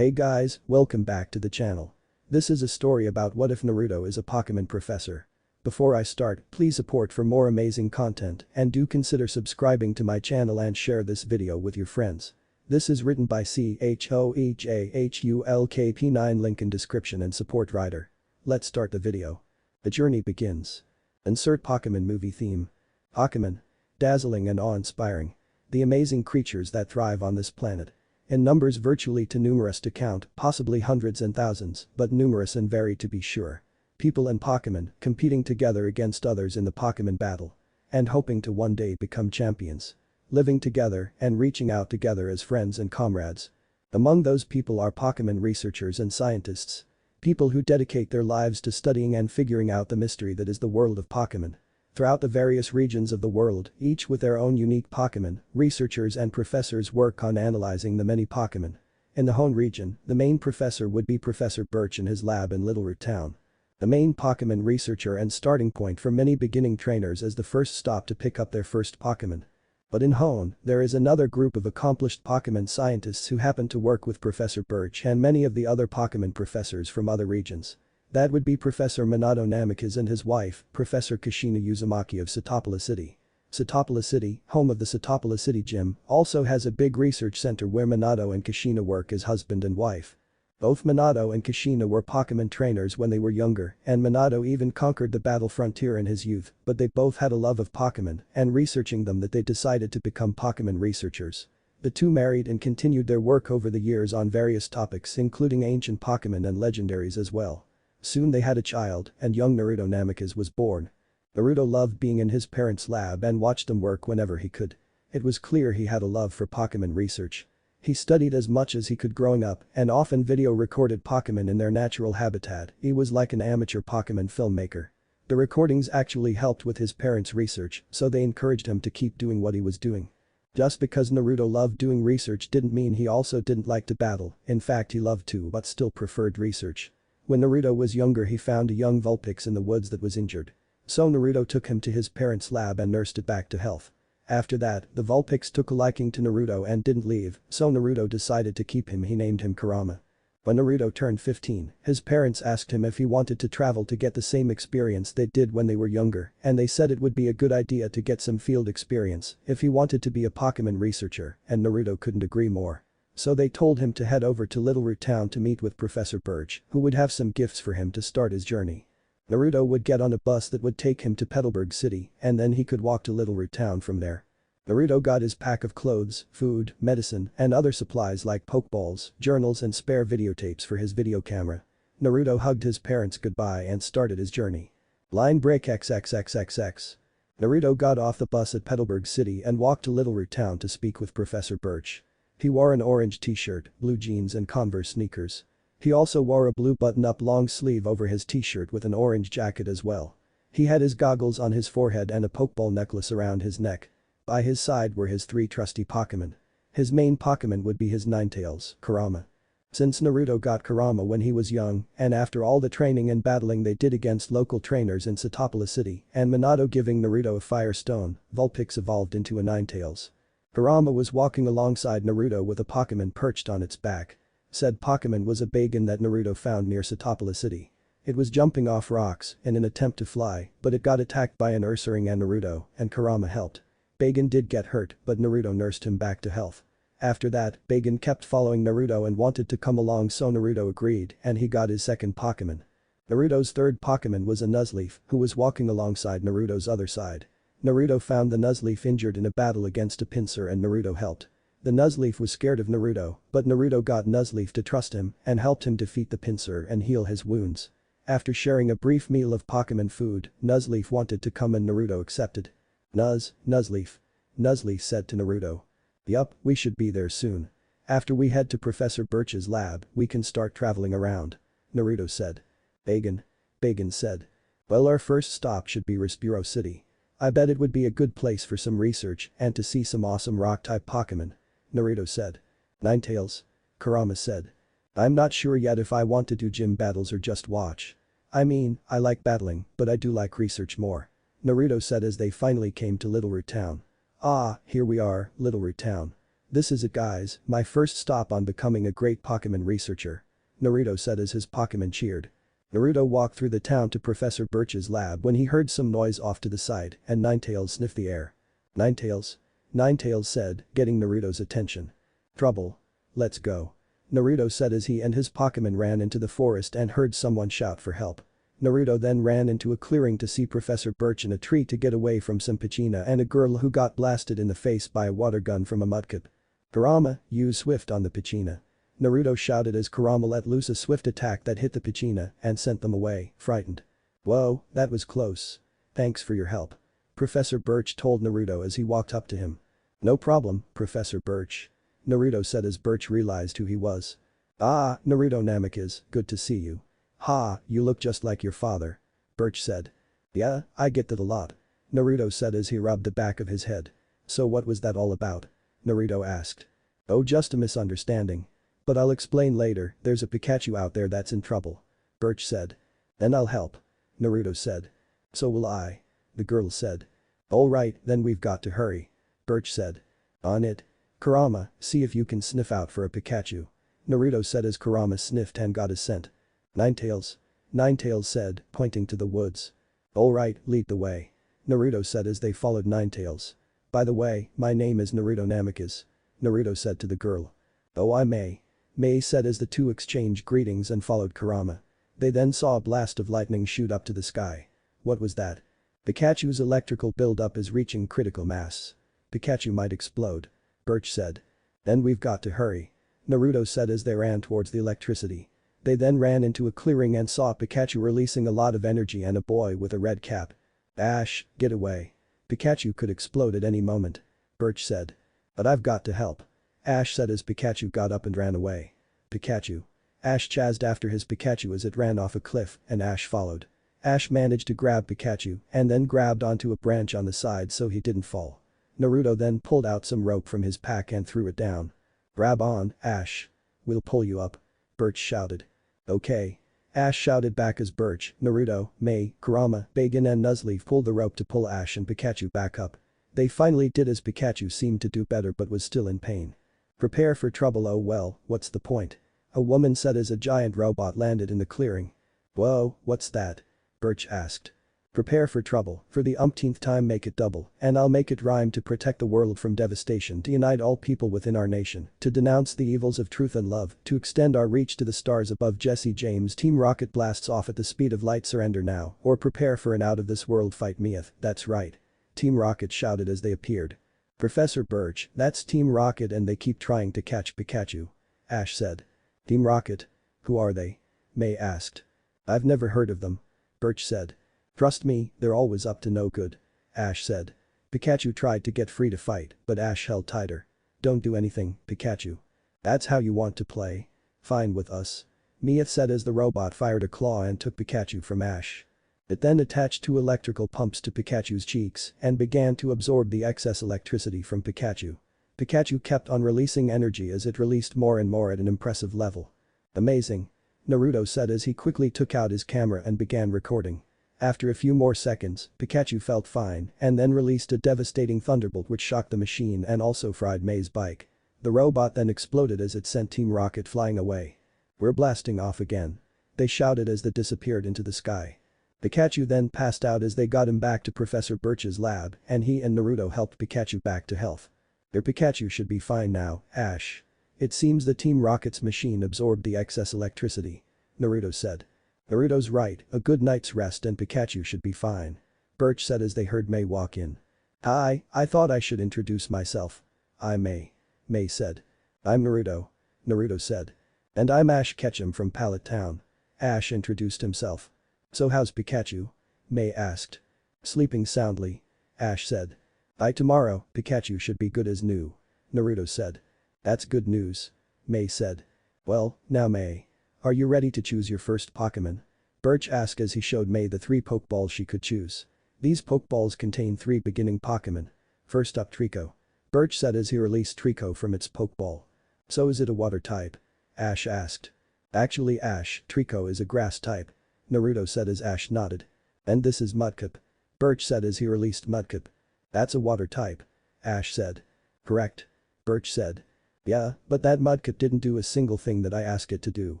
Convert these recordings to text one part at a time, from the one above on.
Hey guys, welcome back to the channel. This is a story about what if Naruto is a Pokémon professor. Before I start, please support for more amazing content and do consider subscribing to my channel and share this video with your friends. This is written by CHOEJHULKP9, link in description and support writer. Let's start the video. The journey begins. Insert Pokémon movie theme. Pokémon. Dazzling and awe-inspiring. The amazing creatures that thrive on this planet. In numbers virtually too numerous to count, possibly hundreds and thousands, but numerous and varied to be sure. People and Pokémon competing together against others in the Pokémon battle. And hoping to one day become champions. Living together and reaching out together as friends and comrades. Among those people are Pokémon researchers and scientists. People who dedicate their lives to studying and figuring out the mystery that is the world of Pokémon. Throughout the various regions of the world, each with their own unique Pokémon, researchers and professors work on analyzing the many Pokémon. In the Hoenn region, the main professor would be Professor Birch in his lab in Little Root Town. The main Pokémon researcher and starting point for many beginning trainers as the first stop to pick up their first Pokémon. But in Hoenn, there is another group of accomplished Pokémon scientists who happen to work with Professor Birch and many of the other Pokémon professors from other regions. That would be Professor Minato Namikaze and his wife, Professor Kushina Uzumaki of Satopola City. Satopola City, home of the Satopola City Gym, also has a big research center where Minato and Kushina work as husband and wife. Both Minato and Kushina were Pokémon trainers when they were younger, and Minato even conquered the battle frontier in his youth, but they both had a love of Pokémon and researching them that they decided to become Pokémon researchers. The two married and continued their work over the years on various topics including ancient Pokémon and legendaries as well. Soon they had a child, and young Naruto Namikaze was born. Naruto loved being in his parents' lab and watched them work whenever he could. It was clear he had a love for Pokémon research. He studied as much as he could growing up and often video recorded Pokémon in their natural habitat. He was like an amateur Pokémon filmmaker. The recordings actually helped with his parents' research, so they encouraged him to keep doing what he was doing. Just because Naruto loved doing research didn't mean he also didn't like to battle, in fact he loved to but still preferred research. When Naruto was younger he found a young Vulpix in the woods that was injured. So Naruto took him to his parents' lab and nursed it back to health. After that, the Vulpix took a liking to Naruto and didn't leave, so Naruto decided to keep him. He named him Kurama. When Naruto turned 15, his parents asked him if he wanted to travel to get the same experience they did when they were younger, and they said it would be a good idea to get some field experience if he wanted to be a Pokémon researcher, and Naruto couldn't agree more. So they told him to head over to Little Root Town to meet with Professor Birch, who would have some gifts for him to start his journey. Naruto would get on a bus that would take him to Petalburg City and then he could walk to Little Root Town from there. Naruto got his pack of clothes, food, medicine, and other supplies like Pokeballs, journals and spare videotapes for his video camera. Naruto hugged his parents goodbye and started his journey. Line break XXXXX. Naruto got off the bus at Petalburg City and walked to Little Root Town to speak with Professor Birch. He wore an orange t-shirt, blue jeans and Converse sneakers. He also wore a blue button-up long sleeve over his t-shirt with an orange jacket as well. He had his goggles on his forehead and a Pokeball necklace around his neck. By his side were his three trusty Pokémon. His main Pokémon would be his Ninetales, Kurama. Since Naruto got Kurama when he was young, and after all the training and battling they did against local trainers in Satopola City, and Minato giving Naruto a Fire Stone, Vulpix evolved into a Ninetales. Kurama was walking alongside Naruto with a Pokémon perched on its back. Said Pokémon was a Bagon that Naruto found near Satopola City. It was jumping off rocks in an attempt to fly, but it got attacked by an Ursaring and Naruto, and Kurama helped. Bagon did get hurt, but Naruto nursed him back to health. After that, Bagon kept following Naruto and wanted to come along, so Naruto agreed and he got his second Pokémon. Naruto's third Pokémon was a Nuzleaf, who was walking alongside Naruto's other side. Naruto found the Nuzleaf injured in a battle against a Pinsir and Naruto helped. The Nuzleaf was scared of Naruto, but Naruto got Nuzleaf to trust him and helped him defeat the Pinsir and heal his wounds. After sharing a brief meal of Pokémon food, Nuzleaf wanted to come and Naruto accepted. Nuzleaf. Nuzleaf said to Naruto. Yup, we should be there soon. After we head to Professor Birch's lab, we can start traveling around. Naruto said. Bagon said. Well, our first stop should be Respiro City. I bet it would be a good place for some research and to see some awesome rock-type Pokémon. Naruto said. Ninetales. Kurama said. I'm not sure yet if I want to do gym battles or just watch. I mean, I like battling, but I do like research more. Naruto said as they finally came to Little Root Town. Ah, here we are, Little Root Town. This is it guys, my first stop on becoming a great Pokémon researcher. Naruto said as his Pokémon cheered. Naruto walked through the town to Professor Birch's lab when he heard some noise off to the side and Ninetales sniffed the air. Ninetales? Ninetales said, getting Naruto's attention. Trouble. Let's go. Naruto said as he and his Pokémon ran into the forest and heard someone shout for help. Naruto then ran into a clearing to see Professor Birch in a tree to get away from some Pachina and a girl who got blasted in the face by a water gun from a mudkip. Kurama, use Swift on the Pachina. Naruto shouted as Kurama let loose a swift attack that hit the Pachina and sent them away, frightened. Whoa, that was close. Thanks for your help. Professor Birch told Naruto as he walked up to him. No problem, Professor Birch. Naruto said as Birch realized who he was. Ah, Naruto Namikaze, good to see you. Ha, you look just like your father. Birch said. Yeah, I get that a lot. Naruto said as he rubbed the back of his head. So what was that all about? Naruto asked. Oh, just a misunderstanding. But I'll explain later, there's a Pikachu out there that's in trouble. Birch said. Then I'll help. Naruto said. So will I. The girl said. Alright, then we've got to hurry. Birch said. On it. Kurama, see if you can sniff out for a Pikachu. Naruto said as Kurama sniffed and got a scent. Ninetales. Ninetales said, pointing to the woods. Alright, lead the way. Naruto said as they followed Ninetales. By the way, my name is Naruto Namikaze. Naruto said to the girl. Oh I may. May said as the two exchanged greetings and followed Kurama. They then saw a blast of lightning shoot up to the sky. What was that? Pikachu's electrical buildup is reaching critical mass. Pikachu might explode. Birch said. Then we've got to hurry. Naruto said as they ran towards the electricity. They then ran into a clearing and saw Pikachu releasing a lot of energy and a boy with a red cap. Ash, get away. Pikachu could explode at any moment. Birch said. But I've got to help. Ash said as Pikachu got up and ran away. Pikachu. Ash chased after his Pikachu as it ran off a cliff and Ash followed. Ash managed to grab Pikachu and then grabbed onto a branch on the side so he didn't fall. Naruto then pulled out some rope from his pack and threw it down. Grab on, Ash. We'll pull you up. Birch shouted. Okay. Ash shouted back as Birch, Naruto, May, Kurama, Bagan and Nuzleaf pulled the rope to pull Ash and Pikachu back up. They finally did as Pikachu seemed to do better but was still in pain. Prepare for trouble. Oh well, what's the point? A woman said as a giant robot landed in the clearing. Whoa, what's that? Birch asked. Prepare for trouble, for the umpteenth time make it double, and I'll make it rhyme to protect the world from devastation, to unite all people within our nation, to denounce the evils of truth and love, to extend our reach to the stars above. Jesse James Team Rocket blasts off at the speed of light. Surrender now, or prepare for an out-of-this-world fight. Meath, that's right. Team Rocket shouted as they appeared. Professor Birch, that's Team Rocket and they keep trying to catch Pikachu. Ash said. Team Rocket? Who are they? May asked. I've never heard of them. Birch said. Trust me, they're always up to no good. Ash said. Pikachu tried to get free to fight, but Ash held tighter. Don't do anything, Pikachu. That's how you want to play? Fine with us. Mia said as the robot fired a claw and took Pikachu from Ash. It then attached two electrical pumps to Pikachu's cheeks and began to absorb the excess electricity from Pikachu. Pikachu kept on releasing energy as it released more and more at an impressive level. Amazing. Naruto said as he quickly took out his camera and began recording. After a few more seconds, Pikachu felt fine and then released a devastating thunderbolt which shocked the machine and also fried May's bike. The robot then exploded as it sent Team Rocket flying away. We're blasting off again. They shouted as they disappeared into the sky. Pikachu then passed out as they got him back to Professor Birch's lab and he and Naruto helped Pikachu back to health. Their Pikachu should be fine now, Ash. It seems the Team Rocket's machine absorbed the excess electricity. Naruto said. Naruto's right, a good night's rest and Pikachu should be fine. Birch said as they heard May walk in. Hi, I thought I should introduce myself. I'm May. May said. I'm Naruto. Naruto said. And I'm Ash Ketchum from Pallet Town. Ash introduced himself. So how's Pikachu? May asked. Sleeping soundly. Ash said. By tomorrow, Pikachu should be good as new. Naruto said. That's good news. May said. Well, now May. Are you ready to choose your first Pokémon? Birch asked as he showed May the 3 Pokeballs she could choose. These Pokeballs contain 3 beginning Pokémon. First up Trico. Birch said as he released Trico from its Pokeball. So is it a water type? Ash asked. Actually Ash, Trico is a grass type. Naruto said as Ash nodded. And this is Mudkip. Birch said as he released Mudkip. That's a water type. Ash said. Correct. Birch said. Yeah, but that mudkip didn't do a single thing that I asked it to do.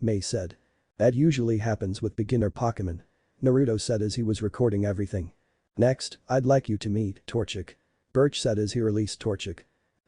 May said. That usually happens with beginner Pokémon. Naruto said as he was recording everything. Next, I'd like you to meet Torchic. Birch said as he released Torchic.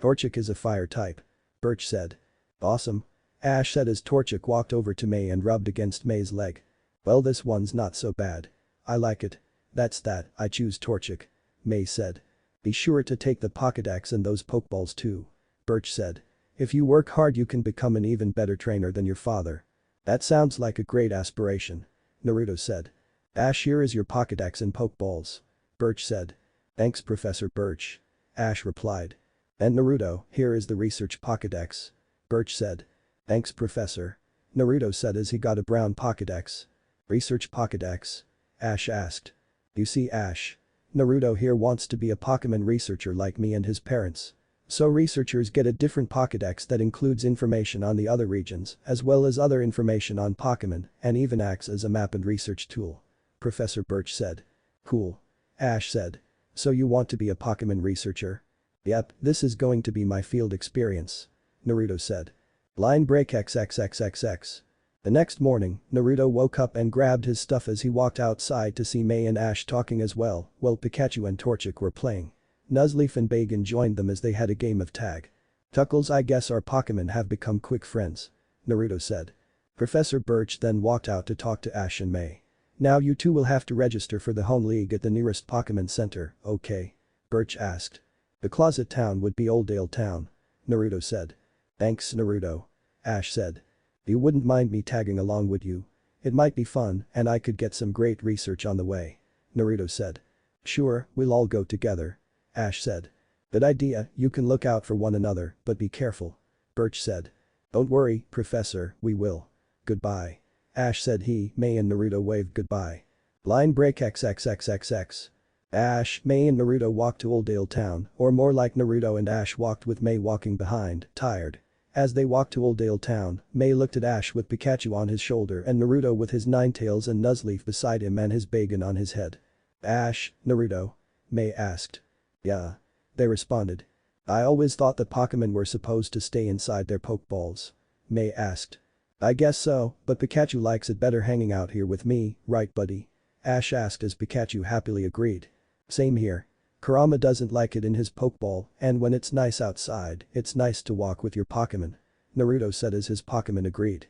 Torchic is a fire type. Birch said. Awesome. Ash said as Torchic walked over to May and rubbed against May's leg. Well, this one's not so bad. I like it. That's that, I choose Torchic. May said. Be sure to take the Pokédex and those Pokeballs too. Birch said. If you work hard you can become an even better trainer than your father. That sounds like a great aspiration. Naruto said. Ash, here is your Pokédex and Pokeballs. Birch said. Thanks Professor Birch. Ash replied. And Naruto, here is the research Pokédex. Birch said. Thanks Professor. Naruto said as he got a brown Pokédex. Research Pokédex? Ash asked. You see Ash. Naruto here wants to be a Pokémon researcher like me and his parents. So researchers get a different Pokédex that includes information on the other regions as well as other information on Pokémon and even acts as a map and research tool. Professor Birch said. Cool. Ash said. So you want to be a Pokémon researcher? Yep, this is going to be my field experience. Naruto said. Line break XXXXX. The next morning, Naruto woke up and grabbed his stuff as he walked outside to see May and Ash talking as well while Pikachu and Torchic were playing. Nuzleaf and Bagan joined them as they had a game of tag. Tuckles, I guess our Pokémon have become quick friends. Naruto said. Professor Birch then walked out to talk to Ash and May. Now you two will have to register for the home league at the nearest Pokémon Center, okay? Birch asked. The closet town would be Oldale Town. Naruto said. Thanks Naruto. Ash said. You wouldn't mind me tagging along, would you? It might be fun and I could get some great research on the way. Naruto said. Sure, we'll all go together. Ash said. Good idea, you can look out for one another, but be careful. Birch said. Don't worry, Professor, we will. Goodbye. Ash said May and Naruto waved goodbye. Line break XXXXX. Ash, May and Naruto walked to Oldale Town, or more like Naruto and Ash walked with May walking behind, tired. As they walked to Oldale Town, May looked at Ash with Pikachu on his shoulder and Naruto with his Ninetales and Nuzleaf beside him and his Bagan on his head. Ash, Naruto? May asked. Yeah. They responded. I always thought that Pokémon were supposed to stay inside their Pokeballs. May asked. I guess so, but Pikachu likes it better hanging out here with me, right buddy? Ash asked as Pikachu happily agreed. Same here. Kurama doesn't like it in his Pokeball, and when it's nice outside, it's nice to walk with your Pokémon. Naruto said as his Pokémon agreed.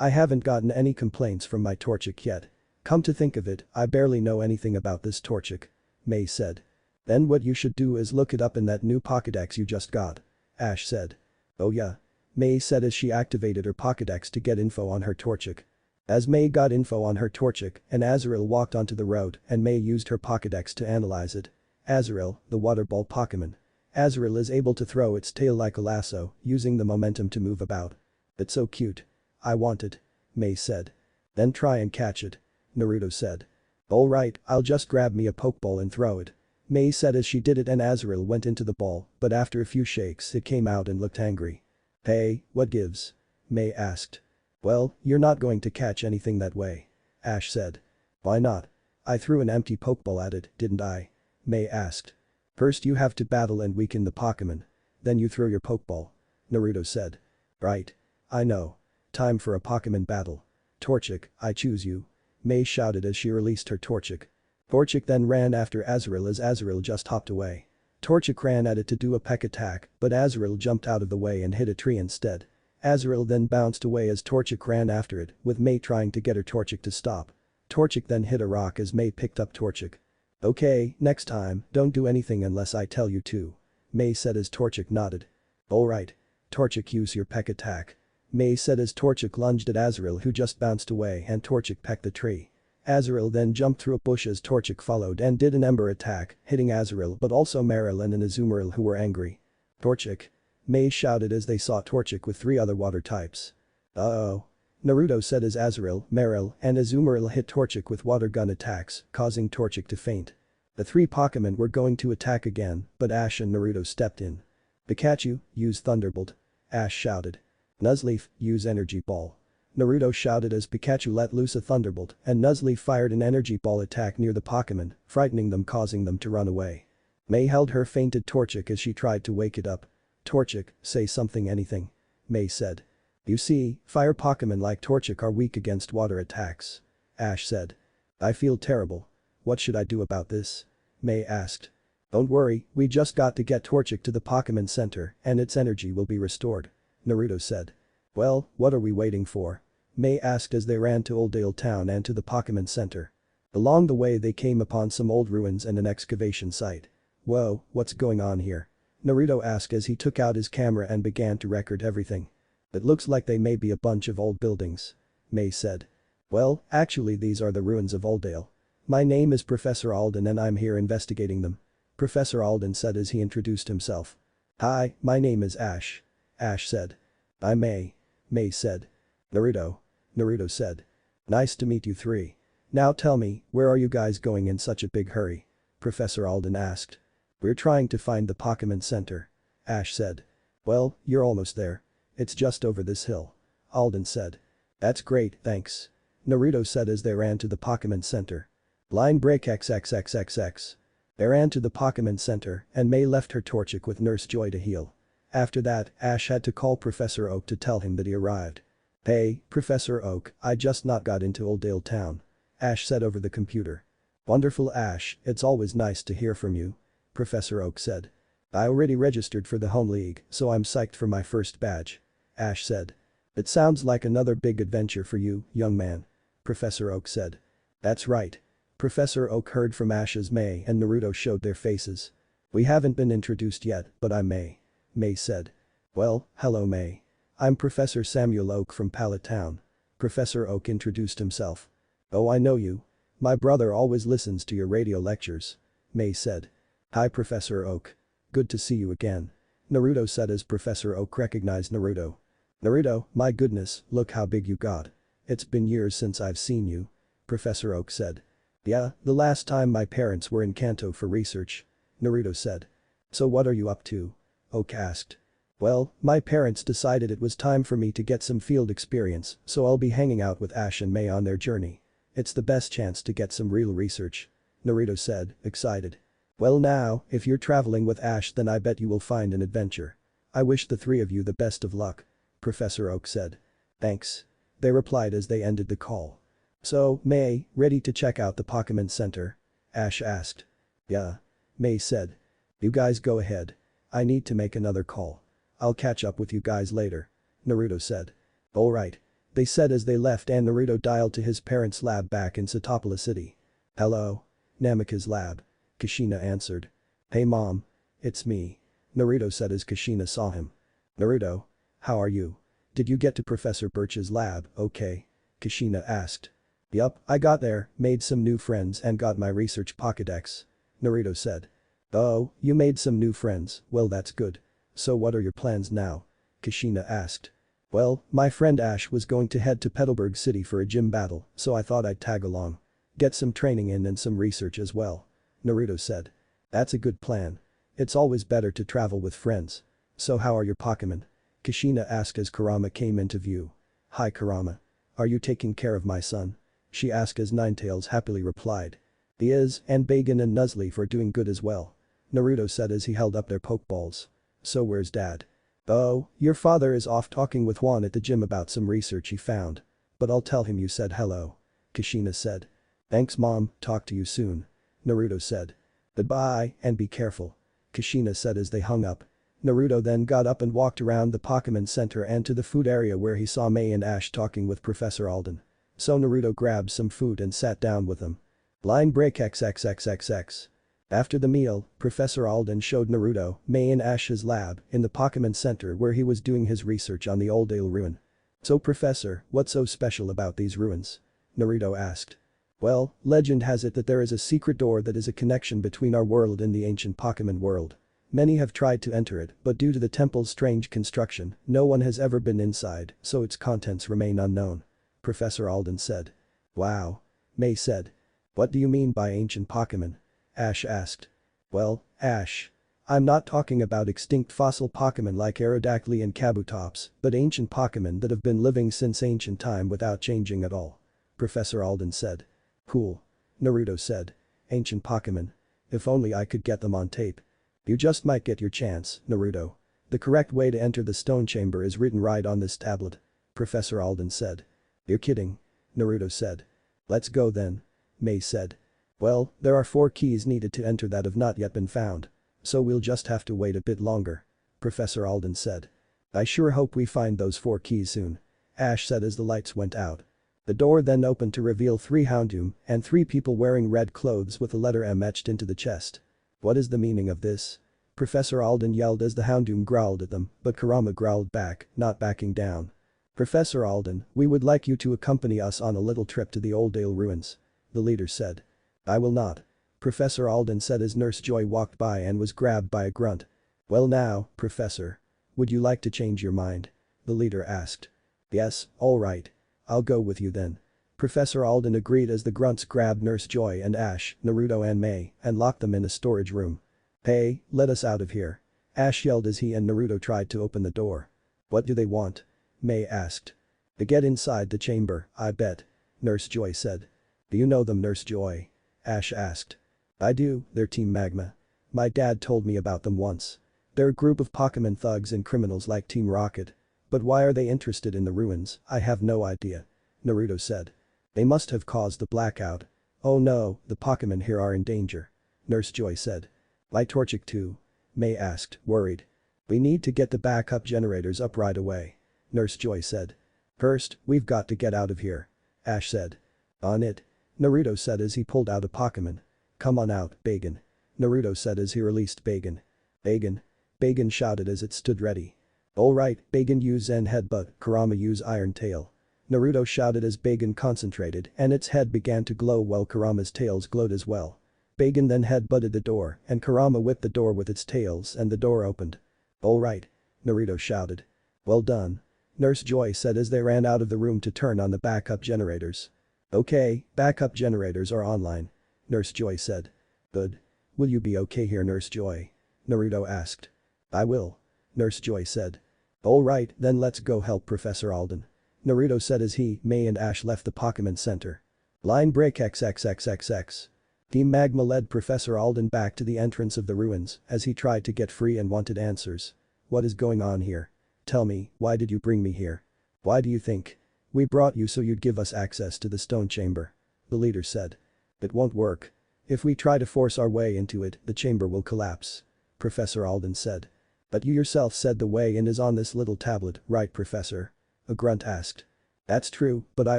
I haven't gotten any complaints from my Torchic yet. Come to think of it, I barely know anything about this Torchic. May said. Then what you should do is look it up in that new Pokédex you just got. Ash said. Oh yeah. May said as she activated her Pokédex to get info on her Torchic. As May got info on her Torchic, an Azurill walked onto the road and May used her Pokédex to analyze it. Azurill, the water ball Pokémon. Azurill is able to throw its tail like a lasso, using the momentum to move about. It's so cute. I want it. May said. Then try and catch it. Naruto said. Alright, I'll just grab me a Pokeball and throw it. May said as she did it and Azurill went into the ball, but after a few shakes it came out and looked angry. Hey, what gives? May asked. Well, you're not going to catch anything that way. Ash said. Why not? I threw an empty Pokeball at it, didn't I? May asked. First you have to battle and weaken the Pokémon. Then you throw your Pokeball. Naruto said. Right. I know. Time for a Pokémon battle. Torchic, I choose you. May shouted as she released her Torchic. Torchic then ran after Azurill as Azurill just hopped away. Torchic ran at it to do a peck attack, but Azurill jumped out of the way and hit a tree instead. Azurill then bounced away as Torchic ran after it, with May trying to get her Torchic to stop. Torchic then hit a rock as May picked up Torchic. Okay, next time, don't do anything unless I tell you to. May said as Torchic nodded. Alright. Torchic, use your peck attack. May said as Torchic lunged at Azurill who just bounced away and Torchic pecked the tree. Azurill then jumped through a bush as Torchic followed and did an Ember attack, hitting Azurill but also Marill and an Azumarill who were angry. Torchic. May shouted as they saw Torchic with 3 other water types. Uh-oh. Naruto said as Azurill, Marill, and Azumarill hit Torchic with water gun attacks, causing Torchic to faint. The 3 Pokémon were going to attack again, but Ash and Naruto stepped in. Pikachu, use Thunderbolt. Ash shouted. Nuzleaf, use Energy Ball. Naruto shouted as Pikachu let loose a Thunderbolt and Nuzleaf fired an Energy Ball attack near the Pokémon, frightening them causing them to run away. May held her fainted Torchic as she tried to wake it up. Torchic, say something anything. May said. You see, fire Pokémon like Torchic are weak against water attacks. Ash said. I feel terrible. What should I do about this? May asked. Don't worry, we just got to get Torchic to the Pokémon Center and its energy will be restored. Naruto said. Well, what are we waiting for? May asked as they ran to Oldale Town and to the Pokémon Center. Along the way they came upon some old ruins and an excavation site. Whoa, what's going on here? Naruto asked as he took out his camera and began to record everything. It looks like they may be a bunch of old buildings. May said. Well, actually these are the ruins of Oldale. My name is Professor Alden and I'm here investigating them. Professor Alden said as he introduced himself. Hi, my name is Ash. Ash said. I'm May. May said. Naruto. Naruto said. Nice to meet you three. Now tell me, where are you guys going in such a big hurry? Professor Alden asked. We're trying to find the Pokémon Center. Ash said. Well, you're almost there. It's just over this hill. Alden said. That's great, thanks. Naruto said as they ran to the Pokémon Center. Line break XXXXX. They ran to the Pokémon Center and May left her Torchic with Nurse Joy to heal. After that, Ash had to call Professor Oak to tell him that he arrived. Hey, Professor Oak, I just not got into Oldale Town. Ash said over the computer. Wonderful Ash, it's always nice to hear from you. Professor Oak said. I already registered for the home league, so I'm psyched for my first badge. Ash said. It sounds like another big adventure for you, young man. Professor Oak said. That's right. Professor Oak heard from Ash's May and Naruto showed their faces. We haven't been introduced yet, but I'm May. May said. Well, hello May. I'm Professor Samuel Oak from Pallet Town. Professor Oak introduced himself. Oh I know you. My brother always listens to your radio lectures. May said. Hi Professor Oak. Good to see you again. Naruto said as Professor Oak recognized Naruto. Naruto, my goodness, look how big you got. It's been years since I've seen you. Professor Oak said. Yeah, the last time my parents were in Kanto for research. Naruto said. So what are you up to? Oak asked. Well, my parents decided it was time for me to get some field experience, so I'll be hanging out with Ash and May on their journey. It's the best chance to get some real research. Naruto said, excited. Well now, if you're traveling with Ash then I bet you will find an adventure. I wish the three of you the best of luck. Professor Oak said. Thanks. They replied as they ended the call. So, May, ready to check out the Pokémon Center? Ash asked. Yeah. May said. You guys go ahead. I need to make another call. I'll catch up with you guys later. Naruto said. Alright. They said as they left and Naruto dialed to his parents' lab back in Satopola City. Hello? Namika's lab. Kushina answered. Hey mom. It's me. Naruto said as Kushina saw him. Naruto. How are you? Did you get to Professor Birch's lab, okay? Kushina asked. Yup, I got there, made some new friends and got my research Pokédex. Naruto said. Oh, you made some new friends, well that's good. So what are your plans now? Kushina asked. Well, my friend Ash was going to head to Petalburg City for a gym battle, so I thought I'd tag along. Get some training in and some research as well. Naruto said. That's a good plan. It's always better to travel with friends. So how are your Pokémon? Kushina asked as Kurama came into view. Hi Kurama. Are you taking care of my son? She asked as Ninetales happily replied. He is, and Bagan and Nuzleaf are doing good as well. Naruto said as he held up their Pokeballs. So where's dad? Oh, your father is off talking with Juan at the gym about some research he found. But I'll tell him you said hello. Kushina said. Thanks mom, talk to you soon. Naruto said. Goodbye, and be careful. Kushina said as they hung up. Naruto then got up and walked around the Pokémon Center and to the food area where he saw May and Ash talking with Professor Alden. So Naruto grabbed some food and sat down with them. Line break XXXXX. After the meal, Professor Alden showed Naruto, May and Ash's lab in the Pokémon Center where he was doing his research on the Oldale ruin. So Professor, what's so special about these ruins? Naruto asked. Well, legend has it that there is a secret door that is a connection between our world and the ancient Pokémon world. Many have tried to enter it, but due to the temple's strange construction, no one has ever been inside, so its contents remain unknown. Professor Alden said. Wow. May said. What do you mean by ancient Pokémon? Ash asked. Well, Ash. I'm not talking about extinct fossil Pokémon like Aerodactyl and Kabutops, but ancient Pokémon that have been living since ancient time without changing at all. Professor Alden said. Cool. Naruto said. Ancient Pokémon. If only I could get them on tape. You just might get your chance, Naruto. The correct way to enter the stone chamber is written right on this tablet. Professor Alden said. You're kidding. Naruto said. Let's go then. May said. Well, there are 4 keys needed to enter that have not yet been found. So we'll just have to wait a bit longer. Professor Alden said. I sure hope we find those 4 keys soon. Ash said as the lights went out. The door then opened to reveal 3 Houndoom and 3 people wearing red clothes with the letter M etched into the chest. What is the meaning of this? Professor Alden yelled as the Houndoom growled at them, but Kurama growled back, not backing down. Professor Alden, we would like you to accompany us on a little trip to the Oldale ruins. The leader said. I will not. Professor Alden said as Nurse Joy walked by and was grabbed by a grunt. Well now, Professor. Would you like to change your mind? The leader asked. Yes, all right. I'll go with you then. Professor Alden agreed as the grunts grabbed Nurse Joy and Ash, Naruto and May, and locked them in a storage room. Hey, let us out of here. Ash yelled as he and Naruto tried to open the door. What do they want? May asked. To get inside the chamber, I bet. Nurse Joy said. Do you know them, Nurse Joy? Ash asked. I do, they're Team Magma. My dad told me about them once. They're a group of Pokémon thugs and criminals like Team Rocket. But why are they interested in the ruins? I have no idea. Naruto said. They must have caused the blackout. Oh no, the Pokémon here are in danger. Nurse Joy said. Why Torchic too? May asked, worried. We need to get the backup generators up right away. Nurse Joy said. First, we've got to get out of here. Ash said. On it. Naruto said as he pulled out a Pokémon. Come on out, Bagan. Naruto said as he released Bagan. Bagan. Bagan shouted as it stood ready. Alright, Bagan use Zen Headbutt, Kurama use Iron Tail. Naruto shouted as Bagan concentrated and its head began to glow while Kurama's tails glowed as well. Bagan then headbutted the door and Kurama whipped the door with its tails and the door opened. Alright. Naruto shouted. Well done. Nurse Joy said as they ran out of the room to turn on the backup generators. Okay, backup generators are online. Nurse Joy said. Good. Will you be okay here, Nurse Joy? Naruto asked. I will. Nurse Joy said. Alright, then let's go help Professor Alden. Naruto said as he, May and Ash left the Pokémon Center. Line break XXXXX. Team Magma led Professor Alden back to the entrance of the ruins as he tried to get free and wanted answers. What is going on here? Tell me, why did you bring me here? Why do you think? We brought you so you'd give us access to the stone chamber. The leader said. It won't work. If we try to force our way into it, the chamber will collapse. Professor Alden said. But you yourself said the way in is on this little tablet, right, Professor? A grunt asked. That's true, but I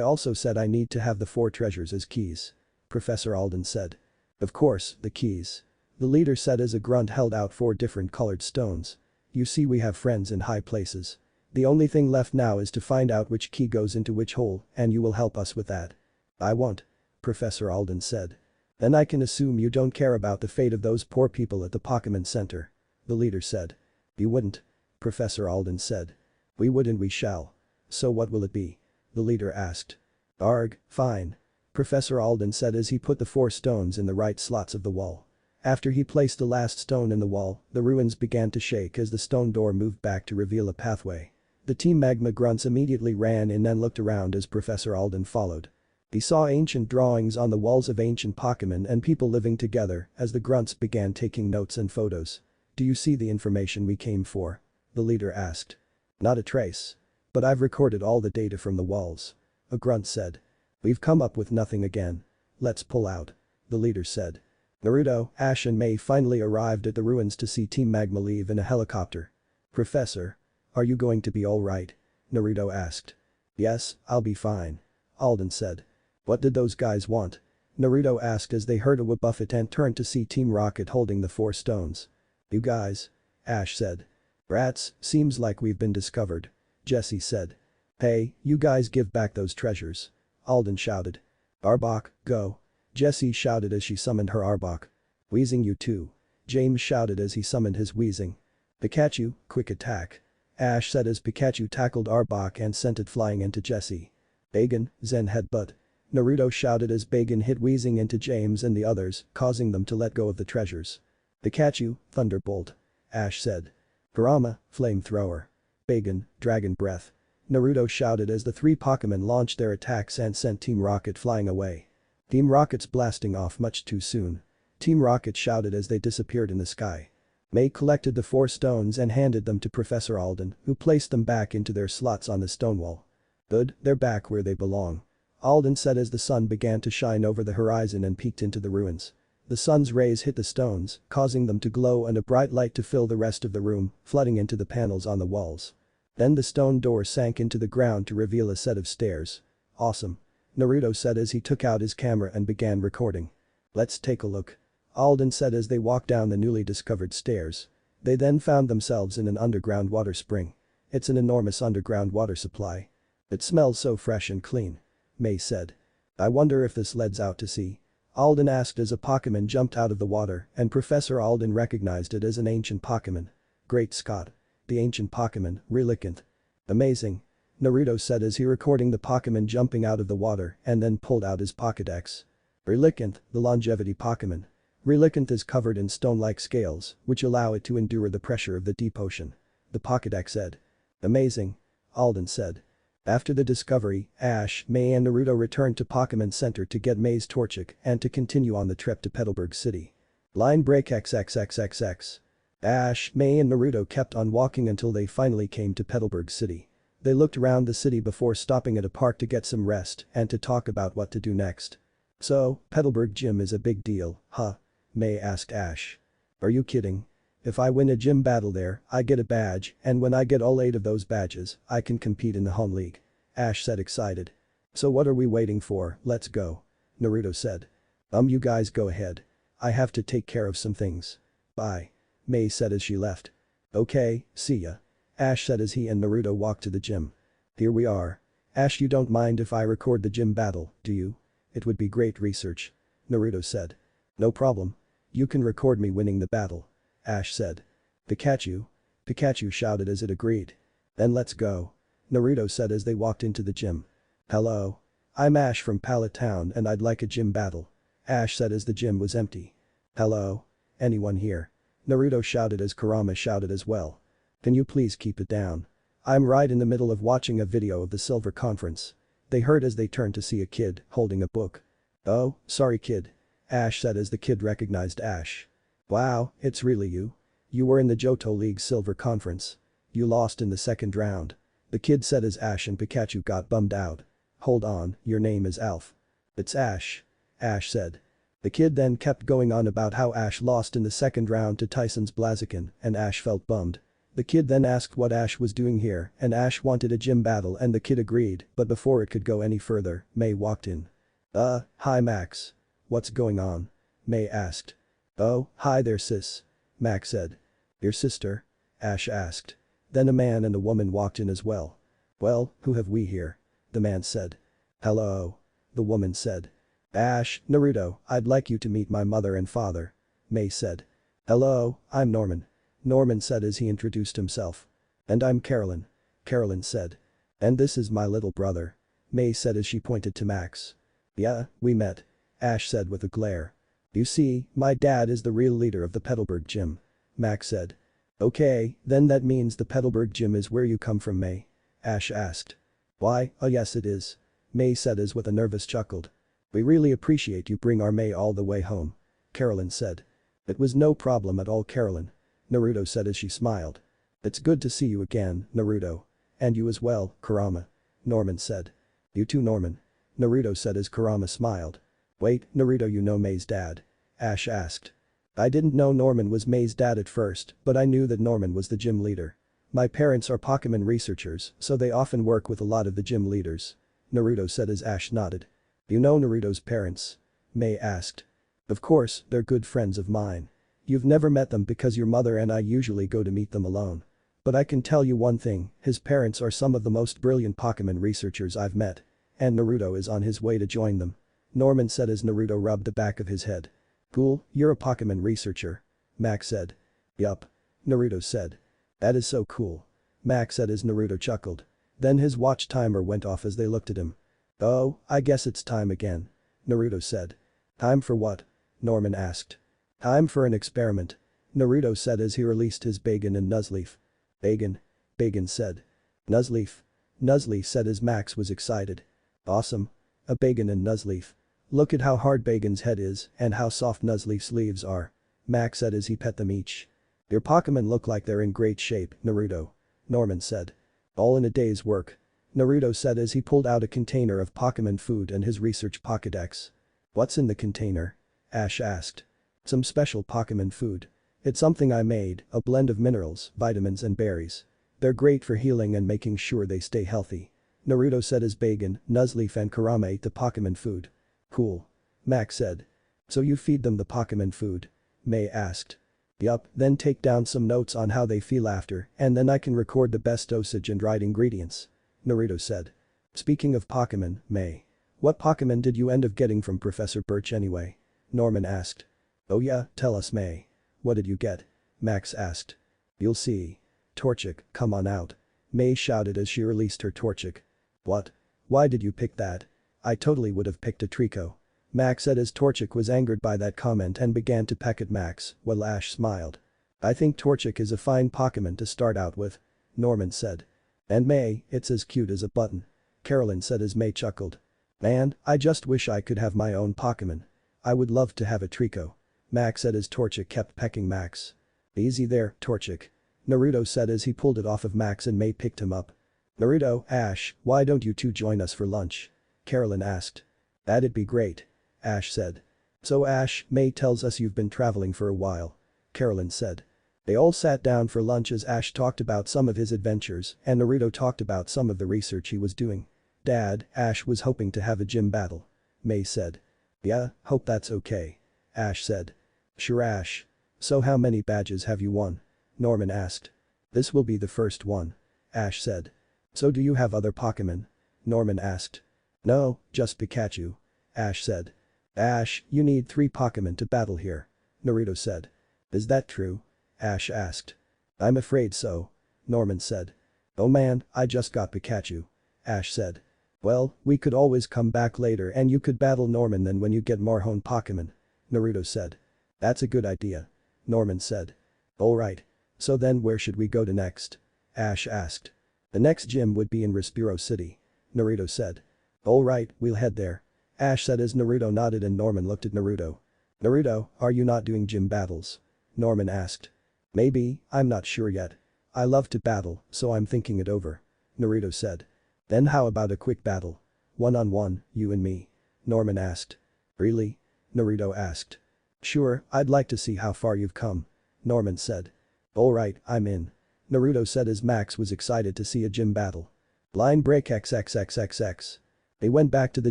also said I need to have the 4 treasures as keys. Professor Alden said. Of course, the keys. The leader said as a grunt held out 4 different colored stones. You see, we have friends in high places. The only thing left now is to find out which key goes into which hole, and you will help us with that. I won't. Professor Alden said. Then I can assume you don't care about the fate of those poor people at the Pokémon Center. The leader said. You wouldn't. Professor Alden said. We would and we shall. So what will it be? The leader asked. Arg, fine. Professor Alden said as he put the 4 stones in the right slots of the wall. After he placed the last stone in the wall, the ruins began to shake as the stone door moved back to reveal a pathway. The Team Magma grunts immediately ran in and looked around as Professor Alden followed. He saw ancient drawings on the walls of ancient Pokémon and people living together as the grunts began taking notes and photos. Do you see the information we came for? The leader asked. Not a trace. But I've recorded all the data from the walls. A grunt said. We've come up with nothing again. Let's pull out. The leader said. Naruto, Ash and May finally arrived at the ruins to see Team Magma leave in a helicopter. Professor. Are you going to be alright? Naruto asked. Yes, I'll be fine. Alden said. What did those guys want? Naruto asked as they heard a whoop-buffet and turned to see Team Rocket holding the 4 stones. You guys? Ash said. Rats, seems like we've been discovered. Jesse said. Hey, you guys give back those treasures. Alden shouted. Arbok, go. Jessie shouted as she summoned her Arbok. Wheezing you too. James shouted as he summoned his Wheezing. Pikachu, quick attack. Ash said as Pikachu tackled Arbok and sent it flying into Jessie. Bagan, Zen Headbutt. Naruto shouted as Bagan hit Wheezing into James and the others, causing them to let go of the treasures. Pikachu, Thunderbolt. Ash said. Kurama, Flamethrower. Bagan, Dragon Breath. Naruto shouted as the 3 Pokémon launched their attacks and sent Team Rocket flying away. Team Rocket's blasting off much too soon. Team Rocket shouted as they disappeared in the sky. May collected the 4 stones and handed them to Professor Alden, who placed them back into their slots on the stone wall. Good, they're back where they belong. Alden said as the sun began to shine over the horizon and peeked into the ruins. The sun's rays hit the stones, causing them to glow and a bright light to fill the rest of the room, flooding into the panels on the walls. Then the stone door sank into the ground to reveal a set of stairs. Awesome. Naruto said as he took out his camera and began recording. Let's take a look. Alden said as they walked down the newly discovered stairs. They then found themselves in an underground water spring. It's an enormous underground water supply. It smells so fresh and clean. May said. I wonder if this leads out to sea. Alden asked as a Pokémon jumped out of the water and Professor Alden recognized it as an ancient Pokémon. Great Scott. The ancient Pokémon, Relicanth. Amazing. Naruto said as he recording the Pokémon jumping out of the water and then pulled out his Pokédex. Relicanth, the longevity Pokémon. Relicanth is covered in stone-like scales, which allow it to endure the pressure of the deep ocean. The Pokédex said. Amazing. Alden said. After the discovery, Ash, May and Naruto returned to Pokémon Center to get May's Torchic and to continue on the trip to Petalburg City. Line break XXXXX. Ash, May and Naruto kept on walking until they finally came to Petalburg City. They looked around the city before stopping at a park to get some rest and to talk about what to do next. So, Petalburg Gym is a big deal, huh? May asked Ash. Are you kidding? If I win a gym battle there, I get a badge, and when I get all 8 of those badges, I can compete in the home league. Ash said excited. So what are we waiting for, let's go. Naruto said. You guys go ahead. I have to take care of some things. Bye. May said as she left. Okay, see ya. Ash said as he and Naruto walked to the gym. Here we are. Ash, you don't mind if I record the gym battle, do you? It would be great research. Naruto said. No problem. You can record me winning the battle. Ash said. Pikachu. Pikachu shouted as it agreed. Then let's go. Naruto said as they walked into the gym. Hello. I'm Ash from Pallet Town and I'd like a gym battle. Ash said as the gym was empty. Hello. Anyone here? Naruto shouted as Kurama shouted as well. Can you please keep it down? I'm right in the middle of watching a video of the Silver Conference. They heard as they turned to see a kid holding a book. Oh, sorry kid. Ash said as the kid recognized Ash. Wow, it's really you? You were in the Johto League Silver Conference. You lost in the second round. The kid said as Ash and Pikachu got bummed out. Hold on, your name is Alf. It's Ash. Ash said. The kid then kept going on about how Ash lost in the second round to Tyson's Blaziken and Ash felt bummed. The kid then asked what Ash was doing here and Ash wanted a gym battle and the kid agreed, but before it could go any further, May walked in. Hi Max. What's going on? May asked. Oh, hi there sis. Max said. Your sister? Ash asked. Then a man and a woman walked in as well. Well, who have we here? The man said. Hello. The woman said. Ash, Naruto, I'd like you to meet my mother and father. May said. Hello, I'm Norman. Norman said as he introduced himself. And I'm Carolyn. Carolyn said. And this is my little brother. May said as she pointed to Max. Yeah, we met. Ash said with a glare. You see, my dad is the real leader of the Petalburg Gym. Max said. Okay, then that means the Petalburg Gym is where you come from May? Ash asked. Why, oh yes it is. May said as with a nervous chuckled. We really appreciate you bring our May all the way home. Carolyn said. It was no problem at all Carolyn. Naruto said as she smiled. It's good to see you again, Naruto. And you as well, Kurama. Norman said. You too Norman. Naruto said as Kurama smiled. Wait, Naruto you know May's dad? Ash asked. I didn't know Norman was May's dad at first, but I knew that Norman was the gym leader. My parents are Pokémon researchers, so they often work with a lot of the gym leaders. Naruto said as Ash nodded. You know Naruto's parents? May asked. Of course, they're good friends of mine. You've never met them because your mother and I usually go to meet them alone. But I can tell you one thing, his parents are some of the most brilliant Pokémon researchers I've met. And Naruto is on his way to join them. Norman said as Naruto rubbed the back of his head. Cool, you're a Pokémon researcher. Max said. Yup. Naruto said. That is so cool. Max said as Naruto chuckled. Then his watch timer went off as they looked at him. Oh, I guess it's time again. Naruto said. Time for what? Norman asked. Time for an experiment. Naruto said as he released his Bagon and Nuzleaf. Bagon. Bagon said. Nuzleaf. Nuzleaf said as Max was excited. Awesome. A Bagon and Nuzleaf. Look at how hard Bagon's head is and how soft Nuzleaf's leaves are. Max said as he pet them each. Your Pokémon look like they're in great shape, Naruto. Norman said. All in a day's work. Naruto said as he pulled out a container of Pokémon food and his research Pokédex. What's in the container? Ash asked. Some special Pokémon food. It's something I made, a blend of minerals, vitamins and berries. They're great for healing and making sure they stay healthy. Naruto said as Bagan, Nuzleaf and Kurama ate the Pokémon food. Cool. Max said. So you feed them the Pokémon food? May asked. Yup, then take down some notes on how they feel after, and then I can record the best dosage and right ingredients. Naruto said. Speaking of Pokémon, May. What Pokémon did you end up getting from Professor Birch anyway? Norman asked. Oh yeah, tell us May. What did you get? Max asked. You'll see. Torchic, come on out. May shouted as she released her Torchic. What? Why did you pick that? I totally would have picked a Trico. Max said as Torchic was angered by that comment and began to peck at Max, while Ash smiled. I think Torchic is a fine Pokémon to start out with. Norman said. And May, it's as cute as a button. Carolyn said as May chuckled. Man, I just wish I could have my own Pokémon. I would love to have a Trico. Max said as Torchic kept pecking Max. Easy there, Torchic. Naruto said as he pulled it off of Max and May picked him up. Naruto, Ash, why don't you two join us for lunch? Carolyn asked. That'd be great. Ash said. So Ash, May tells us you've been traveling for a while. Carolyn said. They all sat down for lunch as Ash talked about some of his adventures and Naruto talked about some of the research he was doing. Dad, Ash was hoping to have a gym battle. May said. Yeah, hope that's okay. Ash said. Sure Ash. So how many badges have you won? Norman asked. This will be the first one. Ash said. So do you have other Pokémon? Norman asked. No, just Pikachu. Ash said. Ash, you need 3 Pokémon to battle here. Naruto said. Is that true? Ash asked. I'm afraid so. Norman said. Oh man, I just got Pikachu. Ash said. Well, we could always come back later and you could battle Norman then when you get more Hone Pokémon. Naruto said. That's a good idea. Norman said. Alright. So then where should we go to next? Ash asked. The next gym would be in Respiro City. Naruto said. Alright, we'll head there. Ash said as Naruto nodded and Norman looked at Naruto. Naruto, are you not doing gym battles? Norman asked. Maybe, I'm not sure yet. I love to battle, so I'm thinking it over. Naruto said. Then how about a quick battle? One-on-one, you and me. Norman asked. Really? Naruto asked. Sure, I'd like to see how far you've come. Norman said. Alright, I'm in. Naruto said as Max was excited to see a gym battle. Line break XXXXX. They went back to the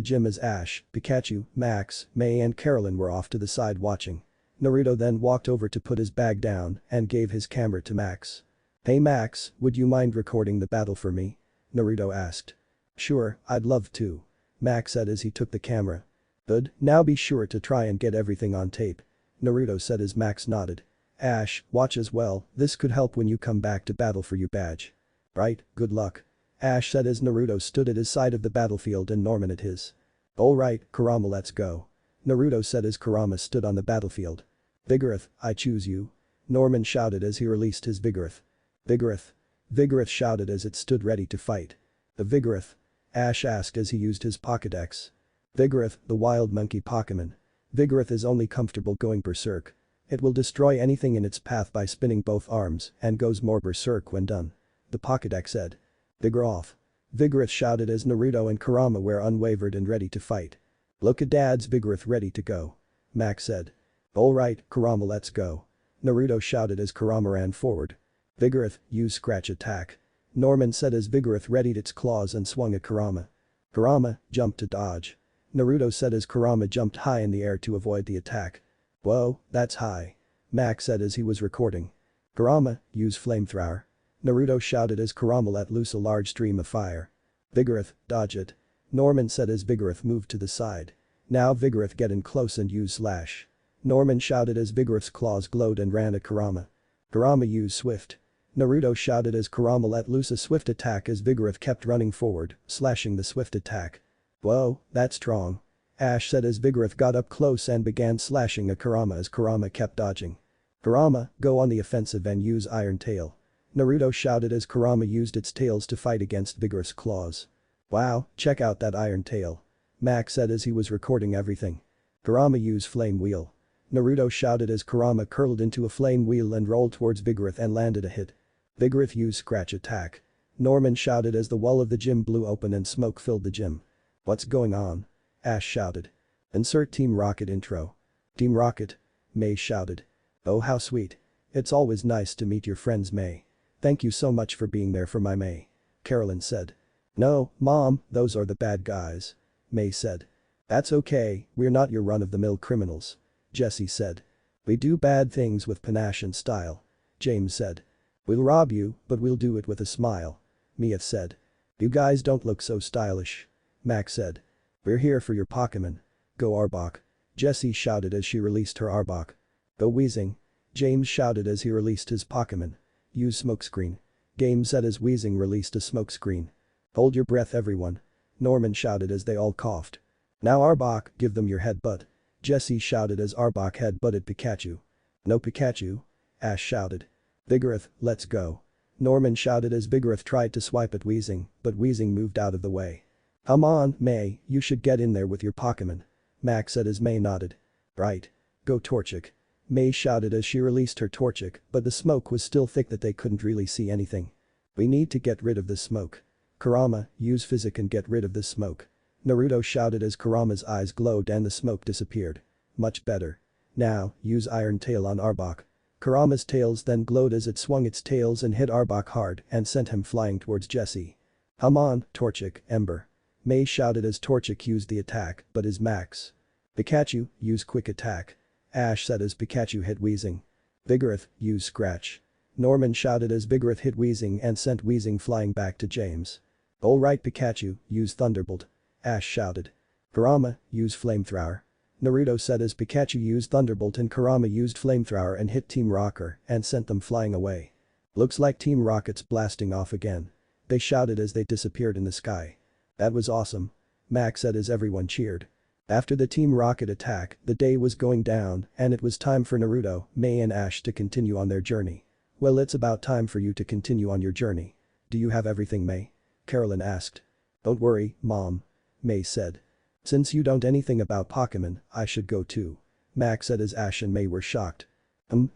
gym as Ash, Pikachu, Max, May and Carolyn were off to the side watching. Naruto then walked over to put his bag down and gave his camera to Max. Hey Max, would you mind recording the battle for me? Naruto asked. Sure, I'd love to. Max said as he took the camera. Good, now be sure to try and get everything on tape. Naruto said as Max nodded. Ash, watch as well, this could help when you come back to battle for your badge. Right, good luck. Ash said as Naruto stood at his side of the battlefield and Norman at his. Alright, Kurama, let's go. Naruto said as Kurama stood on the battlefield. Vigoroth, I choose you. Norman shouted as he released his Vigoroth. Vigoroth. Vigoroth shouted as it stood ready to fight. The Vigoroth? Ash asked as he used his Pokédex. Vigoroth, the wild monkey Pokémon. Vigoroth is only comfortable going berserk. It will destroy anything in its path by spinning both arms and goes more berserk when done. The Pokédex said. Vigoroth. Vigoroth shouted as Naruto and Kurama were unwavered and ready to fight. Look at Dad's Vigoroth ready to go. Max said. Alright, Kurama, let's go. Naruto shouted as Kurama ran forward. Vigoroth, use scratch attack. Norman said as Vigoroth readied its claws and swung at Kurama. Kurama, jump to dodge. Naruto said as Kurama jumped high in the air to avoid the attack. Whoa, that's high. Max said as he was recording. Kurama, use flamethrower. Naruto shouted as Kurama let loose a large stream of fire. Vigoroth, dodge it. Norman said as Vigoroth moved to the side. Now Vigoroth get in close and use slash. Norman shouted as Vigoroth's claws glowed and ran at Kurama. Kurama use swift. Naruto shouted as Kurama let loose a swift attack as Vigoroth kept running forward, slashing the swift attack. Whoa, that's strong. Ash said as Vigoroth got up close and began slashing at Kurama as Kurama kept dodging. Kurama, go on the offensive and use Iron Tail. Naruto shouted as Kurama used its tails to fight against Vigoroth's claws. Wow, check out that Iron Tail. Max said as he was recording everything. Kurama use Flame Wheel. Naruto shouted as Kurama curled into a flame wheel and rolled towards Vigoroth and landed a hit. Vigoroth used scratch attack. Norman shouted as the wall of the gym blew open and smoke filled the gym. What's going on? Ash shouted. Insert Team Rocket intro. Team Rocket? May shouted. Oh how sweet. It's always nice to meet your friends May. Thank you so much for being there for my May. Carolyn said. No, Mom, those are the bad guys. May said. That's okay, we're not your run-of-the-mill criminals. Jesse said. We do bad things with panache and style. James said. We'll rob you, but we'll do it with a smile. Mia said. You guys don't look so stylish. Max said. We're here for your Pokémon. Go Arbok. Jessie shouted as she released her Arbok. Go Weezing. James shouted as he released his Pokémon. Use smokescreen. Game said as Weezing released a smokescreen. Hold your breath everyone. Norman shouted as they all coughed. Now Arbok, give them your headbutt. Jessie shouted as Arbok headbutted Pikachu. No Pikachu? Ash shouted. Vigoroth, let's go. Norman shouted as Vigoroth tried to swipe at Weezing, but Weezing moved out of the way. Come on, May, you should get in there with your Pokémon. Max said as May nodded. Right. Go Torchic. May shouted as she released her Torchic, but the smoke was still thick that they couldn't really see anything. We need to get rid of this smoke. Kurama, use Physic and get rid of this smoke. Naruto shouted as Kurama's eyes glowed and the smoke disappeared. Much better. Now, use Iron Tail on Arbok. Kurama's tails then glowed as it swung its tails and hit Arbok hard and sent him flying towards Jessie. Come on, Torchic, Ember. May shouted as Torchic used the attack, but his max. Pikachu, use Quick Attack. Ash said as Pikachu hit Weezing. Vigoroth, use Scratch. Norman shouted as Vigoroth hit Weezing and sent Weezing flying back to James. Alright Pikachu, use Thunderbolt. Ash shouted. Kurama, use Flamethrower. Naruto said as Pikachu used Thunderbolt and Kurama used Flamethrower and hit Team Rocker and sent them flying away. Looks like Team Rocket's blasting off again. They shouted as they disappeared in the sky. That was awesome. Max said as everyone cheered. After the Team Rocket attack, the day was going down and it was time for Naruto, May and Ash to continue on their journey. Well it's about time for you to continue on your journey. Do you have everything May? Carolyn asked. Don't worry, Mom. May said. Since you don't anything about Pokémon, I should go too. Max said as Ash and May were shocked.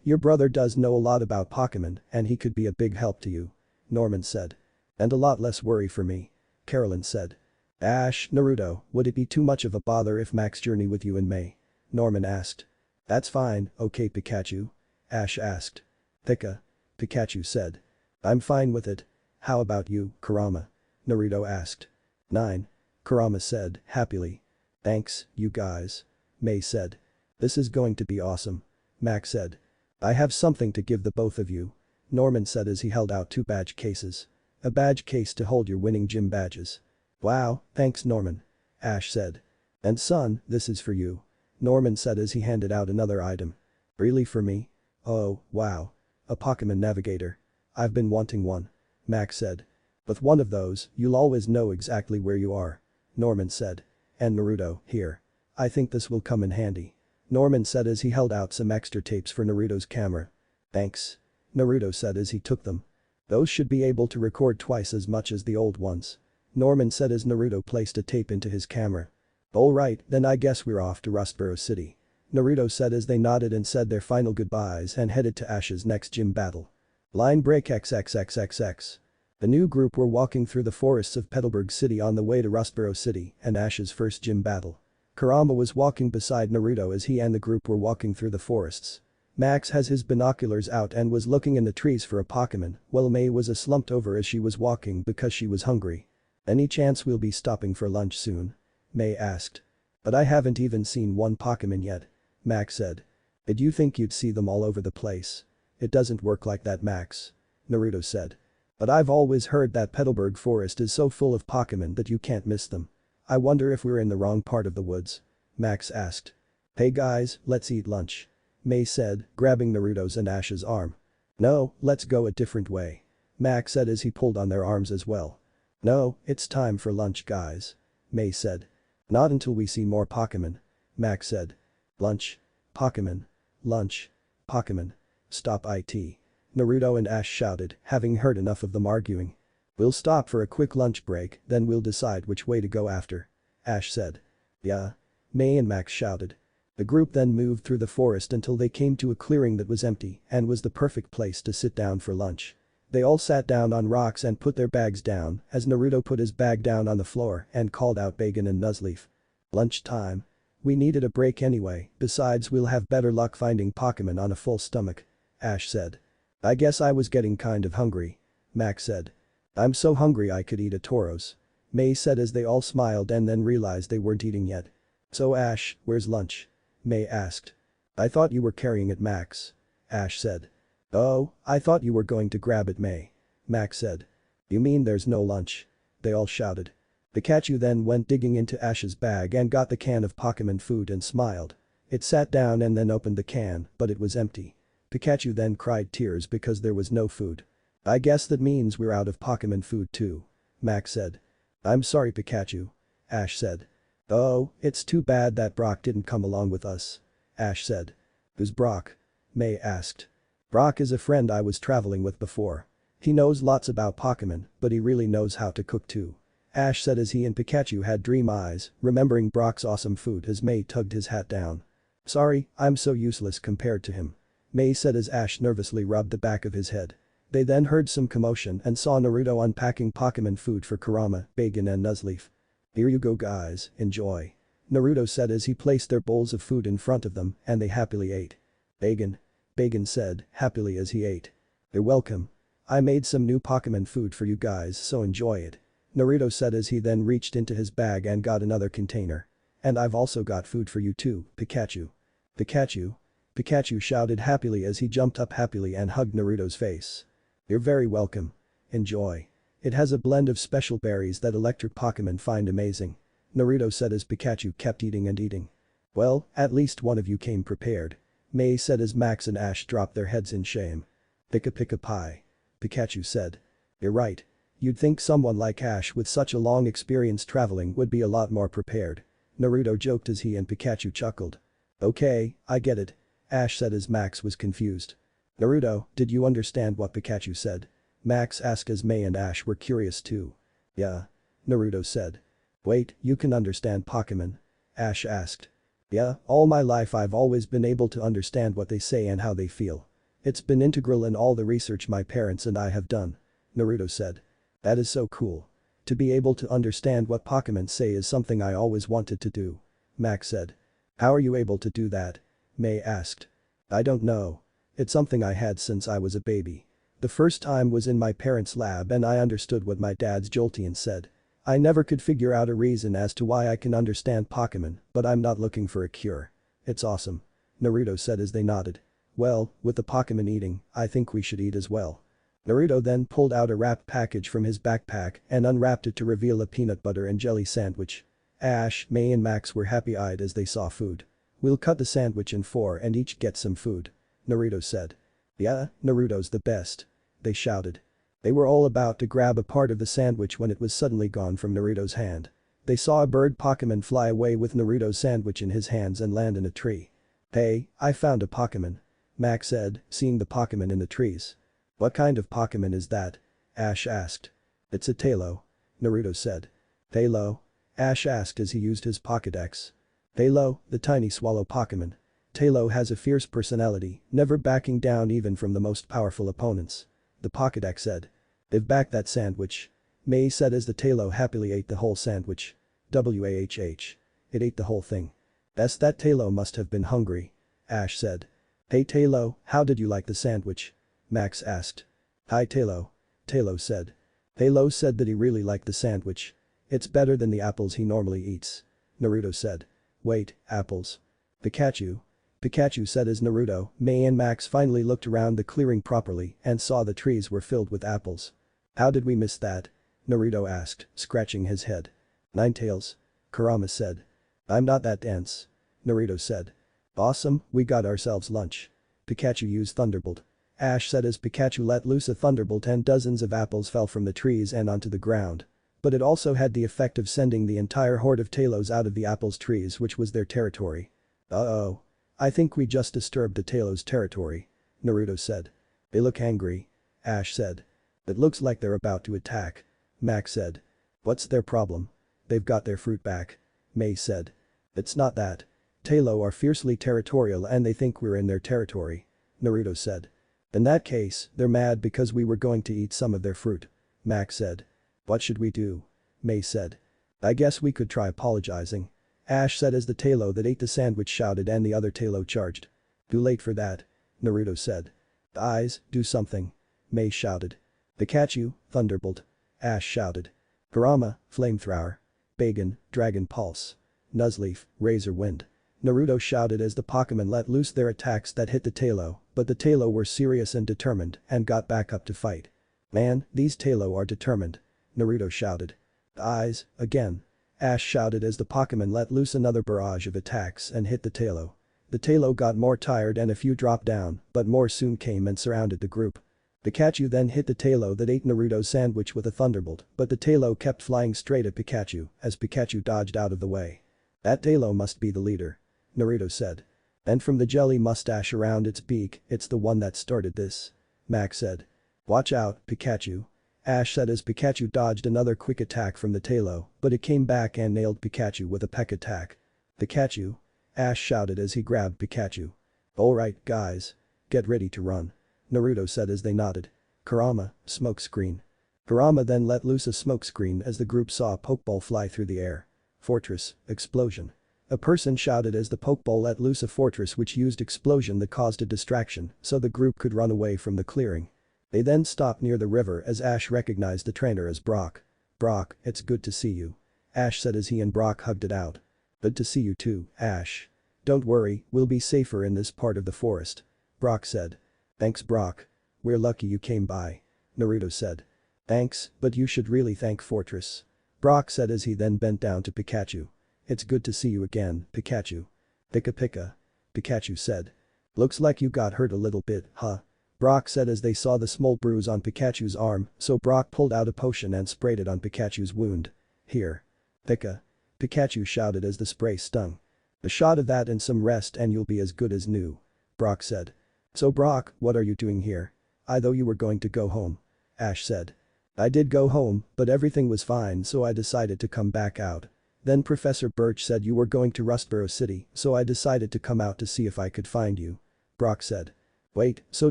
Your brother does know a lot about Pokémon and he could be a big help to you. Norman said. And a lot less worry for me. Carolyn said. Ash, Naruto, would it be too much of a bother if Max journey with you and May? Norman asked. That's fine, okay Pikachu? Ash asked. Pikachu said. I'm fine with it. How about you, Kurama? Naruto asked. 9. Kurama said, happily. Thanks, you guys. May said. This is going to be awesome. Max said. I have something to give the both of you. Norman said as he held out 2 badge cases. A badge case to hold your winning gym badges. Wow, thanks Norman. Ash said. And son, this is for you. Norman said as he handed out another item. Really for me? Oh, wow. A Pokémon Navigator. I've been wanting one. Max said. With one of those, you'll always know exactly where you are. Norman said. And Naruto, here. I think this will come in handy. Norman said as he held out some extra tapes for Naruto's camera. Thanks. Naruto said as he took them. Those should be able to record twice as much as the old ones. Norman said as Naruto placed a tape into his camera. Alright, then I guess we're off to Rustboro City. Naruto said as they nodded and said their final goodbyes and headed to Ash's next gym battle. Line break XXXXX. The new group were walking through the forests of Petalburg City on the way to Rustboro City and Ash's first gym battle. Kurama was walking beside Naruto as he and the group were walking through the forests. Max has his binoculars out and was looking in the trees for a Pokémon, while May was slumped over as she was walking because she was hungry. Any chance we'll be stopping for lunch soon? May asked. But I haven't even seen one Pokémon yet. Max said. Did you think you'd see them all over the place? It doesn't work like that Max. Naruto said. But I've always heard that Petalburg Forest is so full of Pokémon that you can't miss them. I wonder if we're in the wrong part of the woods? Max asked. Hey guys, let's eat lunch. May said, grabbing Naruto's and Ash's arm. No, let's go a different way. Max said as he pulled on their arms as well. No, it's time for lunch guys. May said. Not until we see more Pokémon. Max said. Lunch. Pokémon. Lunch. Pokémon. Stop it. Naruto and Ash shouted, having heard enough of them arguing. We'll stop for a quick lunch break, then we'll decide which way to go after. Ash said. Yeah. May and Max shouted. The group then moved through the forest until they came to a clearing that was empty and was the perfect place to sit down for lunch. They all sat down on rocks and put their bags down as Naruto put his bag down on the floor and called out Bacon and Nuzleaf. Lunch time. We needed a break anyway, besides we'll have better luck finding Pokémon on a full stomach. Ash said. I guess I was getting kind of hungry. Max said. I'm so hungry I could eat a Tauros. May said as they all smiled and then realized they weren't eating yet. So Ash, where's lunch? May asked. I thought you were carrying it, Max. Ash said. Oh, I thought you were going to grab it, May. Max said. You mean there's no lunch? They all shouted. Pikachu then went digging into Ash's bag and got the can of Pokémon food and smiled. It sat down and then opened the can, but it was empty. Pikachu then cried tears because there was no food. I guess that means we're out of Pokémon food too. Max said. I'm sorry, Pikachu. Ash said. Oh, it's too bad that Brock didn't come along with us. Ash said. Who's Brock? May asked. Brock is a friend I was traveling with before. He knows lots about Pokémon, but he really knows how to cook too. Ash said as he and Pikachu had dream eyes, remembering Brock's awesome food as May tugged his hat down. Sorry, I'm so useless compared to him. May said as Ash nervously rubbed the back of his head. They then heard some commotion and saw Naruto unpacking Pokémon food for Kurama, Bacon and Nuzleaf. Here you go guys, enjoy. Naruto said as he placed their bowls of food in front of them and they happily ate. Bacon said, happily as he ate. You're welcome. I made some new Pokémon food for you guys so enjoy it. Naruto said as he then reached into his bag and got another container. And I've also got food for you too, Pikachu. Pikachu? Pikachu shouted happily as he jumped up happily and hugged Naruto's face. You're very welcome. Enjoy. It has a blend of special berries that electric Pokémon find amazing. Naruto said as Pikachu kept eating and eating. Well, at least one of you came prepared. May said as Max and Ash dropped their heads in shame. Pika pika pie. Pikachu said. You're right. You'd think someone like Ash with such a long experience traveling would be a lot more prepared. Naruto joked as he and Pikachu chuckled. Okay, I get it. Ash said as Max was confused. Naruto, did you understand what Pikachu said? Max asked as May and Ash were curious too. Yeah. Naruto said. Wait, you can understand Pokémon? Ash asked. Yeah, all my life I've always been able to understand what they say and how they feel. It's been integral in all the research my parents and I have done. Naruto said. That is so cool. To be able to understand what Pokémon say is something I always wanted to do. Max said. How are you able to do that? May asked. I don't know. It's something I had since I was a baby. The first time was in my parents' lab and I understood what my dad's Jolteon said. I never could figure out a reason as to why I can understand Pokémon, but I'm not looking for a cure. It's awesome. Naruto said as they nodded. Well, with the Pokémon eating, I think we should eat as well. Naruto then pulled out a wrapped package from his backpack and unwrapped it to reveal a peanut butter and jelly sandwich. Ash, May and Max were happy-eyed as they saw food. We'll cut the sandwich in 4 and each get some food. Naruto said. Yeah, Naruto's the best. They shouted. They were all about to grab a part of the sandwich when it was suddenly gone from Naruto's hand. They saw a bird Pokémon fly away with Naruto's sandwich in his hands and land in a tree. Hey, I found a Pokémon. Max said, seeing the Pokémon in the trees. What kind of Pokémon is that? Ash asked. It's a Tailo. Naruto said. Tailo? Ash asked as he used his Pokédex. Tailo, the tiny swallow Pokémon. Tailo has a fierce personality, never backing down even from the most powerful opponents. The Pokédex said. They've backed that sandwich. May said as the Tailo happily ate the whole sandwich. Wahh. It ate the whole thing. That Tailo must have been hungry. Ash said. Hey Tailo, how did you like the sandwich? Max asked. Hi Tailo. Tailo said. Tailo said that he really liked the sandwich. It's better than the apples he normally eats. Naruto said. Wait, apples. Pikachu. Pikachu said as Naruto, May and Max finally looked around the clearing properly and saw the trees were filled with apples. How did we miss that? Naruto asked, scratching his head. Ninetales. Kurama said. I'm not that dense. Naruto said. Awesome, we got ourselves lunch. Pikachu used Thunderbolt. Ash said as Pikachu let loose a Thunderbolt and dozens of apples fell from the trees and onto the ground. But it also had the effect of sending the entire horde of Talos out of the apples trees which was their territory. Uh-oh. I think we just disturbed the Talos' territory. Naruto said. They look angry. Ash said. It looks like they're about to attack. Max said. What's their problem? They've got their fruit back. May said. It's not that. Talo are fiercely territorial and they think we're in their territory," Naruto said. "In that case, they're mad because we were going to eat some of their fruit," Max said. "What should we do?" May said. "I guess we could try apologizing," Ash said as the Talo that ate the sandwich shouted and the other Talo charged. "Too late for that," Naruto said. "Eyes, do something," May shouted. "Pikachu, Thunderbolt," Ash shouted. "Kurama, Flamethrower. Bagon, Dragon Pulse. Nuzleaf, Razor Wind," Naruto shouted as the Pokémon let loose their attacks that hit the Talo, but the Talo were serious and determined and got back up to fight. "Man, these Talo are determined," Naruto shouted. "Eyes, again," Ash shouted as the Pokémon let loose another barrage of attacks and hit the Talo. The Talo got more tired and a few dropped down, but more soon came and surrounded the group. Pikachu then hit the Talo that ate Naruto's sandwich with a Thunderbolt, but the Talo kept flying straight at Pikachu as Pikachu dodged out of the way. "That Talo must be the leader," Naruto said. "And from the jelly mustache around its beak, it's the one that started this," Max said. "Watch out, Pikachu," Ash said as Pikachu dodged another quick attack from the Talo, but it came back and nailed Pikachu with a peck attack. "Pikachu," Ash shouted as he grabbed Pikachu. "Alright, guys. Get ready to run," Naruto said as they nodded. "Kurama, smoke screen." Kurama then let loose a smoke screen as the group saw a Pokeball fly through the air. "Fortress, explosion." A person shouted as the Pokeball let loose a fortress which used explosion that caused a distraction so the group could run away from the clearing. They then stopped near the river as Ash recognized the trainer as Brock. "Brock, it's good to see you," Ash said as he and Brock hugged it out. "Good to see you too, Ash. Don't worry, we'll be safer in this part of the forest," Brock said. "Thanks Brock. We're lucky you came by," Naruto said. "Thanks, but you should really thank Fortress," Brock said as he then bent down to Pikachu. "It's good to see you again, Pikachu." "Pika pika," Pikachu said. "Looks like you got hurt a little bit, huh?" Brock said as they saw the small bruise on Pikachu's arm, so Brock pulled out a potion and sprayed it on Pikachu's wound. "Here. Pika," Pikachu shouted as the spray stung. "A shot of that and some rest and you'll be as good as new," Brock said. "So Brock, what are you doing here? I thought you were going to go home," Ash said. "I did go home, but everything was fine so I decided to come back out. Then Professor Birch said you were going to Rustboro City, so I decided to come out to see if I could find you," Brock said. "Wait, so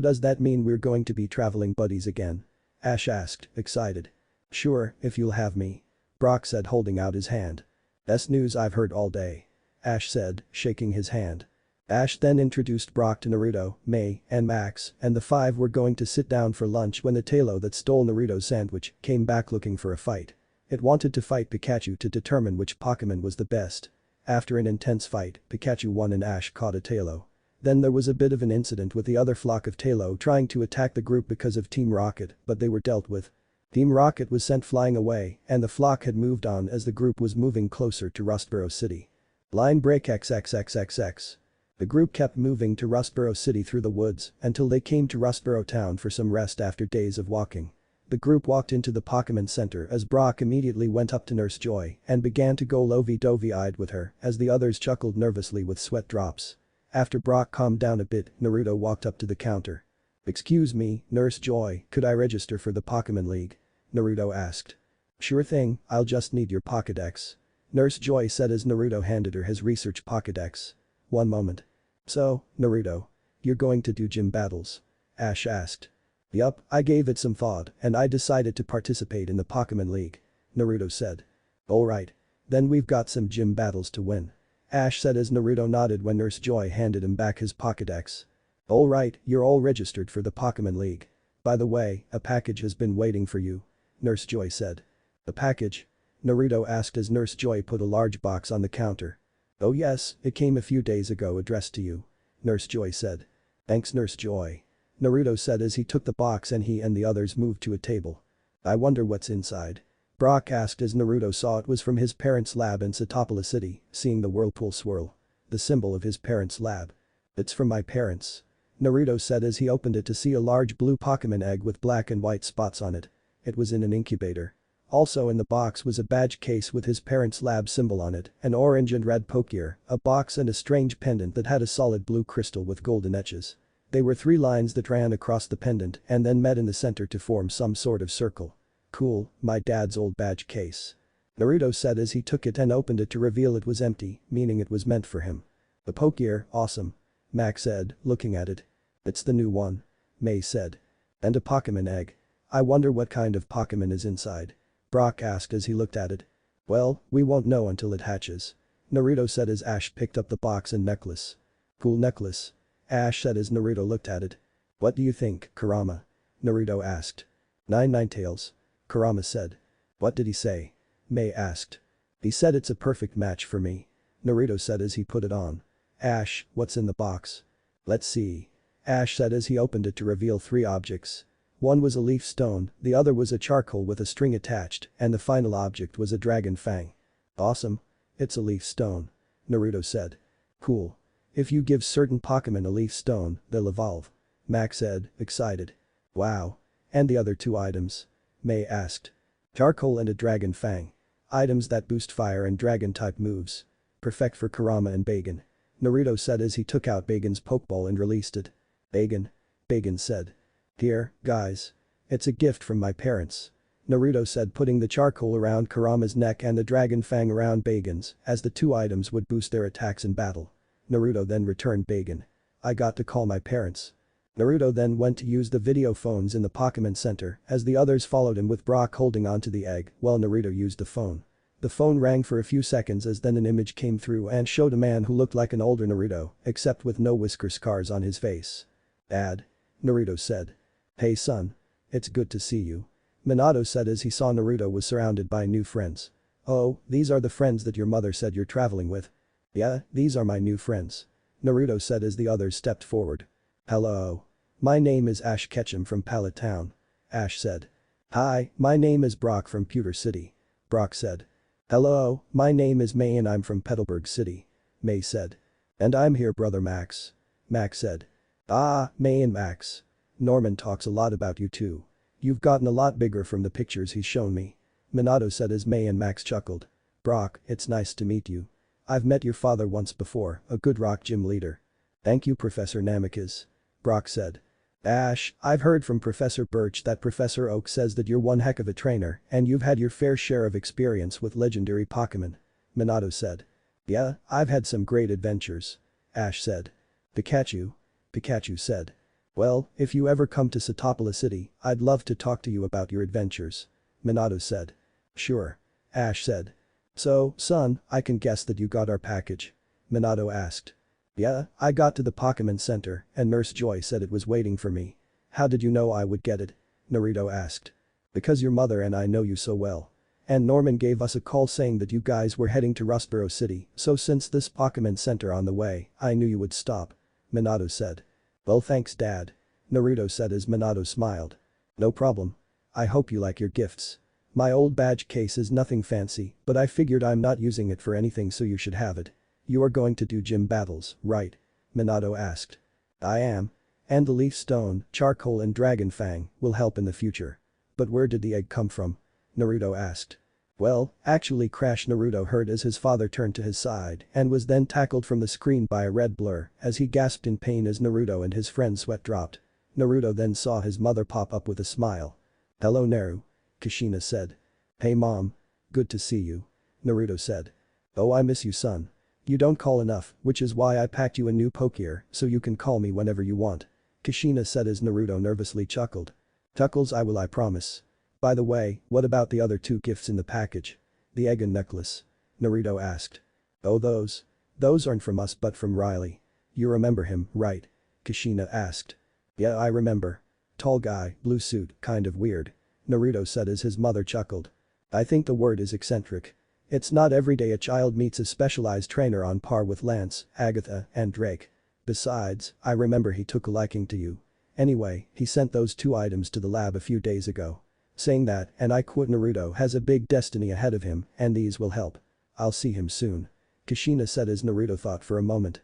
does that mean we're going to be traveling buddies again?" Ash asked, excited. "Sure, if you'll have me," Brock said holding out his hand. "Best news I've heard all day," Ash said, shaking his hand. Ash then introduced Brock to Naruto, May, and Max, and the five were going to sit down for lunch when the Talo that stole Naruto's sandwich came back looking for a fight. It wanted to fight Pikachu to determine which Pokémon was the best. After an intense fight, Pikachu won and Ash caught a Talo. Then there was a bit of an incident with the other flock of Talo trying to attack the group because of Team Rocket, but they were dealt with. Team Rocket was sent flying away and the flock had moved on as the group was moving closer to Rustboro City. Line break XXXXX. The group kept moving to Rustboro City through the woods until they came to Rustboro Town for some rest after days of walking. The group walked into the Pokémon Center as Brock immediately went up to Nurse Joy and began to go lovey-dovey-eyed with her as the others chuckled nervously with sweat drops. After Brock calmed down a bit, Naruto walked up to the counter. "Excuse me, Nurse Joy, could I register for the Pokémon League?" Naruto asked. "Sure thing, I'll just need your Pokédex," Nurse Joy said as Naruto handed her his research Pokédex. "One moment. So, Naruto, you're going to do gym battles?" Ash asked. "Yup, I gave it some thought and I decided to participate in the Pokémon League," Naruto said. "Alright. Then we've got some gym battles to win," Ash said as Naruto nodded when Nurse Joy handed him back his Pokédex. "Alright, you're all registered for the Pokémon League. By the way, a package has been waiting for you," Nurse Joy said. "A package?" Naruto asked as Nurse Joy put a large box on the counter. "Oh yes, it came a few days ago addressed to you," Nurse Joy said. "Thanks Nurse Joy," Naruto said as he took the box and he and the others moved to a table. "I wonder what's inside?" Brock asked as Naruto saw it was from his parents' lab in Satopola City, seeing the whirlpool swirl. The symbol of his parents' lab. "It's from my parents," Naruto said as he opened it to see a large blue Pokémon egg with black and white spots on it. It was in an incubator. Also in the box was a badge case with his parents' lab symbol on it, an orange and red Pokegear, a box and a strange pendant that had a solid blue crystal with golden edges. They were 3 lines that ran across the pendant and then met in the center to form some sort of circle. "Cool, my dad's old badge case," Naruto said as he took it and opened it to reveal it was empty, meaning it was meant for him. The Pokegear, awesome. Max said, looking at it. It's the new one. May said. And a Pokémon egg. I wonder what kind of Pokémon is inside. Brock asked as he looked at it. Well, we won't know until it hatches. Naruto said as Ash picked up the box and necklace. Cool necklace. Ash said as Naruto looked at it. What do you think, Kurama? Naruto asked. Nine Ninetales. Kurama said. What did he say? May asked. He said it's a perfect match for me. Naruto said as he put it on. Ash, what's in the box? Let's see. Ash said as he opened it to reveal 3 objects. One was a leaf stone, the other was a charcoal with a string attached, and the final object was a dragon fang. Awesome. It's a leaf stone. Naruto said. Cool. If you give certain Pokémon a leaf stone, they'll evolve. Max said, excited. Wow. And the other 2 items? May asked. Charcoal and a dragon fang. Items that boost fire and dragon type moves. Perfect for Kurama and Bagan. Naruto said as he took out Bagan's Pokeball and released it. Bagan said. Here, guys. It's a gift from my parents. Naruto said putting the charcoal around Kurama's neck and the dragon fang around Bagan's as the 2 items would boost their attacks in battle. Naruto then returned Bagan. I got to call my parents. Naruto then went to use the video phones in the Pokémon Center as the others followed him with Brock holding onto the egg while Naruto used the phone. The phone rang for a few seconds as then an image came through and showed a man who looked like an older Naruto, except with no whisker scars on his face. Dad. Naruto said. Hey son. It's good to see you. Minato said as he saw Naruto was surrounded by new friends. Oh, these are the friends that your mother said you're traveling with. Yeah, these are my new friends. Naruto said as the others stepped forward. Hello. My name is Ash Ketchum from Pallet Town. Ash said. Hi, my name is Brock from Pewter City. Brock said. Hello, my name is May and I'm from Petalburg City. May said. And I'm here brother Max. Max said. Ah, May and Max. Norman talks a lot about you too. You've gotten a lot bigger from the pictures he's shown me. Minato said as May and Max chuckled. Brock, it's nice to meet you. I've met your father once before, a good rock gym leader. Thank you Professor Namikaze. Brock said. Ash, I've heard from Professor Birch that Professor Oak says that you're one heck of a trainer and you've had your fair share of experience with legendary Pokémon. Minato said. Yeah, I've had some great adventures. Ash said. Pikachu? Pikachu said. Well, if you ever come to Satopola City, I'd love to talk to you about your adventures. Minato said. Sure. Ash said. So, son, I can guess that you got our package. Minato asked. Yeah, I got to the Pokémon Center and Nurse Joy said it was waiting for me. How did you know I would get it? Naruto asked. Because your mother and I know you so well. And Norman gave us a call saying that you guys were heading to Rustboro City, so since this Pokémon Center on the way, I knew you would stop. Minato said. Well thanks Dad. Naruto said as Minato smiled. No problem. I hope you like your gifts. My old badge case is nothing fancy, but I figured I'm not using it for anything so you should have it. You are going to do gym battles, right? Minato asked. I am. And the leaf stone, charcoal and dragon fang will help in the future. But where did the egg come from? Naruto asked. Well, actually Crash Naruto heard as his father turned to his side and was then tackled from the screen by a red blur as he gasped in pain as Naruto and his friend's sweat dropped. Naruto then saw his mother pop up with a smile. Hello Naru. Kushina said. Hey mom. Good to see you. Naruto said. Oh I miss you son. You don't call enough, which is why I packed you a new Pokegear so you can call me whenever you want. Kushina said as Naruto nervously chuckled. Tuckles I will I promise. By the way, what about the other 2 gifts in the package? The egg and necklace. Naruto asked. Oh those? Those aren't from us but from Riley. You remember him, right? Kushina asked. Yeah I remember. Tall guy, blue suit, kind of weird. Naruto said as his mother chuckled. I think the word is eccentric. It's not every day a child meets a specialized trainer on par with Lance, Agatha, and Drake. Besides, I remember he took a liking to you. Anyway, he sent those 2 items to the lab a few days ago. Saying that, and I quote Naruto has a big destiny ahead of him and these will help. I'll see him soon. Kushina said as Naruto thought for a moment.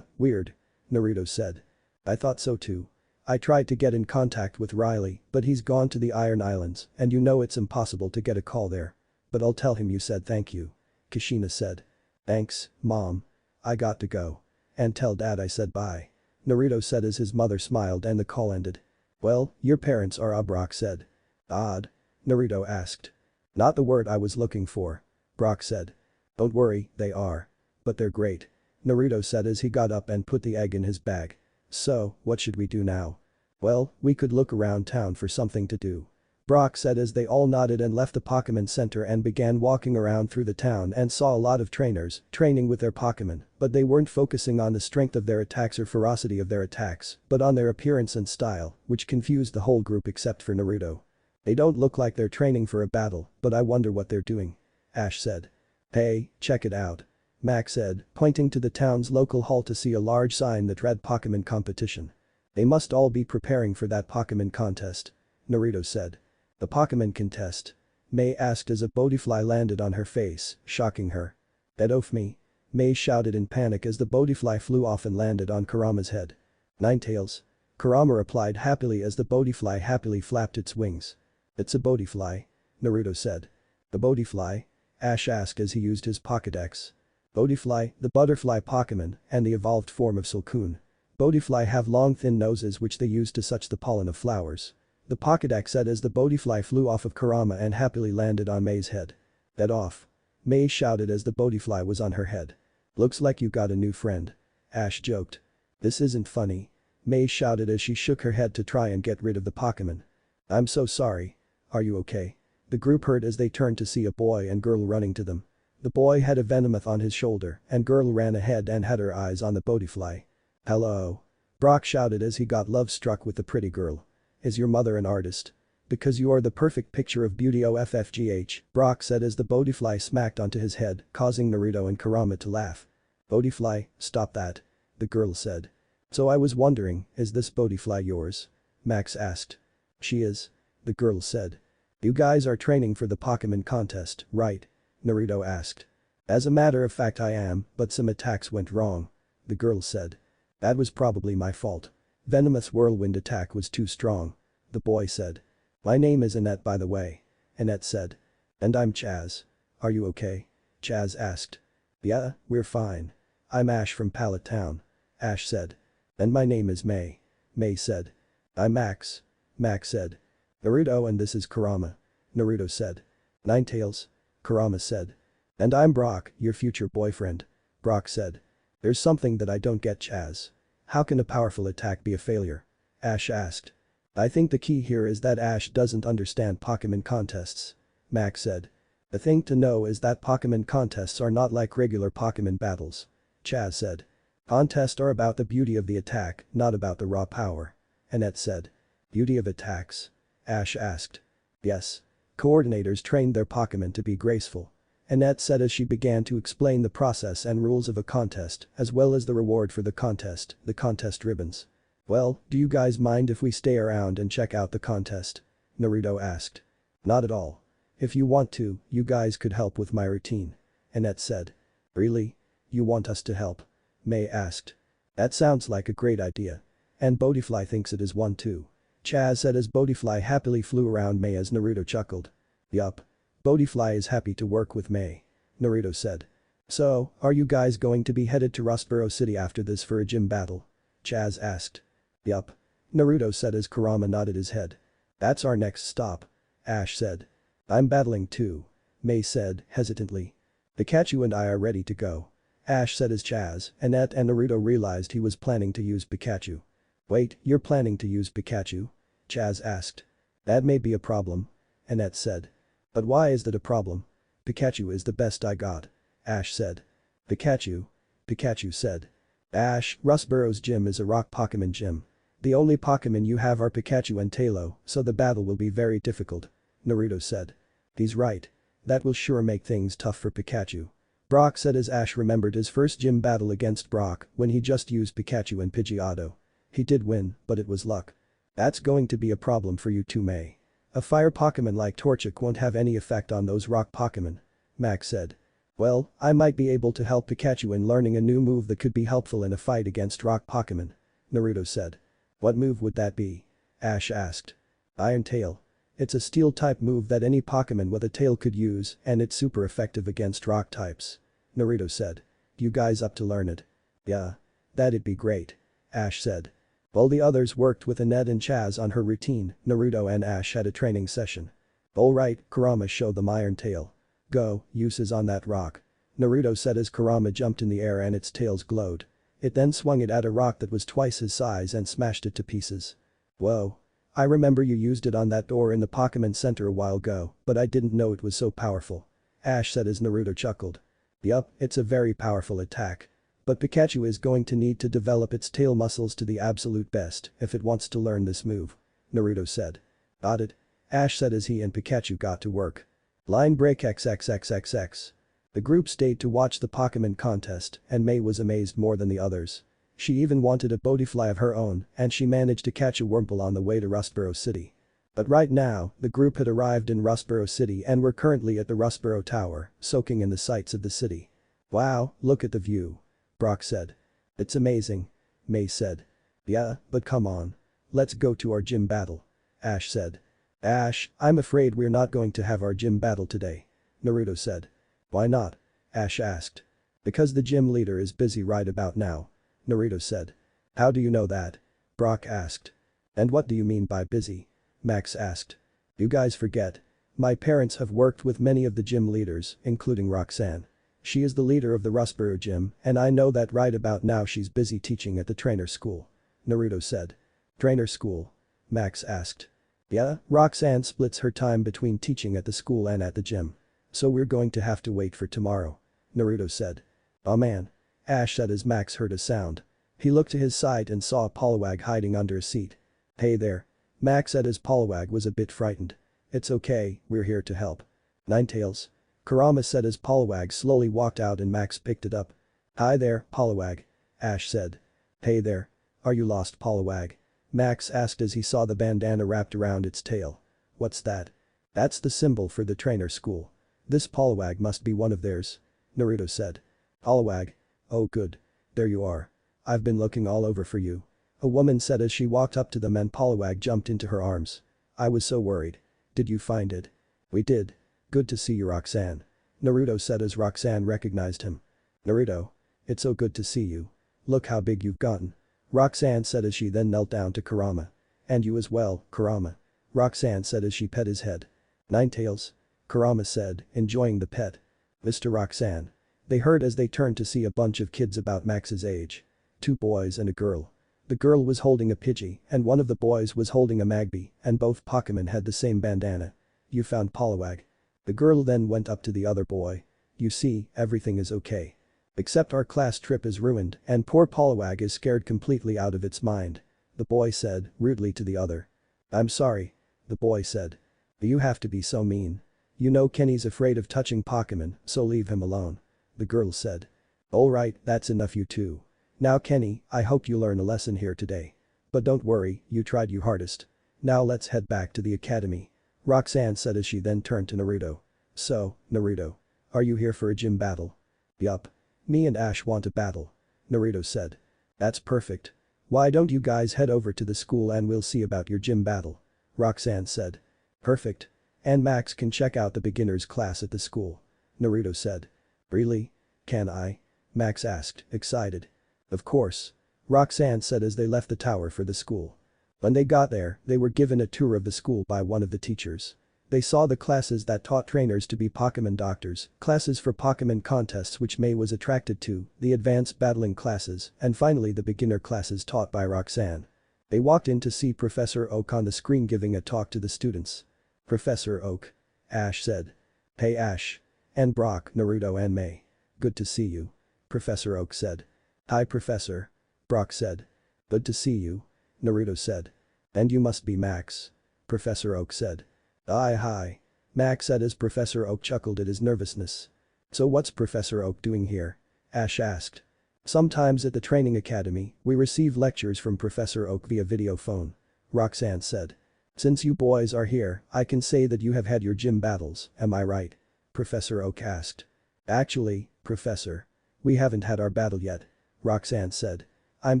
Weird. Naruto said. I thought so too. I tried to get in contact with Riley, but he's gone to the Iron Islands and you know it's impossible to get a call there. But I'll tell him you said thank you. Kushina said. Thanks, Mom. I got to go. And tell Dad I said bye. Naruto said as his mother smiled and the call ended. Well, your parents are Brock said. Odd? Naruto asked. Not the word I was looking for. Brock said. Don't worry, they are. But they're great. Naruto said as he got up and put the egg in his bag. So, what should we do now? Well, we could look around town for something to do. Brock said as they all nodded and left the Pokémon Center and began walking around through the town and saw a lot of trainers training with their Pokémon, but they weren't focusing on the strength of their attacks or ferocity of their attacks, but on their appearance and style, which confused the whole group except for Naruto. They don't look like they're training for a battle, but I wonder what they're doing. Ash said. Hey, check it out. Max said, pointing to the town's local hall to see a large sign that read Pokémon competition. They must all be preparing for that Pokémon contest. Naruto said. The Pokémon contest? May asked as a Bodifly landed on her face, shocking her. Get off me. May shouted in panic as the Bodifly flew off and landed on Kurama's head. Ninetales. Kurama replied happily as the Bodifly happily flapped its wings. It's a Bodifly. Naruto said. The Bodifly? Ash asked as he used his Pokédex. Bodifly, the butterfly Pokémon, and the evolved form of Suicune. Bodifly have long thin noses which they use to suck the pollen of flowers. The Pokédex said as the Bodifly flew off of Kurama and happily landed on May's head. Get off. May shouted as the Bodifly was on her head. Looks like you got a new friend. Ash joked. This isn't funny. May shouted as she shook her head to try and get rid of the Pokémon. I'm so sorry. Are you okay? The group heard as they turned to see a boy and girl running to them. The boy had a Venomoth on his shoulder and girl ran ahead and had her eyes on the Bodifly. Hello. Brock shouted as he got love struck with the pretty girl. Is your mother an artist? Because you are the perfect picture of beauty OFFGH, Brock said as the Bodifly smacked onto his head, causing Naruto and Kurama to laugh. Bodifly, stop that. The girl said. So I was wondering, is this Bodifly yours? Max asked. She is. The girl said. You guys are training for the Pokémon contest, right? Naruto asked. As a matter of fact I am, but some attacks went wrong. The girl said. That was probably my fault. Venomoth's whirlwind attack was too strong. The boy said. My name is Annette by the way. Annette said. And I'm Chaz. Are you okay? Chaz asked. Yeah, we're fine. I'm Ash from Pallet Town. Ash said. And my name is May. May said. I'm Max. Max said. Naruto and this is Kurama. Naruto said. Ninetales. Kurama said. And I'm Brock, your future boyfriend. Brock said. There's something that I don't get, Chaz. How can a powerful attack be a failure? Ash asked. I think the key here is that Ash doesn't understand Pokémon contests. Max said. The thing to know is that Pokémon contests are not like regular Pokémon battles. Chaz said. Contests are about the beauty of the attack, not about the raw power. Annette said. Beauty of attacks? Ash asked. Yes. Coordinators trained their Pokémon to be graceful. Annette said as she began to explain the process and rules of a contest, as well as the reward for the contest ribbons. Well, do you guys mind if we stay around and check out the contest? Naruto asked. Not at all. If you want to, you guys could help with my routine. Annette said. Really? You want us to help? May asked. That sounds like a great idea. And Bodifly thinks it is one too. Chaz said as Bodifly happily flew around May as Naruto chuckled. Yup. Bodifly is happy to work with May. Naruto said. So, are you guys going to be headed to Rustboro City after this for a gym battle? Chaz asked. Yup. Naruto said as Kurama nodded his head. That's our next stop. Ash said. I'm battling too. May said, hesitantly. Pikachu and I are ready to go. Ash said as Chaz, Annette and Naruto realized he was planning to use Pikachu. Wait, you're planning to use Pikachu? Chaz asked. That may be a problem. Annette said. But why is that a problem? Pikachu is the best I got. Ash said. Pikachu? Pikachu said. Ash, Rustboro's gym is a rock Pokémon gym. The only Pokémon you have are Pikachu and Tailo, so the battle will be very difficult. Naruto said. He's right. That will sure make things tough for Pikachu. Brock said as Ash remembered his first gym battle against Brock when he just used Pikachu and Pidgeotto. He did win, but it was luck. That's going to be a problem for you too, May. A fire Pokémon like Torchic won't have any effect on those rock Pokémon. Max said. Well, I might be able to help Pikachu in learning a new move that could be helpful in a fight against rock Pokémon. Naruto said. What move would that be? Ash asked. Iron Tail. It's a steel type move that any Pokémon with a tail could use and it's super effective against rock types. Naruto said. You guys up to learn it? Yeah. That'd be great. Ash said. While the others worked with Annette and Chaz on her routine, Naruto and Ash had a training session. Alright, Kurama showed them Iron Tail. Go, use is on that rock. Naruto said as Kurama jumped in the air and its tails glowed. It then swung it at a rock that was twice his size and smashed it to pieces. Whoa. I remember you used it on that door in the Pokémon Center a while ago, but I didn't know it was so powerful. Ash said as Naruto chuckled. Yup, it's a very powerful attack. But Pikachu is going to need to develop its tail muscles to the absolute best if it wants to learn this move. Naruto said. Got it. Ash said as he and Pikachu got to work. Line break XXXXX. The group stayed to watch the Pokémon contest and May was amazed more than the others. She even wanted a Bodifly of her own and she managed to catch a Wurmple on the way to Rustboro City. But right now, the group had arrived in Rustboro City and were currently at the Rustboro Tower, soaking in the sights of the city. Wow, look at the view. Brock said. It's amazing. May said. Yeah, but come on. Let's go to our gym battle. Ash said. Ash, I'm afraid we're not going to have our gym battle today. Naruto said. Why not? Ash asked. Because the gym leader is busy right about now. Naruto said. How do you know that? Brock asked. And what do you mean by busy? Max asked. You guys forget. My parents have worked with many of the gym leaders, including Roxanne. She is the leader of the Rustboro gym and I know that right about now she's busy teaching at the trainer school. Naruto said. Trainer school? Max asked. Yeah, Roxanne splits her time between teaching at the school and at the gym. So we're going to have to wait for tomorrow. Naruto said. Oh man. Ash said as Max heard a sound. He looked to his side and saw a Poliwag hiding under a seat. Hey there. Max said as Poliwag was a bit frightened. It's okay, we're here to help. Ninetales. Kurama said as Poliwag slowly walked out and Max picked it up. Hi there, Poliwag. Ash said. Hey there. Are you lost, Poliwag? Max asked as he saw the bandana wrapped around its tail. What's that? That's the symbol for the trainer school. This Poliwag must be one of theirs. Naruto said. Poliwag. Oh good. There you are. I've been looking all over for you. A woman said as she walked up to them and Poliwag jumped into her arms. I was so worried. Did you find it? We did. Good to see you, Roxanne. Naruto said as Roxanne recognized him. Naruto. It's so good to see you. Look how big you've gotten. Roxanne said as she then knelt down to Kurama. And you as well, Kurama. Roxanne said as she pet his head. Ninetales. Kurama said, enjoying the pet. Mr. Roxanne. They heard as they turned to see a bunch of kids about Max's age. 2 boys and a girl. The girl was holding a Pidgey and one of the boys was holding a Magby and both Pokémon had the same bandana. You found Poliwag. The girl then went up to the other boy. You see, everything is okay. Except our class trip is ruined and poor Poliwag is scared completely out of its mind. The boy said, rudely to the other. I'm sorry. The boy said. You have to be so mean. You know Kenny's afraid of touching Pokémon, so leave him alone. The girl said. Alright, that's enough you two. Now Kenny, I hope you learn a lesson here today. But don't worry, you tried your hardest. Now let's head back to the academy. Roxanne said as she then turned to Naruto. So, Naruto. Are you here for a gym battle? Yup. Me and Ash want a battle. Naruto said. That's perfect. Why don't you guys head over to the school and we'll see about your gym battle? Roxanne said. Perfect. And Max can check out the beginners class at the school. Naruto said. Really? Can I? Max asked, excited. Of course. Roxanne said as they left the tower for the school. When they got there, they were given a tour of the school by one of the teachers. They saw the classes that taught trainers to be Pokémon doctors, classes for Pokémon contests which May was attracted to, the advanced battling classes, and finally the beginner classes taught by Roxanne. They walked in to see Professor Oak on the screen giving a talk to the students. Professor Oak. Ash said. Hey Ash. And Brock, Naruto and May. Good to see you. Professor Oak said. Hi Professor. Brock said. Good to see you. Naruto said. And you must be Max. Professor Oak said. Hi. Max said as Professor Oak chuckled at his nervousness. So what's Professor Oak doing here? Ash asked. Sometimes at the training academy, we receive lectures from Professor Oak via video phone. Roxanne said. Since you boys are here, I can say that you have had your gym battles, am I right? Professor Oak asked. Actually, Professor. We haven't had our battle yet. Roxanne said. I'm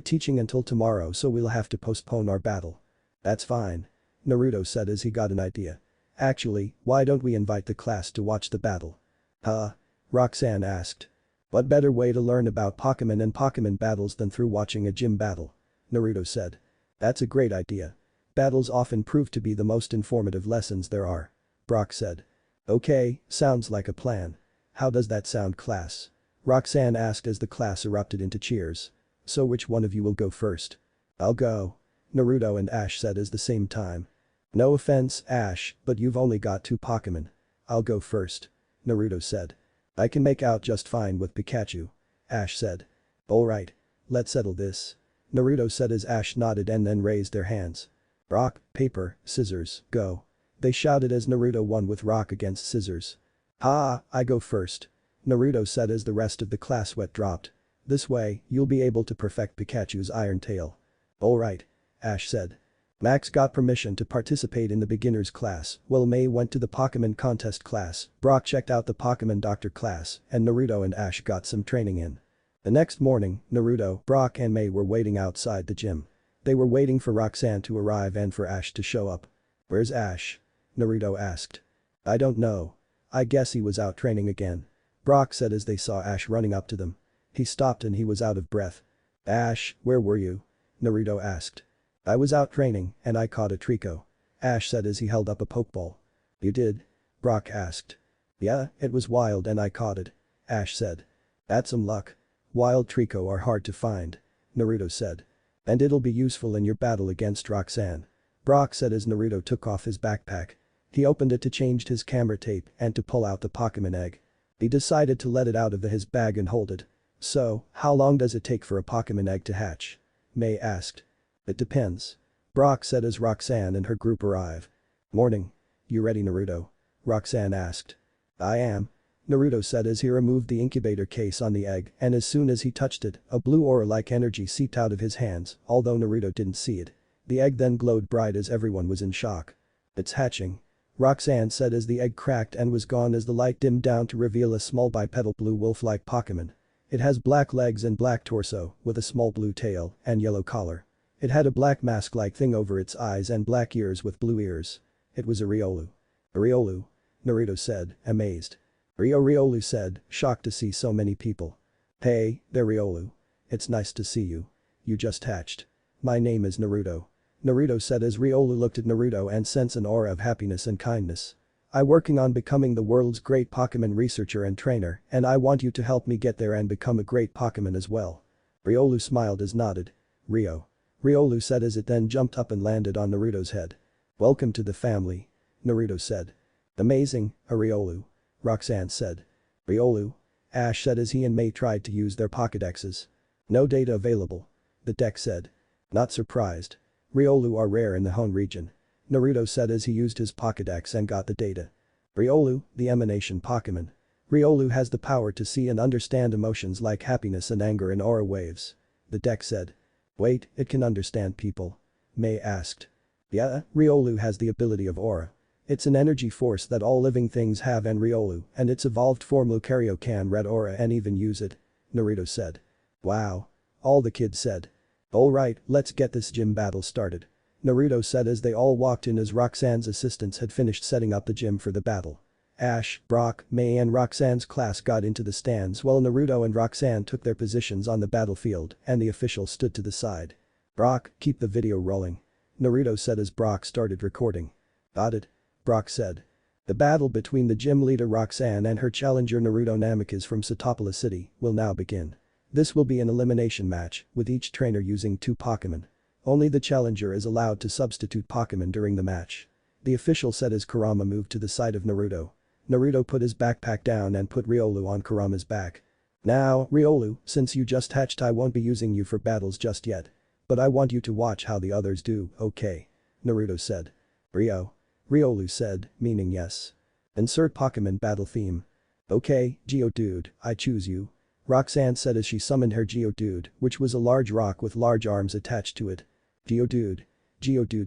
teaching until tomorrow so we'll have to postpone our battle. That's fine. Naruto said as he got an idea. Actually, why don't we invite the class to watch the battle? Huh? Roxanne asked. What better way to learn about Pokémon and Pokémon battles than through watching a gym battle? Naruto said. That's a great idea. Battles often prove to be the most informative lessons there are. Brock said. Okay, sounds like a plan. How does that sound, class? Roxanne asked as the class erupted into cheers. So which one of you will go first? I'll go. Naruto and Ash said at the same time. No offense, Ash, but you've only got 2 Pokémon. I'll go first. Naruto said. I can make out just fine with Pikachu. Ash said. Alright. Let's settle this. Naruto said as Ash nodded and then raised their hands. Rock, paper, scissors, go. They shouted as Naruto won with rock against scissors. Ha, I go first. Naruto said as the rest of the class sweat dropped. This way, you'll be able to perfect Pikachu's iron tail. Alright. Ash said. Max got permission to participate in the beginners class, while May went to the Pokémon contest class, Brock checked out the Pokémon doctor class, and Naruto and Ash got some training in. The next morning, Naruto, Brock and May were waiting outside the gym. They were waiting for Roxanne to arrive and for Ash to show up. Where's Ash? Naruto asked. I don't know. I guess he was out training again. Brock said as they saw Ash running up to them. He stopped and he was out of breath. Ash, where were you? Naruto asked. I was out training and I caught a Trico. Ash said as he held up a Pokeball. You did? Brock asked. Yeah, it was wild and I caught it. Ash said. That's some luck. Wild Trico are hard to find. Naruto said. And it'll be useful in your battle against Roxanne. Brock said as Naruto took off his backpack. He opened it to change his camera tape and to pull out the Pokémon egg. He decided to let it out of his bag and hold it. So, how long does it take for a Pokémon egg to hatch? May asked. It depends. Brock said as Roxanne and her group arrive. Morning. You ready, Naruto? Roxanne asked. I am. Naruto said as he removed the incubator case on the egg and as soon as he touched it, a blue aura-like energy seeped out of his hands, although Naruto didn't see it. The egg then glowed bright as everyone was in shock. It's hatching. Roxanne said as the egg cracked and was gone as the light dimmed down to reveal a small bipedal blue wolf-like Pokémon. It has black legs and black torso, with a small blue tail and yellow collar. It had a black mask-like thing over its eyes and black ears with blue ears. It was a Riolu. A Riolu? Naruto said, amazed. Riolu said, shocked to see so many people. Hey, there Riolu. It's nice to see you. You just hatched. My name is Naruto. Naruto said as Riolu looked at Naruto and sensed an aura of happiness and kindness. I'm working on becoming the world's great Pokémon researcher and trainer and I want you to help me get there and become a great Pokémon as well. Riolu smiled as nodded. Rio. Riolu said as it then jumped up and landed on Naruto's head. Welcome to the family. Naruto said. Amazing, Riolu. Roxanne said. Riolu? Ash said as he and May tried to use their Pokédexes. No data available. The deck said. Not surprised. Riolu are rare in the Hone region. Naruto said as he used his Pokédex and got the data. Riolu, the emanation Pokémon. Riolu has the power to see and understand emotions like happiness and anger in aura waves. The deck said. Wait, it can understand people? May asked. Yeah, Riolu has the ability of aura. It's an energy force that all living things have and Riolu and its evolved form Lucario can read aura and even use it. Naruto said. Wow. All the kids said. Alright, let's get this gym battle started. Naruto said as they all walked in as Roxanne's assistants had finished setting up the gym for the battle. Ash, Brock, May and Roxanne's class got into the stands while Naruto and Roxanne took their positions on the battlefield and the official stood to the side. Brock, keep the video rolling. Naruto said as Brock started recording. Got it. Brock said. The battle between the gym leader Roxanne and her challenger Naruto Namikaze from Satopolis City will now begin. This will be an elimination match, with each trainer using 2 Pokémon. Only the challenger is allowed to substitute Pokémon during the match. The official said as Kurama moved to the side of Naruto. Naruto put his backpack down and put Riolu on Kurama's back. Now, Riolu, since you just hatched I won't be using you for battles just yet. But I want you to watch how the others do, okay? Naruto said. Riolu said, meaning yes. Insert Pokémon battle theme. Okay, Geodude, I choose you. Roxanne said as she summoned her Geodude, which was a large rock with large arms attached to it. Geodude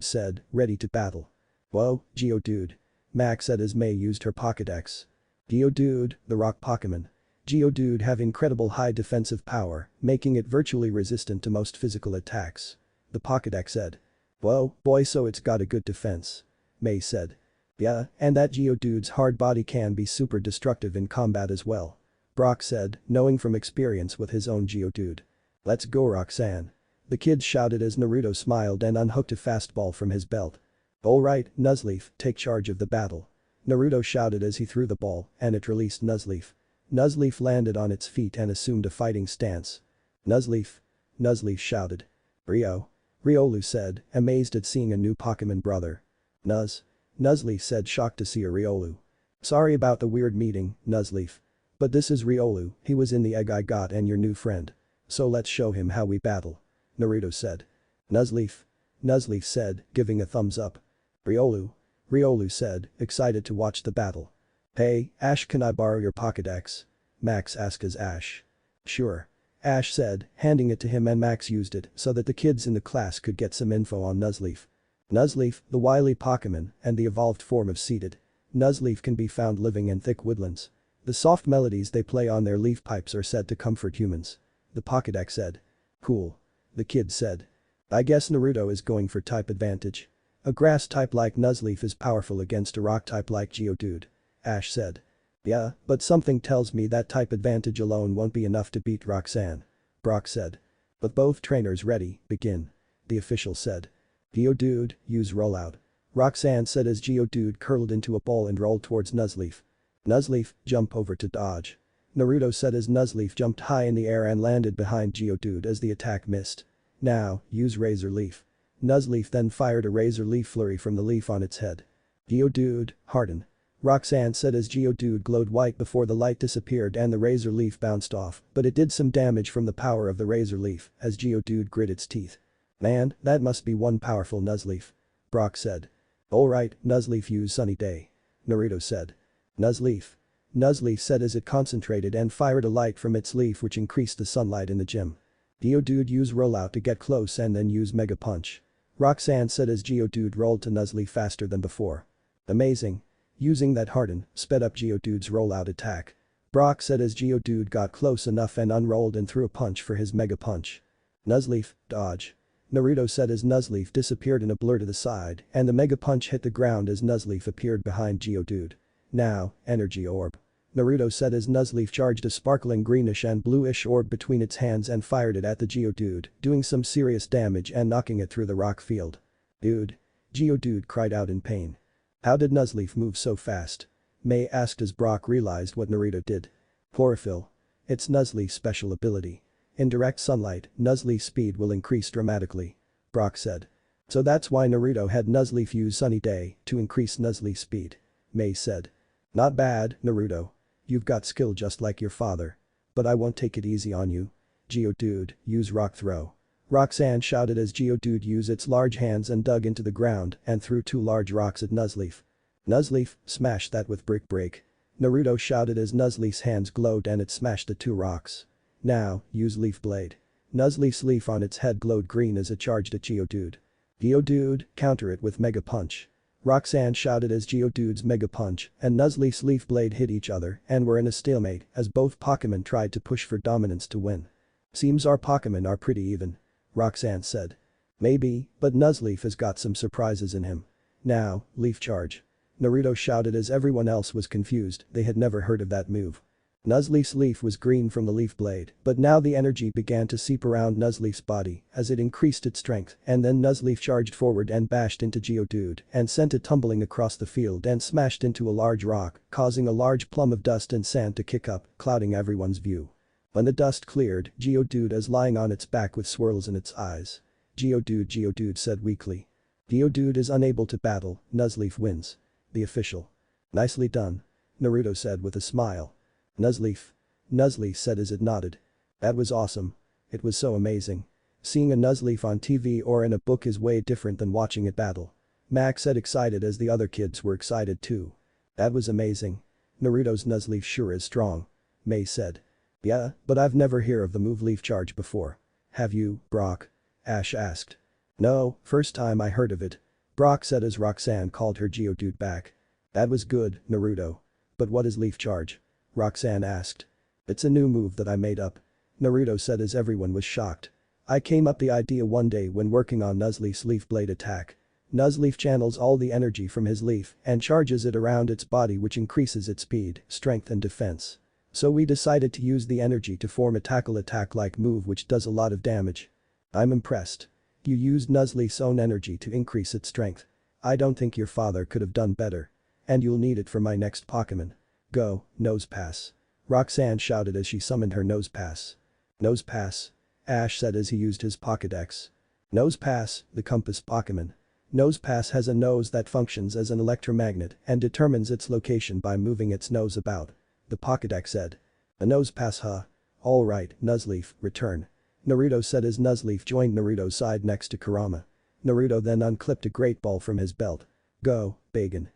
said, ready to battle. Whoa, Geodude. Max said as May used her Pokédex. Geodude, the rock Pokémon. Geodude have incredible high defensive power, making it virtually resistant to most physical attacks. The Pokédex said. Whoa, boy, so it's got a good defense. May said. Yeah, and that Geodude's hard body can be super destructive in combat as well. Brock said, knowing from experience with his own Geodude. Let's go Roxanne. The kids shouted as Naruto smiled and unhooked a fastball from his belt. Alright, Nuzleaf, take charge of the battle. Naruto shouted as he threw the ball and it released Nuzleaf. Nuzleaf landed on its feet and assumed a fighting stance. Nuzleaf. Nuzleaf shouted. Rio. Riolu said, amazed at seeing a new Pokémon brother. Nuzleaf said, shocked to see a Riolu. Sorry about the weird meeting, Nuzleaf. But this is Riolu, he was in the egg I got and your new friend. So let's show him how we battle. Naruto said. Nuzleaf said, giving a thumbs up. Riolu said, excited to watch the battle. Hey, Ash, can I borrow your Pokédex? Max asked as Ash. Sure. Ash said, handing it to him, and Max used it so that the kids in the class could get some info on Nuzleaf. Nuzleaf, the wily Pokémon and the evolved form of Seeded. Nuzleaf can be found living in thick woodlands. The soft melodies they play on their leaf pipes are said to comfort humans. The Pokédex said. Cool. The kid said. I guess Naruto is going for type advantage. A grass type like Nuzleaf is powerful against a rock type like Geodude. Ash said. Yeah, but something tells me that type advantage alone won't be enough to beat Roxanne. Brock said. But both trainers ready, begin. The official said. Geodude, use rollout. Roxanne said as Geodude curled into a ball and rolled towards Nuzleaf. Nuzleaf, jump over to dodge. Naruto said as Nuzleaf jumped high in the air and landed behind Geodude as the attack missed. Now, use Razor Leaf. Nuzleaf then fired a Razor Leaf flurry from the leaf on its head. Geodude, harden. Roxanne said as Geodude glowed white before the light disappeared and the Razor Leaf bounced off, but it did some damage from the power of the Razor Leaf as Geodude grit its teeth. Man, that must be one powerful Nuzleaf. Brock said. Alright, Nuzleaf, use Sunny Day. Naruto said. Nuzleaf said as it concentrated and fired a light from its leaf which increased the sunlight in the gym. Geodude, use rollout to get close and then use Mega Punch. Roxanne said as Geodude rolled to Nuzleaf faster than before. Amazing. Using that harden, sped up Geodude's rollout attack. Brock said as Geodude got close enough and unrolled and threw a punch for his Mega Punch. Nuzleaf, dodge. Naruto said as Nuzleaf disappeared in a blur to the side and the Mega Punch hit the ground as Nuzleaf appeared behind Geodude. Now, Energy Orb. Naruto said as Nuzleaf charged a sparkling greenish and bluish orb between its hands and fired it at the Geodude, doing some serious damage and knocking it through the rock field. Dude. Geodude cried out in pain. How did Nuzleaf move so fast? May asked as Brock realized what Naruto did. Chlorophyll. It's Nuzleaf's special ability. In direct sunlight, Nuzleaf's speed will increase dramatically. Brock said. So that's why Naruto had Nuzleaf use Sunny Day to increase Nuzleaf's speed. May said. Not bad, Naruto. You've got skill just like your father. But I won't take it easy on you. Geodude, use Rock Throw. Roxanne shouted as Geodude used its large hands and dug into the ground and threw 2 large rocks at Nuzleaf. Nuzleaf, smash that with Brick Break. Naruto shouted as Nuzleaf's hands glowed and it smashed the 2 rocks. Now, use Leaf Blade. Nuzleaf's leaf on its head glowed green as it charged at Geodude. Geodude, counter it with Mega Punch. Roxanne shouted as Geodude's Mega Punch and Nuzleaf's Leaf Blade hit each other and were in a stalemate as both Pokémon tried to push for dominance to win. Seems our Pokémon are pretty even. Roxanne said. Maybe, but Nuzleaf has got some surprises in him. Now, Leaf Charge. Naruto shouted as everyone else was confused, they had never heard of that move. Nuzleaf's leaf was green from the leaf blade, but now the energy began to seep around Nuzleaf's body as it increased its strength and then Nuzleaf charged forward and bashed into Geodude and sent it tumbling across the field and smashed into a large rock, causing a large plum of dust and sand to kick up, clouding everyone's view. When the dust cleared, Geodude is lying on its back with swirls in its eyes. Geodude said weakly. Geodude is unable to battle, Nuzleaf wins. The official. Nicely done. Naruto said with a smile. Nuzleaf said as it nodded. That was awesome. It was so amazing. Seeing a Nuzleaf on TV or in a book is way different than watching it battle. Max said excited as the other kids were excited too. That was amazing. Naruto's Nuzleaf sure is strong. May said. Yeah, but I've never heard of the move Leaf Charge before. Have you, Brock? Ash asked. No, first time I heard of it. Brock said as Roxanne called her Geodude back. That was good, Naruto. But what is Leaf Charge? Roxanne asked. It's a new move that I made up. Naruto said as everyone was shocked. I came up the idea one day when working on Nuzleaf's Leaf Blade attack. Nuzleaf channels all the energy from his leaf and charges it around its body which increases its speed, strength and defense. So we decided to use the energy to form a tackle attack-like move which does a lot of damage. I'm impressed. You used Nuzleaf's own energy to increase its strength. I don't think your father could have done better. And you'll need it for my next Pokémon. Go, Nose Pass. Roxanne shouted as she summoned her nose pass. Nose pass. Ash said as he used his Pokédex. Nose pass, the compass Pokémon. Nose pass has a nose that functions as an electromagnet and determines its location by moving its nose about. The Pokédex said. A nose pass, huh? Alright, Nuzleaf, return. Naruto said as Nuzleaf joined Naruto's side next to Kurama. Naruto then unclipped a great ball from his belt. Go, Bagan.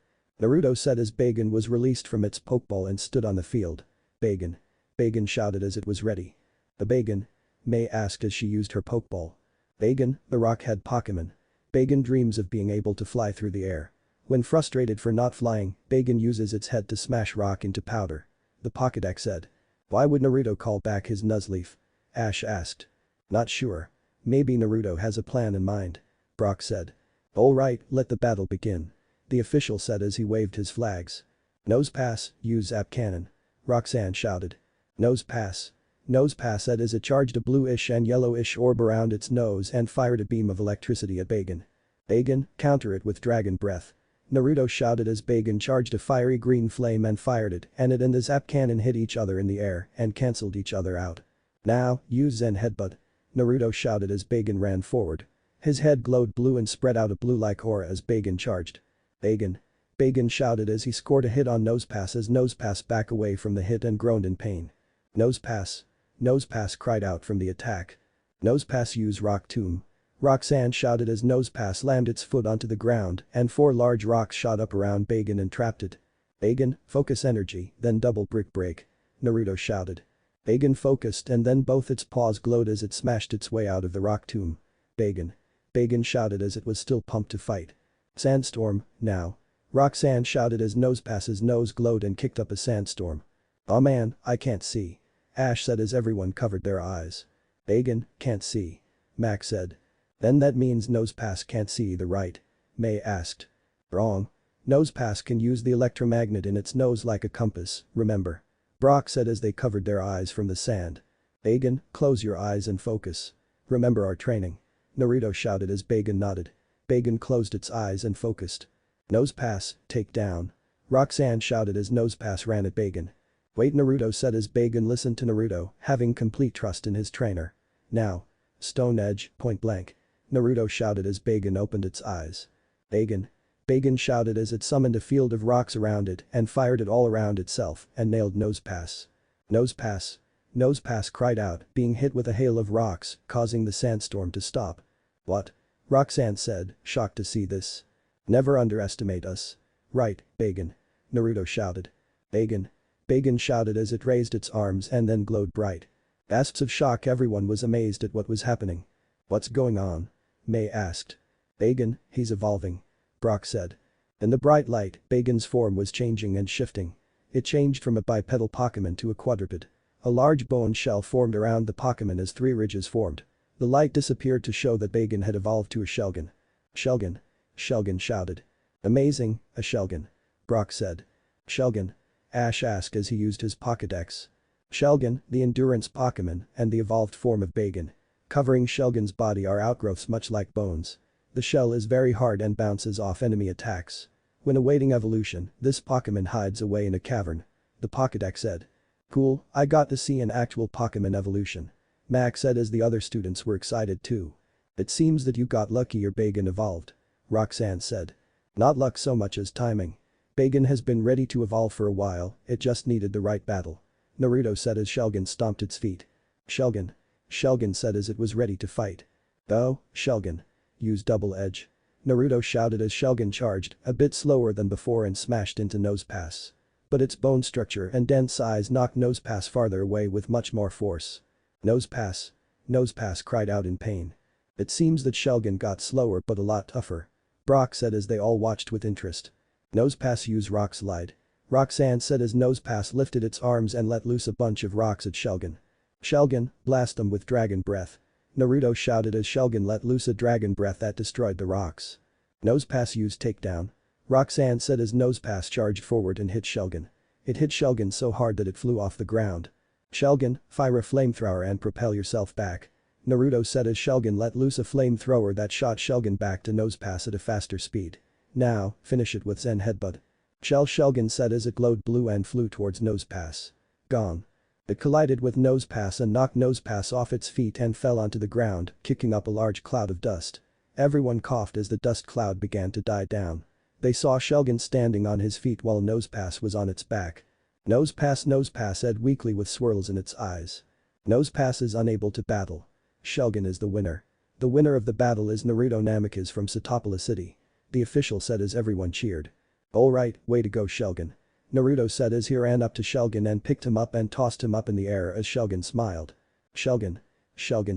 Naruto said as Bagan was released from its Pokeball and stood on the field. Bagan. Bagan shouted as it was ready. A Bagan? May asked as she used her Pokeball. Bagan, the rock-head Pokémon. Bagan dreams of being able to fly through the air. When frustrated for not flying, Bagan uses its head to smash rock into powder. The Pokédex said. Why would Naruto call back his Nuzleaf? Ash asked. Not sure. Maybe Naruto has a plan in mind. Brock said. Alright, let the battle begin. The official said as he waved his flags. Nose pass, use Zap Cannon. Roxanne shouted. Nose pass. Nose pass said as it charged a bluish and yellowish orb around its nose and fired a beam of electricity at Bagan. Bagan, counter it with Dragon Breath. Naruto shouted as Bagan charged a fiery green flame and fired it, and it and the Zap Cannon hit each other in the air and cancelled each other out. Now, use Zen Headbutt. Naruto shouted as Bagan ran forward. His head glowed blue and spread out a blue-like aura as Bagan charged. Bagan. Bagan shouted as he scored a hit on Nosepass as Nosepass back away from the hit and groaned in pain. Nosepass. Nosepass cried out from the attack. Nosepass use Rock Tomb. Roxanne shouted as Nosepass slammed its foot onto the ground and 4 large rocks shot up around Bagan and trapped it. Bagan, focus energy, then double brick break. Naruto shouted. Bagan focused and then both its paws glowed as it smashed its way out of the rock tomb. Bagan. Bagan shouted as it was still pumped to fight. Sandstorm, now. Roxanne shouted as Nosepass's nose glowed and kicked up a sandstorm. Oh man, I can't see. Ash said as everyone covered their eyes. Bagan, can't see. Max said. Then that means Nosepass can't see either, right? May asked. Wrong. Nosepass can use the electromagnet in its nose like a compass, remember? Brock said as they covered their eyes from the sand. Bagan, close your eyes and focus. Remember our training. Naruto shouted as Bagan nodded. Bagan closed its eyes and focused. Nosepass, take down. Roxanne shouted as Nosepass ran at Bagan. Wait, Naruto said as Bagan listened to Naruto, having complete trust in his trainer. Now. Stone Edge, point blank. Naruto shouted as Bagan opened its eyes. Bagan. Bagan shouted as it summoned a field of rocks around it and fired it all around itself and nailed Nosepass. Nosepass. Nosepass cried out, being hit with a hail of rocks, causing the sandstorm to stop. What? Roxanne said, shocked to see this. Never underestimate us. Right, Bagan. Naruto shouted. Bagan. Bagan shouted as it raised its arms and then glowed bright. Gasps of shock, everyone was amazed at what was happening. What's going on? May asked. Bagan, he's evolving. Brock said. In the bright light, Bagan's form was changing and shifting. It changed from a bipedal Pokémon to a quadruped. A large bone shell formed around the Pokémon as 3 ridges formed. The light disappeared to show that Bagan had evolved to a Shelgon. Shelgon. Shelgon shouted. Amazing, a Shelgon. Brock said. Shelgon. Ash asked as he used his Pokédex. Shelgon, the endurance Pokémon and the evolved form of Bagan. Covering Shelgon's body are outgrowths much like bones. The shell is very hard and bounces off enemy attacks. When awaiting evolution, this Pokémon hides away in a cavern. The Pokédex said. Cool, I got to see an actual Pokémon evolution. Max said as the other students were excited too. It seems that you got lucky your Bagan evolved. Roxanne said. Not luck so much as timing. Bagan has been ready to evolve for a while, it just needed the right battle. Naruto said as Shelgon stomped its feet. Shelgon. Shelgon said as it was ready to fight. Oh, Shelgon. Use double edge. Naruto shouted as Shelgon charged, a bit slower than before and smashed into Nosepass. But its bone structure and dense size knocked Nosepass farther away with much more force. Nosepass. Nosepass cried out in pain. It seems that Shelgon got slower but a lot tougher. Brock said as they all watched with interest. Nosepass use Rock Slide. Roxanne said as Nosepass lifted its arms and let loose a bunch of rocks at Shelgon. Shelgon, blast them with Dragon Breath. Naruto shouted as Shelgon let loose a Dragon Breath that destroyed the rocks. Nosepass used Takedown. Roxanne said as Nosepass charged forward and hit Shelgon. It hit Shelgon so hard that it flew off the ground. Shelgon, fire a flamethrower and propel yourself back. Naruto said as Shelgon let loose a flamethrower that shot Shelgon back to Nosepass at a faster speed. Now, finish it with Zen Headbutt. Shelgon said as it glowed blue and flew towards Nosepass. gone. It collided with Nosepass and knocked Nosepass off its feet and fell onto the ground, kicking up a large cloud of dust. Everyone coughed as the dust cloud began to die down. They saw Shellgun standing on his feet while Nosepass was on its back. Nosepass said weakly with swirls in its eyes. Nosepass is unable to battle. Shellgun is the winner. The winner of the battle is Naruto Namikaze from Satopola City. The official said as everyone cheered. Alright, way to go Shellgun. Naruto said as he ran up to Shellgun and picked him up and tossed him up in the air as Shellgun smiled. Shellgun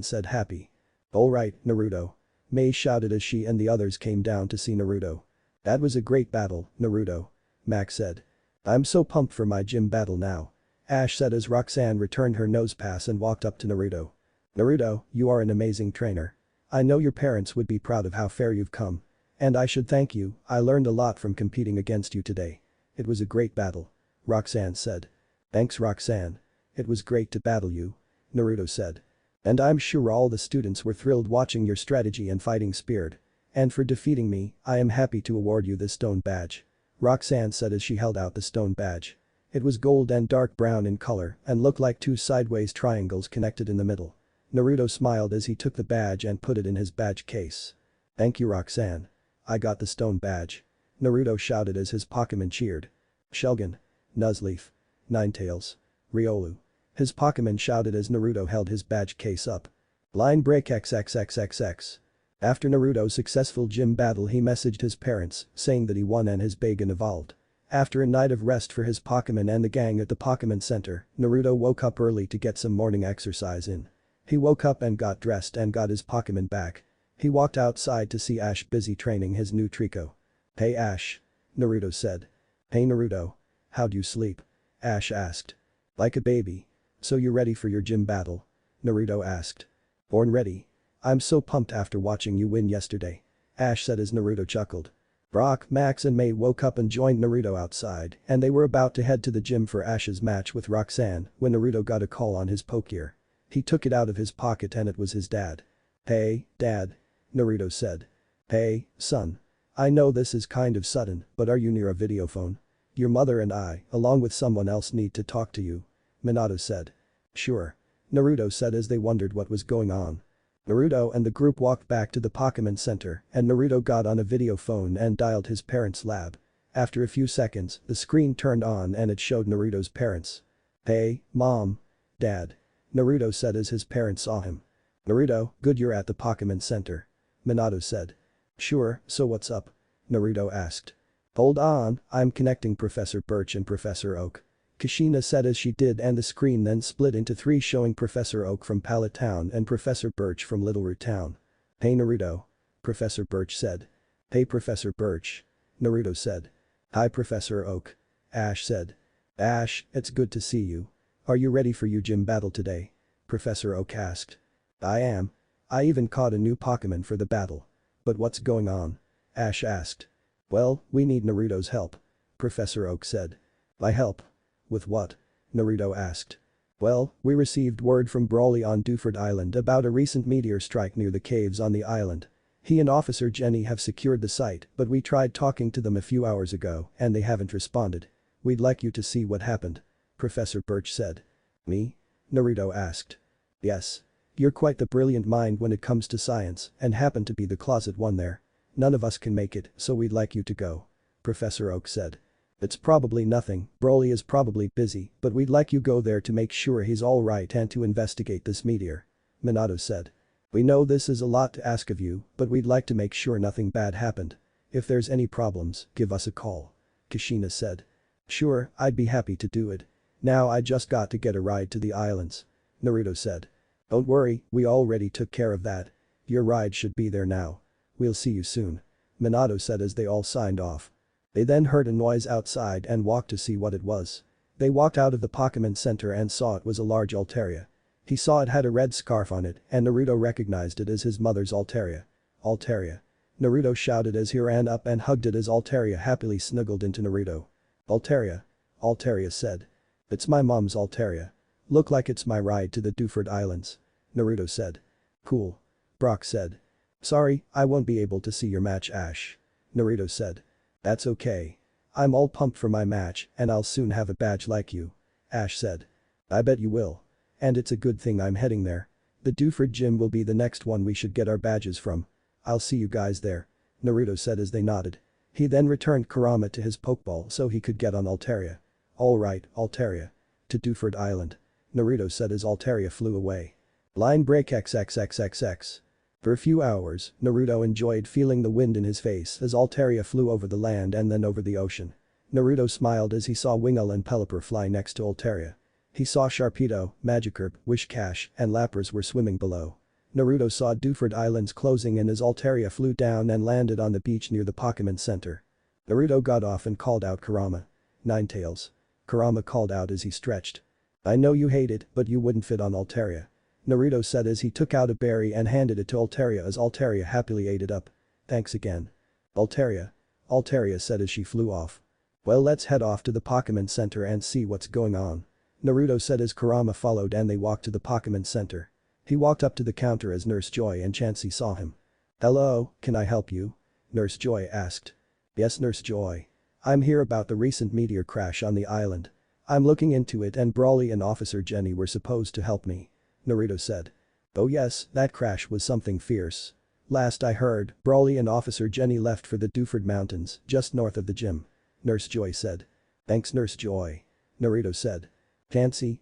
said happy. Alright, Naruto. Mei shouted as she and the others came down to see Naruto. That was a great battle, Naruto. Max said. I'm so pumped for my gym battle now. Ash said as Roxanne returned her Nosepass and walked up to Naruto. Naruto, you are an amazing trainer. I know your parents would be proud of how far you've come. And I should thank you, I learned a lot from competing against you today. It was a great battle. Roxanne said. Thanks Roxanne. It was great to battle you. Naruto said. And I'm sure all the students were thrilled watching your strategy and fighting spirit. And for defeating me, I am happy to award you this stone badge. Roxanne said as she held out the stone badge. It was gold and dark brown in color and looked like two sideways triangles connected in the middle. Naruto smiled as he took the badge and put it in his badge case. Thank you Roxanne. I got the stone badge. Naruto shouted as his Pokémon cheered. Shellgun. Nuzleaf. Ninetales. Riolu. His Pokémon shouted as Naruto held his badge case up. Line break XXXXX. After Naruto's successful gym battle he messaged his parents, saying that he won and his Bagon evolved. After a night of rest for his Pokémon and the gang at the Pokémon Center, Naruto woke up early to get some morning exercise in. He woke up and got dressed and got his Pokémon back. He walked outside to see Ash busy training his new Trico. Hey Ash. Naruto said. Hey Naruto. How'd you sleep? Ash asked. Like a baby. So you ready for your gym battle? Naruto asked. Born ready. I'm so pumped after watching you win yesterday. Ash said as Naruto chuckled. Brock, Max and Mei woke up and joined Naruto outside and they were about to head to the gym for Ash's match with Roxanne when Naruto got a call on his Pokegear. He took it out of his pocket and it was his dad. Hey, Dad. Naruto said. Hey, son. I know this is kind of sudden, but are you near a video phone? Your mother and I, along with someone else need to talk to you. Minato said. Sure. Naruto said as they wondered what was going on. Naruto and the group walked back to the Pokémon Center and Naruto got on a video phone and dialed his parents' lab. After a few seconds, the screen turned on and it showed Naruto's parents. Hey, Mom. Dad. Naruto said as his parents saw him. Naruto, good you're at the Pokémon Center. Minato said. Sure, so what's up? Naruto asked. Hold on, I'm connecting Professor Birch and Professor Oak. Kushina said as she did and the screen then split into three showing Professor Oak from Pallet Town and Professor Birch from Little Root Town. Hey Naruto. Professor Birch said. Hey Professor Birch. Naruto said. Hi Professor Oak. Ash said. Ash, it's good to see you. Are you ready for your gym battle today? Professor Oak asked. I am. I even caught a new Pokémon for the battle. But what's going on? Ash asked. Well, we need Naruto's help. Professor Oak said. My help? With what? Naruto asked. Well, we received word from Broly on Dewford Island about a recent meteor strike near the caves on the island. He and Officer Jenny have secured the site, but we tried talking to them a few hours ago and they haven't responded. We'd like you to see what happened. Professor Birch said. Me? Naruto asked. Yes. You're quite the brilliant mind when it comes to science and happen to be the closet one there. None of us can make it, so we'd like you to go. Professor Oak said. It's probably nothing, Broly is probably busy, but we'd like you go there to make sure he's alright and to investigate this meteor. Minato said. We know this is a lot to ask of you, but we'd like to make sure nothing bad happened. If there's any problems, give us a call. Kushina said. Sure, I'd be happy to do it. Now I just got to get a ride to the islands. Naruto said. Don't worry, we already took care of that. Your ride should be there now. We'll see you soon. Minato said as they all signed off. They then heard a noise outside and walked to see what it was. They walked out of the Pokémon Center and saw it was a large Altaria. He saw it had a red scarf on it and Naruto recognized it as his mother's Altaria. Altaria. Naruto shouted as he ran up and hugged it as Altaria happily snuggled into Naruto. Altaria. Altaria said. It's my mom's Altaria. Look like it's my ride to the Dewford Islands. Naruto said. Cool. Brock said. Sorry, I won't be able to see your match Ash. Naruto said. That's okay. I'm all pumped for my match and I'll soon have a badge like you. Ash said. I bet you will. And it's a good thing I'm heading there. The Duford gym will be the next one we should get our badges from. I'll see you guys there," Naruto said as they nodded. He then returned Kurama to his Pokeball so he could get on Altaria. "Alright, Altaria. To Duford Island," Naruto said as Altaria flew away. Line break XXXXX. For a few hours, Naruto enjoyed feeling the wind in his face as Altaria flew over the land and then over the ocean. Naruto smiled as he saw Wingull and Pelipper fly next to Altaria. He saw Sharpedo, Magikarp, Whiscash, and Lapras were swimming below. Naruto saw Duford Islands closing in as Altaria flew down and landed on the beach near the Pokémon Center. Naruto got off and called out Kurama. "Ninetales." Kurama called out as he stretched. "I know you hate it, but you wouldn't fit on Altaria," Naruto said as he took out a berry and handed it to Altaria as Altaria happily ate it up. "Thanks again. Altaria," Altaria said as she flew off. "Well, let's head off to the Pokémon Center and see what's going on," Naruto said as Kurama followed and they walked to the Pokémon Center. He walked up to the counter as Nurse Joy and Chansey saw him. "Hello, can I help you?" Nurse Joy asked. "Yes, Nurse Joy. I'm here about the recent meteor crash on the island. I'm looking into it and Brawly and Officer Jenny were supposed to help me," Naruto said. "Oh yes, that crash was something fierce. Last I heard, Brawly and Officer Jenny left for the Duford Mountains, just north of the gym," Nurse Joy said. "Thanks, Nurse Joy," Naruto said. Chansey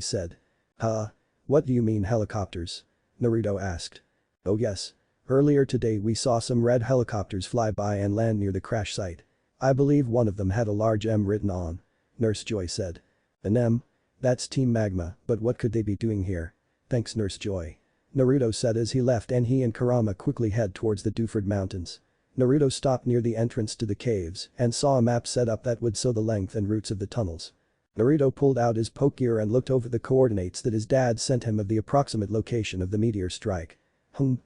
said. "Huh? What do you mean helicopters?" Naruto asked. "Oh yes. Earlier today we saw some red helicopters fly by and land near the crash site. I believe one of them had a large M written on," Nurse Joy said. "An M? That's Team Magma, but what could they be doing here? Thanks, Nurse Joy," Naruto said as he left and he and Kurama quickly head towards the Duford Mountains. Naruto stopped near the entrance to the caves and saw a map set up that would show the length and routes of the tunnels. Naruto pulled out his Pokegear and looked over the coordinates that his dad sent him of the approximate location of the meteor strike.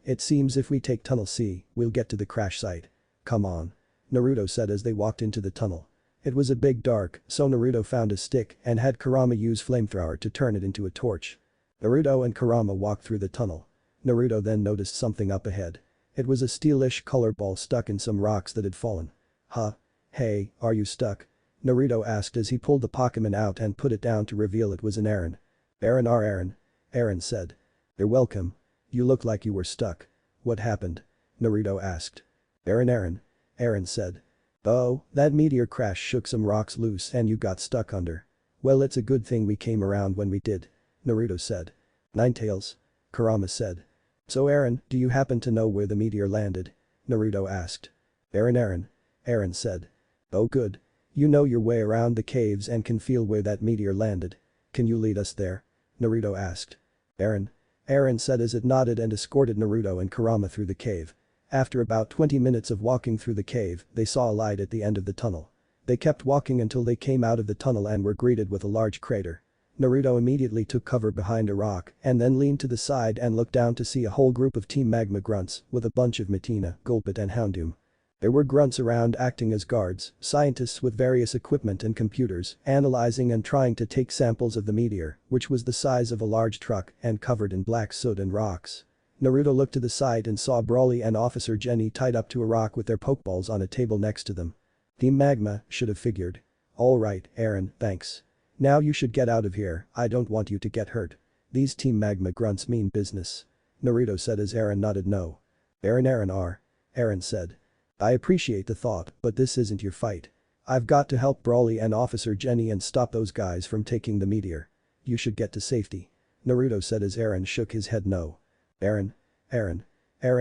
It seems if we take Tunnel C, we'll get to the crash site. Come on," Naruto said as they walked into the tunnel. It was a big dark, so Naruto found a stick and had Kurama use flamethrower to turn it into a torch. Naruto and Kurama walked through the tunnel. Naruto then noticed something up ahead. It was a steelish color ball stuck in some rocks that had fallen. "Huh? Hey, are you stuck?" Naruto asked as he pulled the Pokémon out and put it down to reveal it was an Aaron. Aaron said. "You're welcome. You look like you were stuck. What happened?" Naruto asked. Aaron said. "Oh, that meteor crash shook some rocks loose and you got stuck under. Well, it's a good thing we came around when we did," Naruto said. "Ninetales," Kurama said. "So Aaron, do you happen to know where the meteor landed?" Naruto asked. Aaron said. "Oh good. You know your way around the caves and can feel where that meteor landed. Can you lead us there?" Naruto asked. Aaron said as it nodded and escorted Naruto and Kurama through the cave. After about 20 minutes of walking through the cave, they saw a light at the end of the tunnel. They kept walking until they came out of the tunnel and were greeted with a large crater. Naruto immediately took cover behind a rock and then leaned to the side and looked down to see a whole group of Team Magma grunts with a bunch of Matina, Gulpit and Houndoom. There were grunts around acting as guards, scientists with various equipment and computers, analyzing and trying to take samples of the meteor, which was the size of a large truck and covered in black soot and rocks. Naruto looked to the side and saw Brawly and Officer Jenny tied up to a rock with their Pokeballs on a table next to them. Team Magma, should have figured. "Alright, Aaron, thanks. Now you should get out of here, I don't want you to get hurt. These Team Magma grunts mean business," Naruto said as Aaron nodded no. Aaron said. "I appreciate the thought, but this isn't your fight. I've got to help Brawly and Officer Jenny and stop those guys from taking the meteor. You should get to safety," Naruto said as Aaron shook his head no. Aaron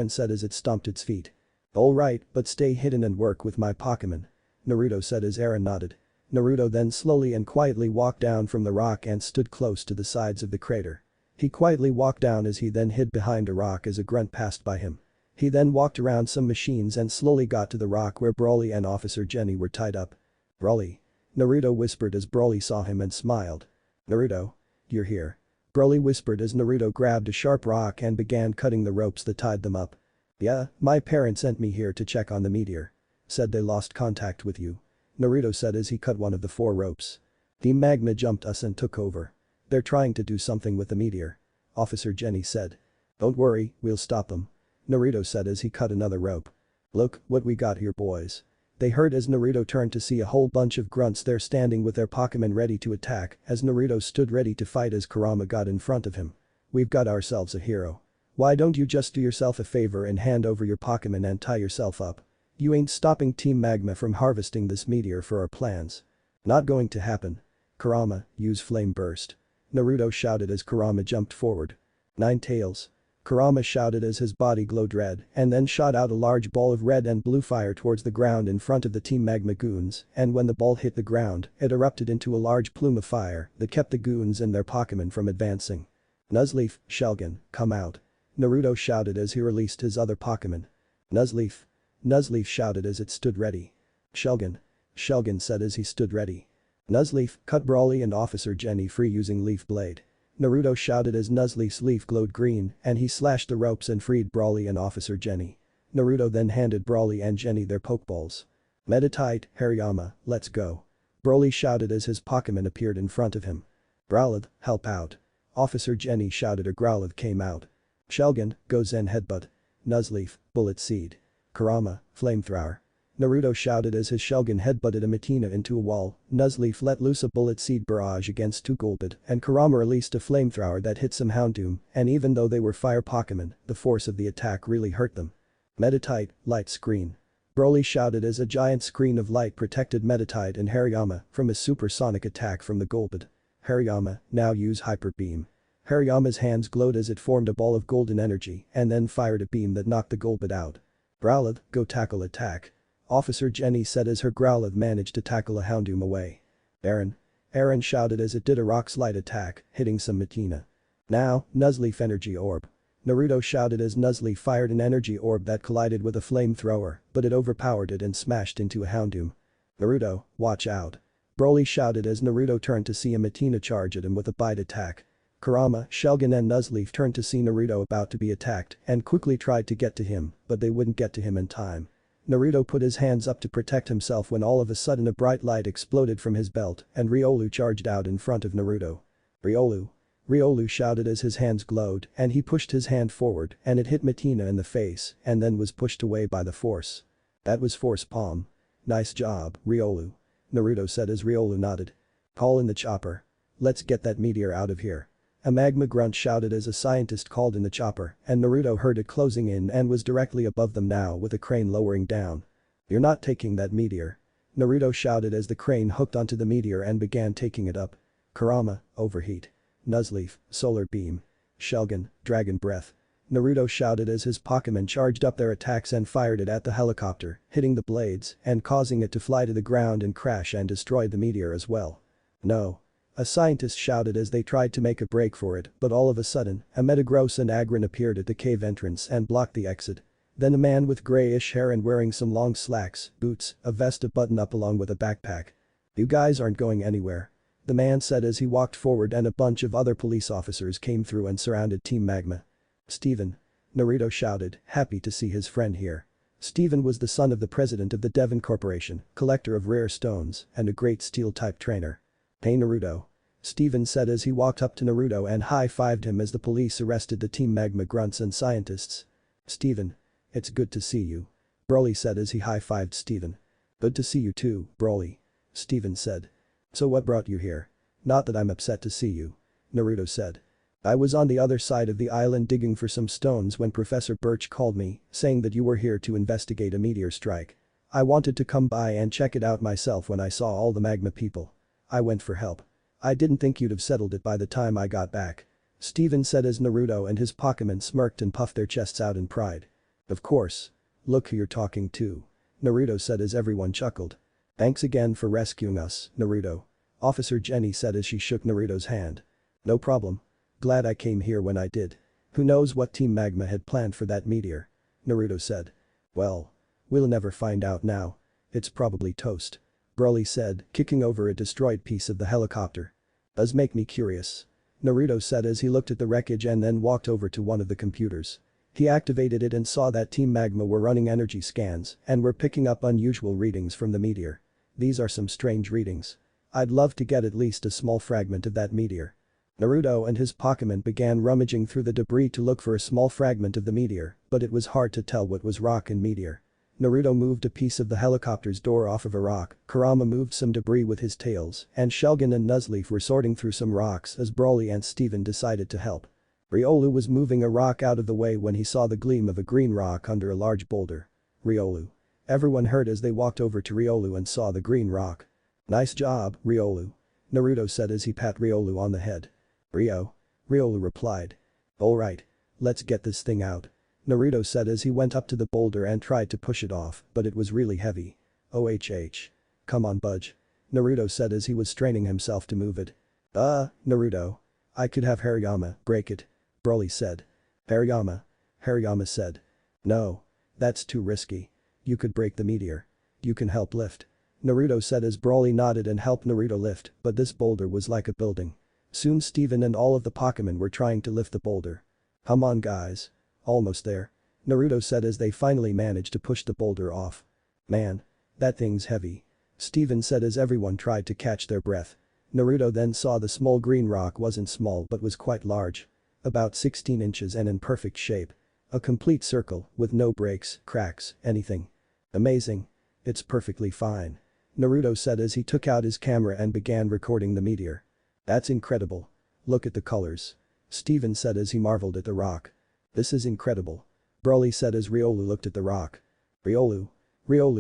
said as it stomped its feet. "Alright, but stay hidden and work with my Pokémon," Naruto said as Aaron nodded. Naruto then slowly and quietly walked down from the rock and stood close to the sides of the crater. He quietly walked down as he then hid behind a rock as a grunt passed by him. He then walked around some machines and slowly got to the rock where Brawly and Officer Jenny were tied up. "Brawly," Naruto whispered as Brawly saw him and smiled. "Naruto? You're here," Brawly whispered as Naruto grabbed a sharp rock and began cutting the ropes that tied them up. "Yeah, my parents sent me here to check on the meteor. Said they lost contact with you," Naruto said as he cut one of the 4 ropes. "Team Magma jumped us and took over. They're trying to do something with the meteor," Officer Jenny said. "Don't worry, we'll stop them," Naruto said as he cut another rope. "Look what we got here boys," They heard as Naruto turned to see a whole bunch of grunts there standing with their Pokémon ready to attack as Naruto stood ready to fight as Kurama got in front of him. "We've got ourselves a hero. Why don't you just do yourself a favor and hand over your Pokémon and tie yourself up? You ain't stopping Team Magma from harvesting this meteor for our plans." "Not going to happen. Kurama, use Flame Burst," Naruto shouted as Kurama jumped forward. "Nine tails." Kurama shouted as his body glowed red and then shot out a large ball of red and blue fire towards the ground in front of the Team Magma goons, and when the ball hit the ground, it erupted into a large plume of fire that kept the goons and their Pokémon from advancing. "Nuzleaf, Shelgon, come out," Naruto shouted as he released his other Pokémon. "Nuzleaf." Nuzleaf shouted as it stood ready. "Shelgon." Shelgon said as he stood ready. "Nuzleaf, cut Brawly and Officer Jenny free using Leaf Blade," Naruto shouted as Nuzleaf's leaf glowed green and he slashed the ropes and freed Brawly and Officer Jenny. Naruto then handed Brawly and Jenny their Pokeballs. "Meditite, Hariyama, let's go," Broly shouted as his Pokémon appeared in front of him. "Growlithe, help out." Officer Jenny shouted as Growlithe came out. "Shelgon, go Zen Headbutt." Nuzleaf, Bullet Seed. "Kurama, Flamethrower." Naruto shouted as his Shelgon headbutted a Matina into a wall, Nuzleaf let loose a Bullet Seed barrage against two Golbat and Kurama released a Flamethrower that hit some Houndoom, and even though they were fire Pokémon, the force of the attack really hurt them. "Meditite, Light Screen." Broly shouted as a giant screen of light protected Meditite and Hariyama from a supersonic attack from the Golbat. "Hariyama, now use Hyper Beam." Hariyama's hands glowed as it formed a ball of golden energy and then fired a beam that knocked the Golbat out. "Growlithe, go tackle attack." Officer Jenny said as her Growlithe managed to tackle a Houndoom away. Aaron shouted as it did a rock slide attack, hitting some Matina. "Now, Nuzleaf Energy Orb." Naruto shouted as Nuzleaf fired an energy orb that collided with a flamethrower, but it overpowered it and smashed into a Houndoom. "Naruto, watch out." Broly shouted as Naruto turned to see a Matina charge at him with a bite attack. Kurama, Shelgon and Nuzleaf turned to see Naruto about to be attacked and quickly tried to get to him, but they wouldn't get to him in time. Naruto put his hands up to protect himself when all of a sudden a bright light exploded from his belt and Riolu charged out in front of Naruto. "Riolu." Riolu shouted as his hands glowed and he pushed his hand forward and it hit Matina in the face and then was pushed away by the force. "That was Force Palm. Nice job, Riolu," Naruto said as Riolu nodded. "Call in the chopper. Let's get that meteor out of here." A magma grunt shouted as a scientist called in the chopper and Naruto heard it closing in and was directly above them now with a crane lowering down. "You're not taking that meteor," Naruto shouted as the crane hooked onto the meteor and began taking it up. "Kurama, Overheat." Nuzleaf, Solar Beam. Shelgon, Dragon Breath. Naruto shouted as his Pokémon charged up their attacks and fired it at the helicopter, hitting the blades and causing it to fly to the ground and crash and destroy the meteor as well. "No." A scientist shouted as they tried to make a break for it, but all of a sudden, a Metagross and Agron appeared at the cave entrance and blocked the exit. Then a man with grayish hair and wearing some long slacks, boots, a vest a button-up along with a backpack. "You guys aren't going anywhere," the man said as he walked forward and a bunch of other police officers came through and surrounded Team Magma. "Steven," Naruto shouted, happy to see his friend here. Steven was the son of the president of the Devon Corporation, collector of rare stones, and a great steel-type trainer. "Hey Naruto," Steven said as he walked up to Naruto and high-fived him as the police arrested the Team Magma grunts and scientists. "Steven. It's good to see you," Broly said as he high-fived Steven. "Good to see you too, Broly," Steven said. "So what brought you here?" "Not that I'm upset to see you," Naruto said. "I was on the other side of the island digging for some stones when Professor Birch called me, saying that you were here to investigate a meteor strike. I wanted to come by and check it out myself when I saw all the magma people. I went for help. I didn't think you'd have settled it by the time I got back," Steven said as Naruto and his Pokémon smirked and puffed their chests out in pride. "Of course. Look who you're talking to," Naruto said as everyone chuckled. "Thanks again for rescuing us, Naruto," Officer Jenny said as she shook Naruto's hand. "No problem. Glad I came here when I did. Who knows what Team Magma had planned for that meteor," Naruto said. "Well, we'll never find out now. It's probably toast," Broly said, kicking over a destroyed piece of the helicopter. "Does make me curious," Naruto said as he looked at the wreckage and then walked over to one of the computers. He activated it and saw that Team Magma were running energy scans and were picking up unusual readings from the meteor. "These are some strange readings. I'd love to get at least a small fragment of that meteor." Naruto and his Pokémon began rummaging through the debris to look for a small fragment of the meteor, but it was hard to tell what was rock and meteor. Naruto moved a piece of the helicopter's door off of a rock, Kurama moved some debris with his tails, and Shelgin and Nuzleaf were sorting through some rocks as Broly and Steven decided to help. Riolu was moving a rock out of the way when he saw the gleam of a green rock under a large boulder. Riolu. Everyone heard as they walked over to Riolu and saw the green rock. Nice job, Riolu. Naruto said as he pat Riolu on the head. Rio. Riolu replied. Alright. Let's get this thing out. Naruto said as he went up to the boulder and tried to push it off, but it was really heavy. OHH. Come on budge. Naruto said as he was straining himself to move it. Naruto. I could have Hariyama break it. Broly said. Hariyama said. No. That's too risky. You could break the meteor. You can help lift. Naruto said as Broly nodded and helped Naruto lift, but this boulder was like a building. Soon Steven and all of the Pokémon were trying to lift the boulder. Come on guys. Almost there. Naruto said as they finally managed to push the boulder off. Man. That thing's heavy. Steven said as everyone tried to catch their breath. Naruto then saw the small green rock wasn't small but was quite large. About 16 inches and in perfect shape. A complete circle, with no breaks, cracks, anything. Amazing. It's perfectly fine. Naruto said as he took out his camera and began recording the meteor. That's incredible. Look at the colors. Steven said as he marveled at the rock. This is incredible. Broly said as Riolu looked at the rock. Riolu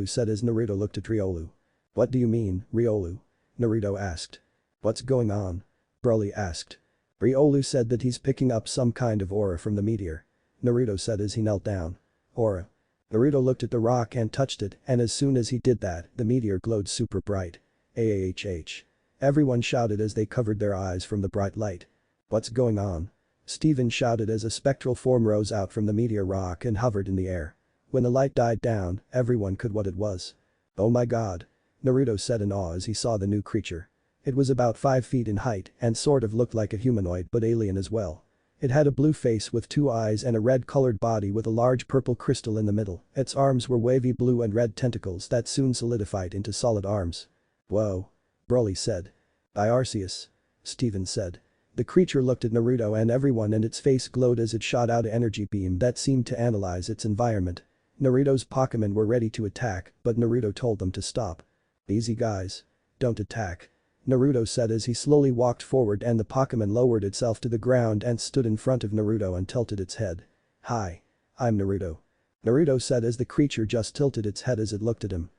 said as Naruto looked at Riolu. What do you mean, Riolu? Naruto asked. What's going on? Broly asked. Riolu said that he's picking up some kind of aura from the meteor. Naruto said as he knelt down. Aura. Naruto looked at the rock and touched it, and as soon as he did that, the meteor glowed super bright. AHH. Everyone shouted as they covered their eyes from the bright light. What's going on? Steven shouted as a spectral form rose out from the meteor rock and hovered in the air. When the light died down, everyone could what it was. Oh my god. Naruto said in awe as he saw the new creature. It was about 5 feet in height and sort of looked like a humanoid but alien as well. It had a blue face with 2 eyes and a red-colored body with a large purple crystal in the middle. Its arms were wavy blue and red tentacles that soon solidified into solid arms. Whoa. Broly said. Arceus. Steven said. The creature looked at Naruto and everyone and its face glowed as it shot out an energy beam that seemed to analyze its environment. Naruto's Pokémon were ready to attack, but Naruto told them to stop. Easy guys. Don't attack. Naruto said as he slowly walked forward and the Pokémon lowered itself to the ground and stood in front of Naruto and tilted its head. Hi. I'm Naruto. Naruto said as the creature just tilted its head as it looked at him.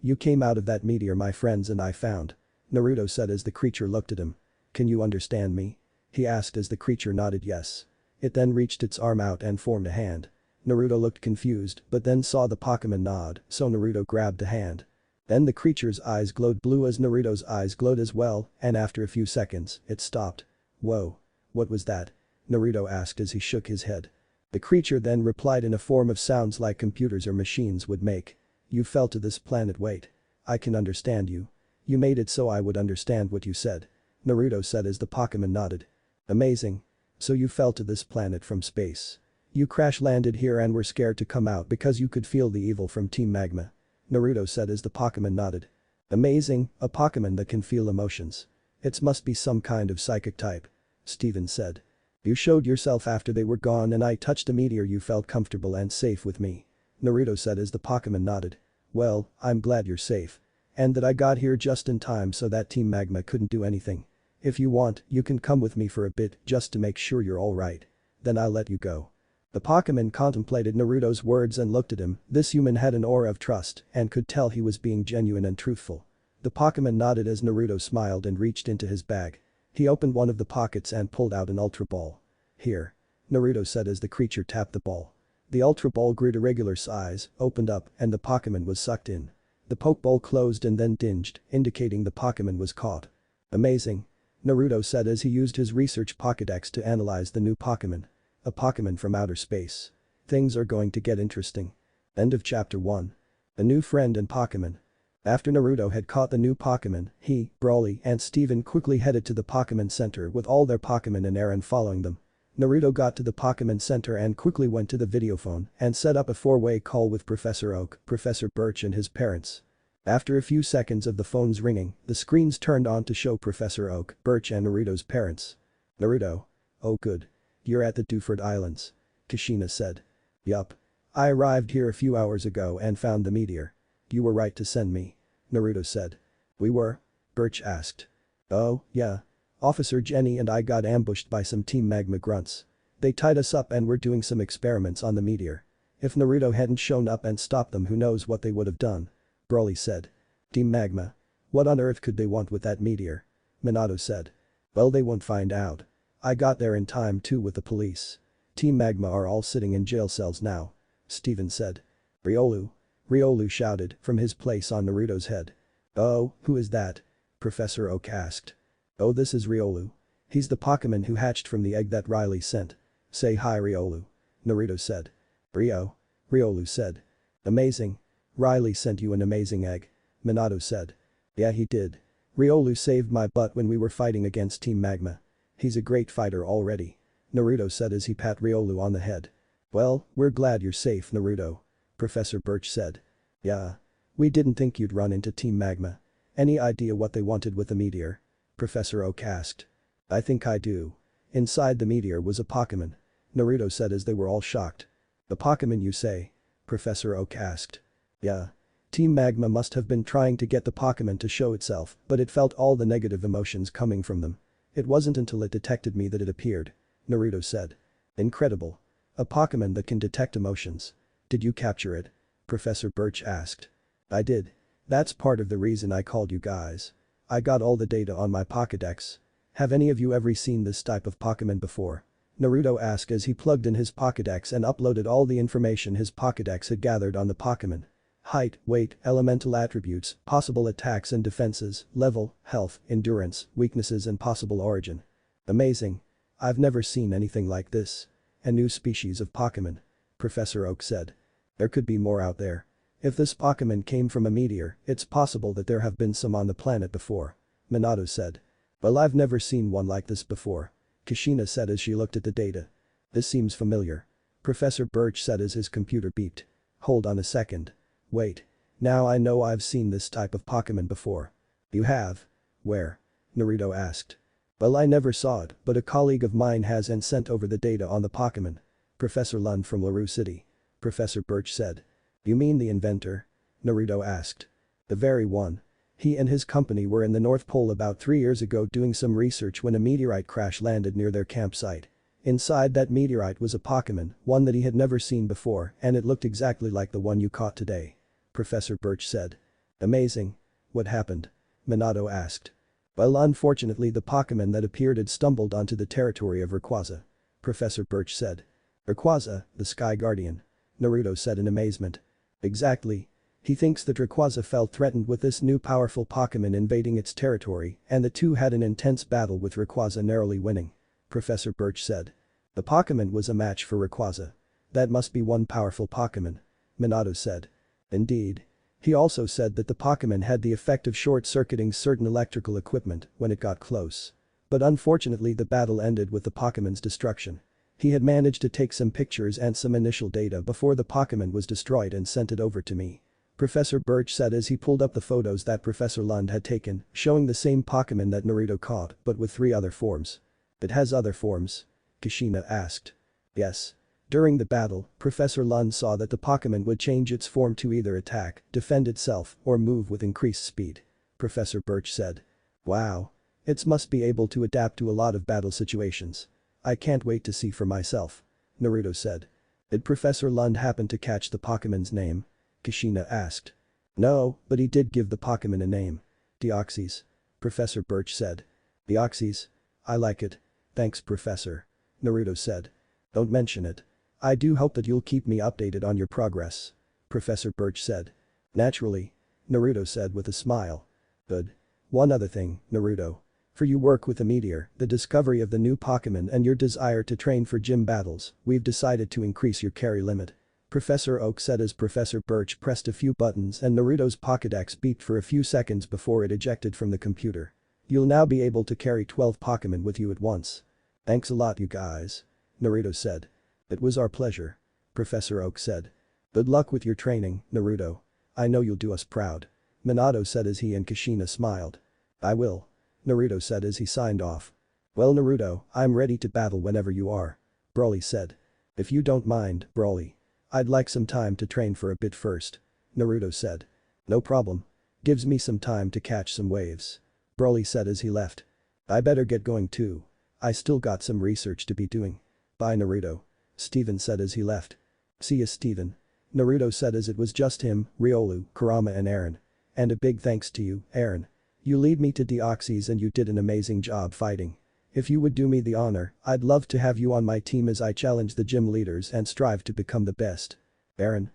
You came out of that meteor my friends and I found. Naruto said as the creature looked at him. Can you understand me? He asked as the creature nodded yes. It then reached its arm out and formed a hand. Naruto looked confused but then saw the Pokémon nod, so Naruto grabbed the hand. Then the creature's eyes glowed blue as Naruto's eyes glowed as well, and after a few seconds, it stopped. Whoa. What was that? Naruto asked as he shook his head. The creature then replied in a form of sounds like computers or machines would make. You fell to this planet wait. I can understand you. You made it so I would understand what you said. Naruto said as the Pokémon nodded. Amazing. So you fell to this planet from space. You crash landed here and were scared to come out because you could feel the evil from Team Magma. Naruto said as the Pokémon nodded. Amazing, a Pokémon that can feel emotions. It must be some kind of psychic type. Steven said. You showed yourself after they were gone and I touched the meteor you felt comfortable and safe with me. Naruto said as the Pokémon nodded. Well, I'm glad you're safe. And that I got here just in time so that Team Magma couldn't do anything. If you want, you can come with me for a bit just to make sure you're alright. Then I'll let you go. The Pokémon contemplated Naruto's words and looked at him. This human had an aura of trust and could tell he was being genuine and truthful. The Pokémon nodded as Naruto smiled and reached into his bag. He opened one of the pockets and pulled out an Ultra Ball. Here. Naruto said as the creature tapped the ball. The Ultra Ball grew to regular size, opened up, and the Pokémon was sucked in. The Pokeball closed and then dinged, indicating the Pokémon was caught. Amazing. Naruto said as he used his research Pokédex to analyze the new Pokémon. A Pokémon from outer space. Things are going to get interesting. End of chapter 1. A new friend and Pokémon. After Naruto had caught the new Pokémon, he, Broly, and Steven quickly headed to the Pokémon Center with all their Pokémon and Eren following them. Naruto got to the Pokémon Center and quickly went to the videophone and set up a 4-way call with Professor Oak, Professor Birch and his parents. After a few seconds of the phones ringing, the screens turned on to show Professor Oak, Birch and Naruto's parents. Naruto. Oh good. You're at the Dewford Islands. Kushina said. Yup. I arrived here a few hours ago and found the meteor. You were right to send me. Naruto said. We were? Birch asked. Oh, yeah. Officer Jenny and I got ambushed by some Team Magma grunts. They tied us up and were doing some experiments on the meteor. If Naruto hadn't shown up and stopped them, who knows what they would have done. Broly said. Team Magma. What on earth could they want with that meteor? Minato said. Well, they won't find out. I got there in time too with the police. Team Magma are all sitting in jail cells now. Steven said. Riolu. Riolu shouted from his place on Naruto's head. Oh, who is that? Professor Oak asked. Oh, this is Riolu. He's the Pokémon who hatched from the egg that Riley sent. Say hi, Riolu. Naruto said. Rio. Riolu said. Amazing. Riley sent you an amazing egg. Minato said. Yeah, he did. Riolu saved my butt when we were fighting against Team Magma. He's a great fighter already. Naruto said as he pat Riolu on the head. Well, we're glad you're safe, Naruto. Professor Birch said. Yeah. We didn't think you'd run into Team Magma. Any idea what they wanted with the meteor? Professor Oak asked. I think I do. Inside the meteor was a Pokémon. Naruto said as they were all shocked. The Pokémon you say? Professor Oak asked. Yeah. Team Magma must have been trying to get the Pokémon to show itself, but it felt all the negative emotions coming from them. It wasn't until it detected me that it appeared. Naruto said. Incredible. A Pokémon that can detect emotions. Did you capture it? Professor Birch asked. I did. That's part of the reason I called you guys. I got all the data on my Pokédex. Have any of you ever seen this type of Pokémon before? Naruto asked as he plugged in his Pokédex and uploaded all the information his Pokédex had gathered on the Pokémon. Height, weight, elemental attributes, possible attacks and defenses, level, health, endurance, weaknesses and possible origin. Amazing. I've never seen anything like this. A new species of Pokémon. Professor Oak said. There could be more out there. If this Pokémon came from a meteor, it's possible that there have been some on the planet before. Minato said. Well, I've never seen one like this before. Kushina said as she looked at the data. This seems familiar. Professor Birch said as his computer beeped. Hold on a second. Wait. Now I know I've seen this type of Pokémon before. You have? Where? Naruto asked. Well, I never saw it, but a colleague of mine has and sent over the data on the Pokémon. Professor Lund from Laru City. Professor Birch said. You mean the inventor? Naruto asked. The very one. He and his company were in the North Pole about 3 years ago doing some research when a meteorite crash landed near their campsite. Inside that meteorite was a Pokémon, one that he had never seen before, and it looked exactly like the one you caught today. Professor Birch said. Amazing. What happened? Minato asked. Well, unfortunately the Pokémon that appeared had stumbled onto the territory of Rayquaza. Professor Birch said. Rayquaza, the Sky Guardian. Naruto said in amazement. Exactly. He thinks that Rayquaza felt threatened with this new powerful Pokémon invading its territory, and the two had an intense battle with Rayquaza narrowly winning. Professor Birch said. The Pokémon was a match for Rayquaza. That must be one powerful Pokémon. Minato said. Indeed. He also said that the Pokémon had the effect of short-circuiting certain electrical equipment when it got close. But unfortunately the battle ended with the Pokémon's destruction. He had managed to take some pictures and some initial data before the Pokémon was destroyed and sent it over to me. Professor Birch said as he pulled up the photos that Professor Lund had taken, showing the same Pokémon that Naruto caught, but with 3 other forms. It has other forms? Kushina asked. Yes. During the battle, Professor Lund saw that the Pokémon would change its form to either attack, defend itself, or move with increased speed. Professor Birch said. Wow. It must be able to adapt to a lot of battle situations. I can't wait to see for myself. Naruto said. Did Professor Lund happen to catch the Pokémon's name? Kushina asked. No, but he did give the Pokémon a name. Deoxys. Professor Birch said. Deoxys? I like it. Thanks, Professor. Naruto said. Don't mention it. I do hope that you'll keep me updated on your progress. Professor Birch said. Naturally. Naruto said with a smile. Good. One other thing, Naruto. For your work with the meteor, the discovery of the new Pokémon and your desire to train for gym battles, we've decided to increase your carry limit. Professor Oak said as Professor Birch pressed a few buttons and Naruto's Pokédex beeped for a few seconds before it ejected from the computer. You'll now be able to carry 12 Pokémon with you at once. Thanks a lot, you guys. Naruto said. It was our pleasure. Professor Oak said. Good luck with your training, Naruto. I know you'll do us proud. Minato said as he and Kushina smiled. I will. Naruto said as he signed off. Well, Naruto, I'm ready to battle whenever you are. Broly said. If you don't mind, Broly. I'd like some time to train for a bit first. Naruto said. No problem. Gives me some time to catch some waves. Broly said as he left. I better get going too. I still got some research to be doing. Bye Naruto. Steven said as he left. See ya Steven. Naruto said as it was just him, Riolu, Kurama and Eren. And a big thanks to you, Eren. You lead me to Deoxys and you did an amazing job fighting. If you would do me the honor, I'd love to have you on my team as I challenge the gym leaders and strive to become the best. Eren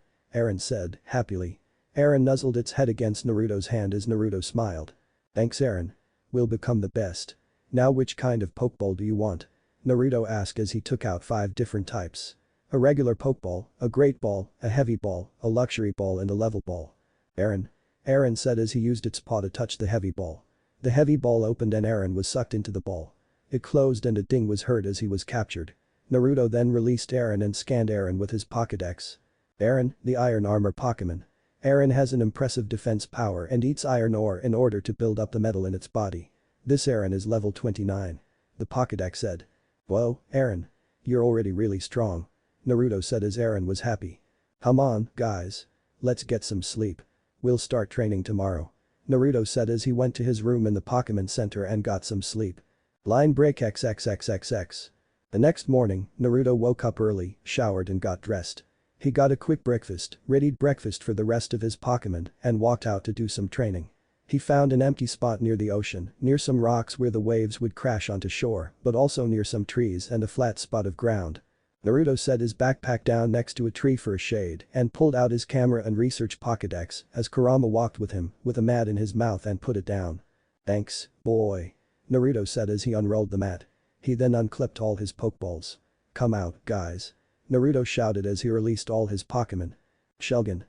said, happily. Eren nuzzled its head against Naruto's hand as Naruto smiled. Thanks Eren. We'll become the best. Now which kind of Pokeball do you want? Naruto asked as he took out 5 different types. A regular Pokeball, a Great Ball, a Heavy Ball, a Luxury Ball and a Level Ball. Eren said as he used its paw to touch the Heavy Ball. The Heavy Ball opened and Eren was sucked into the ball. It closed and a ding was heard as he was captured. Naruto then released Eren and scanned Eren with his Pokédex. Eren, the Iron Armor Pokémon. Eren has an impressive defense power and eats iron ore in order to build up the metal in its body. This Eren is level 29. The Pokédex said. Whoa, Eren. You're already really strong. Naruto said as Eren was happy. Come on, guys. Let's get some sleep. We'll start training tomorrow. Naruto said as he went to his room in the Pokémon Center and got some sleep. Line break XXXXX. The next morning, Naruto woke up early, showered and got dressed. He got a quick breakfast, readied breakfast for the rest of his Pokémon, and walked out to do some training. He found an empty spot near the ocean, near some rocks where the waves would crash onto shore, but also near some trees and a flat spot of ground. Naruto set his backpack down next to a tree for a shade and pulled out his camera and research Pokédex as Kurama walked with him, with a mat in his mouth and put it down. Thanks, boy. Naruto said as he unrolled the mat. He then unclipped all his Pokeballs. Come out, guys. Naruto shouted as he released all his Pokémon. Shelgon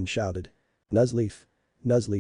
shouted. Nuzleaf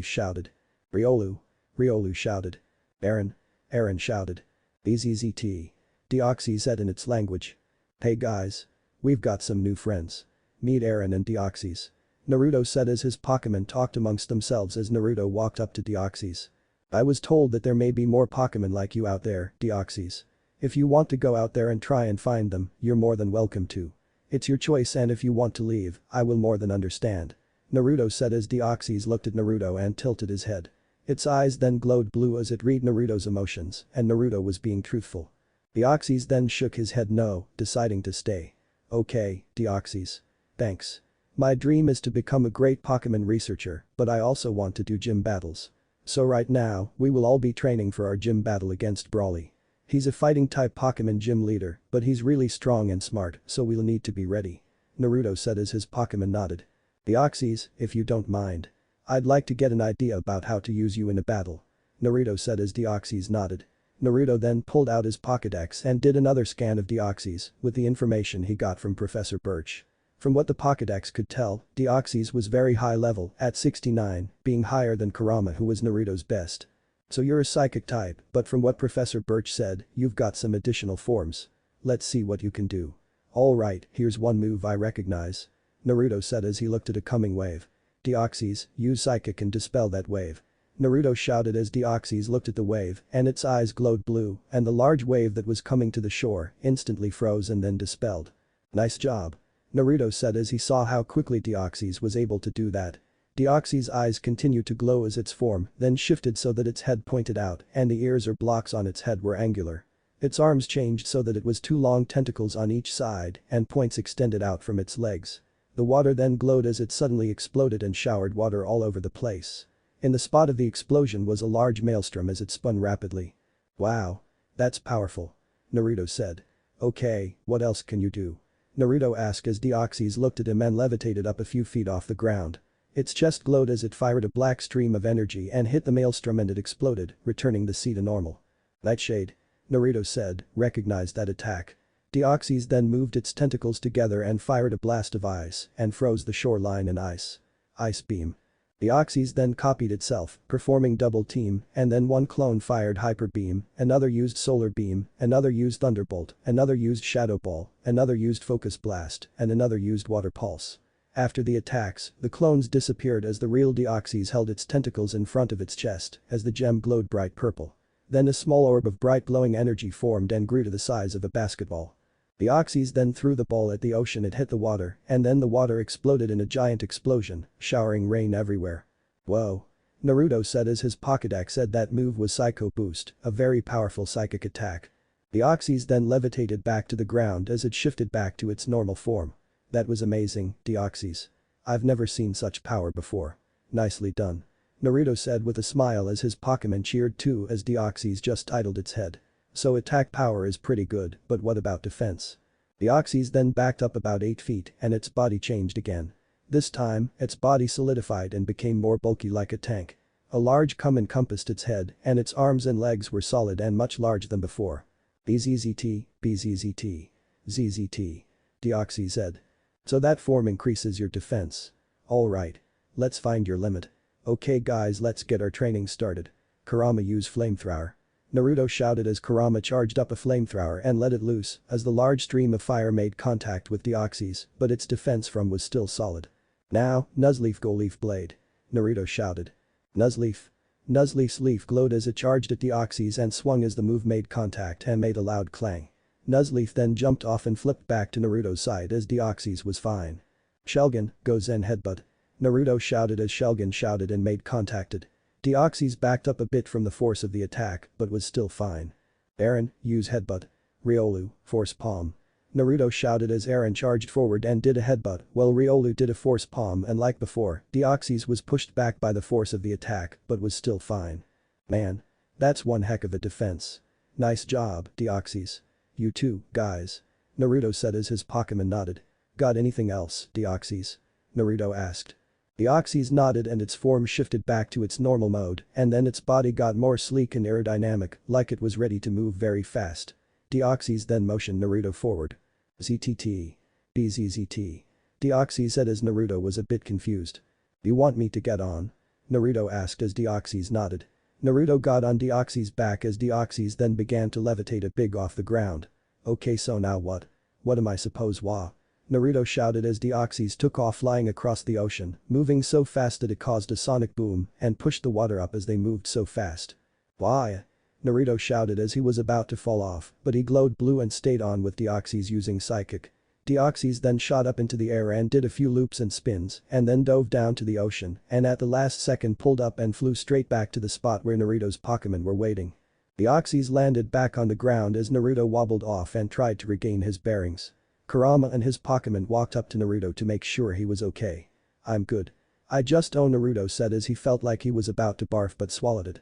shouted. Riolu shouted. Eren shouted. BZZT. Deoxys said in its language. Hey guys. We've got some new friends. Meet Eren and Deoxys. Naruto said as his Pokémon talked amongst themselves as Naruto walked up to Deoxys. I was told that there may be more Pokémon like you out there, Deoxys. If you want to go out there and try and find them, you're more than welcome to. It's your choice and if you want to leave, I will more than understand. Naruto said as Deoxys looked at Naruto and tilted his head. Its eyes then glowed blue as it read Naruto's emotions and Naruto was being truthful. Deoxys then shook his head no, deciding to stay. Okay, Deoxys. Thanks. My dream is to become a great Pokémon researcher, but I also want to do gym battles. So right now, we will all be training for our gym battle against Broly. He's a fighting type Pokémon gym leader, but he's really strong and smart, so we'll need to be ready. Naruto said as his Pokémon nodded. Deoxys, if you don't mind. I'd like to get an idea about how to use you in a battle. Naruto said as Deoxys nodded. Naruto then pulled out his Pokédex and did another scan of Deoxys with the information he got from Professor Birch. From what the Pokédex could tell, Deoxys was very high level at 69, being higher than Kurama who was Naruto's best. So you're a psychic type, but from what Professor Birch said, you've got some additional forms. Let's see what you can do. Alright, here's one move I recognize. Naruto said as he looked at a coming wave. Deoxys, use psychic and dispel that wave. Naruto shouted as Deoxys looked at the wave and its eyes glowed blue and the large wave that was coming to the shore instantly froze and then dispelled. Nice job. Naruto said as he saw how quickly Deoxys was able to do that. Deoxys' eyes continued to glow as its form then shifted so that its head pointed out and the ears or blocks on its head were angular. Its arms changed so that it was 2 long tentacles on each side and points extended out from its legs. The water then glowed as it suddenly exploded and showered water all over the place. In the spot of the explosion was a large maelstrom as it spun rapidly. Wow. That's powerful. Naruto said. Okay, what else can you do? Naruto asked as Deoxys looked at him and levitated up a few feet off the ground. Its chest glowed as it fired a black stream of energy and hit the maelstrom and it exploded, returning the sea to normal. Nightshade. Naruto said, recognized that attack. Deoxys then moved its tentacles together and fired a blast of ice and froze the shoreline in ice. Ice beam. Deoxys then copied itself, performing double team, and then one clone fired Hyper Beam, another used Solar Beam, another used Thunderbolt, another used Shadow Ball, another used Focus Blast, and another used Water Pulse. After the attacks, the clones disappeared as the real Deoxys held its tentacles in front of its chest as the gem glowed bright purple. Then a small orb of bright glowing energy formed and grew to the size of a basketball. The Oxys then threw the ball at the ocean. It hit the water, and then the water exploded in a giant explosion, showering rain everywhere. Whoa. Naruto said as his Pokédex said that move was Psycho Boost, a very powerful psychic attack. The Oxys then levitated back to the ground as it shifted back to its normal form. That was amazing, Deoxys. I've never seen such power before. Nicely done. Naruto said with a smile as his Pokémon cheered too as Deoxys just idled its head. So attack power is pretty good, but what about defense? The Oxys then backed up about 8 feet and its body changed again. This time, its body solidified and became more bulky like a tank. A large cum encompassed its head and its arms and legs were solid and much larger than before. BZZT, BZZT, ZZT. Deoxys said. So that form increases your defense. Alright. Let's find your limit. Okay guys, let's get our training started. Kurama use flamethrower. Naruto shouted as Kurama charged up a flamethrower and let it loose as the large stream of fire made contact with Deoxys, but its defense from was still solid. Now, Nuzleaf go Leaf Blade. Naruto shouted. Nuzleaf. Nuzleaf's leaf glowed as it charged at Deoxys and swung as the move made contact and made a loud clang. Nuzleaf then jumped off and flipped back to Naruto's side as Deoxys was fine. Shelgon, go Zen Headbutt. Naruto shouted as Shelgon shouted and made contacted. Deoxys backed up a bit from the force of the attack but was still fine. Eren, use Headbutt. Riolu, Force Palm. Naruto shouted as Eren charged forward and did a headbutt while Riolu did a Force Palm and like before, Deoxys was pushed back by the force of the attack but was still fine. Man. That's one heck of a defense. Nice job, Deoxys. You too, guys. Naruto said as his Pokémon nodded. Got anything else, Deoxys? Naruto asked. Deoxys nodded and its form shifted back to its normal mode and then its body got more sleek and aerodynamic like it was ready to move very fast. Deoxys then motioned Naruto forward. ZTT. BZZT. Deoxys said as Naruto was a bit confused. You want me to get on? Naruto asked as Deoxys nodded. Naruto got on Deoxys' back as Deoxys then began to levitate a bit off the ground. Okay, so now what? What am I suppose wah? Naruto shouted as Deoxys took off flying across the ocean, moving so fast that it caused a sonic boom and pushed the water up as they moved so fast. Why? Naruto shouted as he was about to fall off, but he glowed blue and stayed on with Deoxys using Psychic. Deoxys then shot up into the air and did a few loops and spins and then dove down to the ocean and at the last second pulled up and flew straight back to the spot where Naruto's Pokémon were waiting. Deoxys landed back on the ground as Naruto wobbled off and tried to regain his bearings. Kurama and his Pokémon walked up to Naruto to make sure he was okay. I'm good. I just owe Naruto said as he felt like he was about to barf but swallowed it.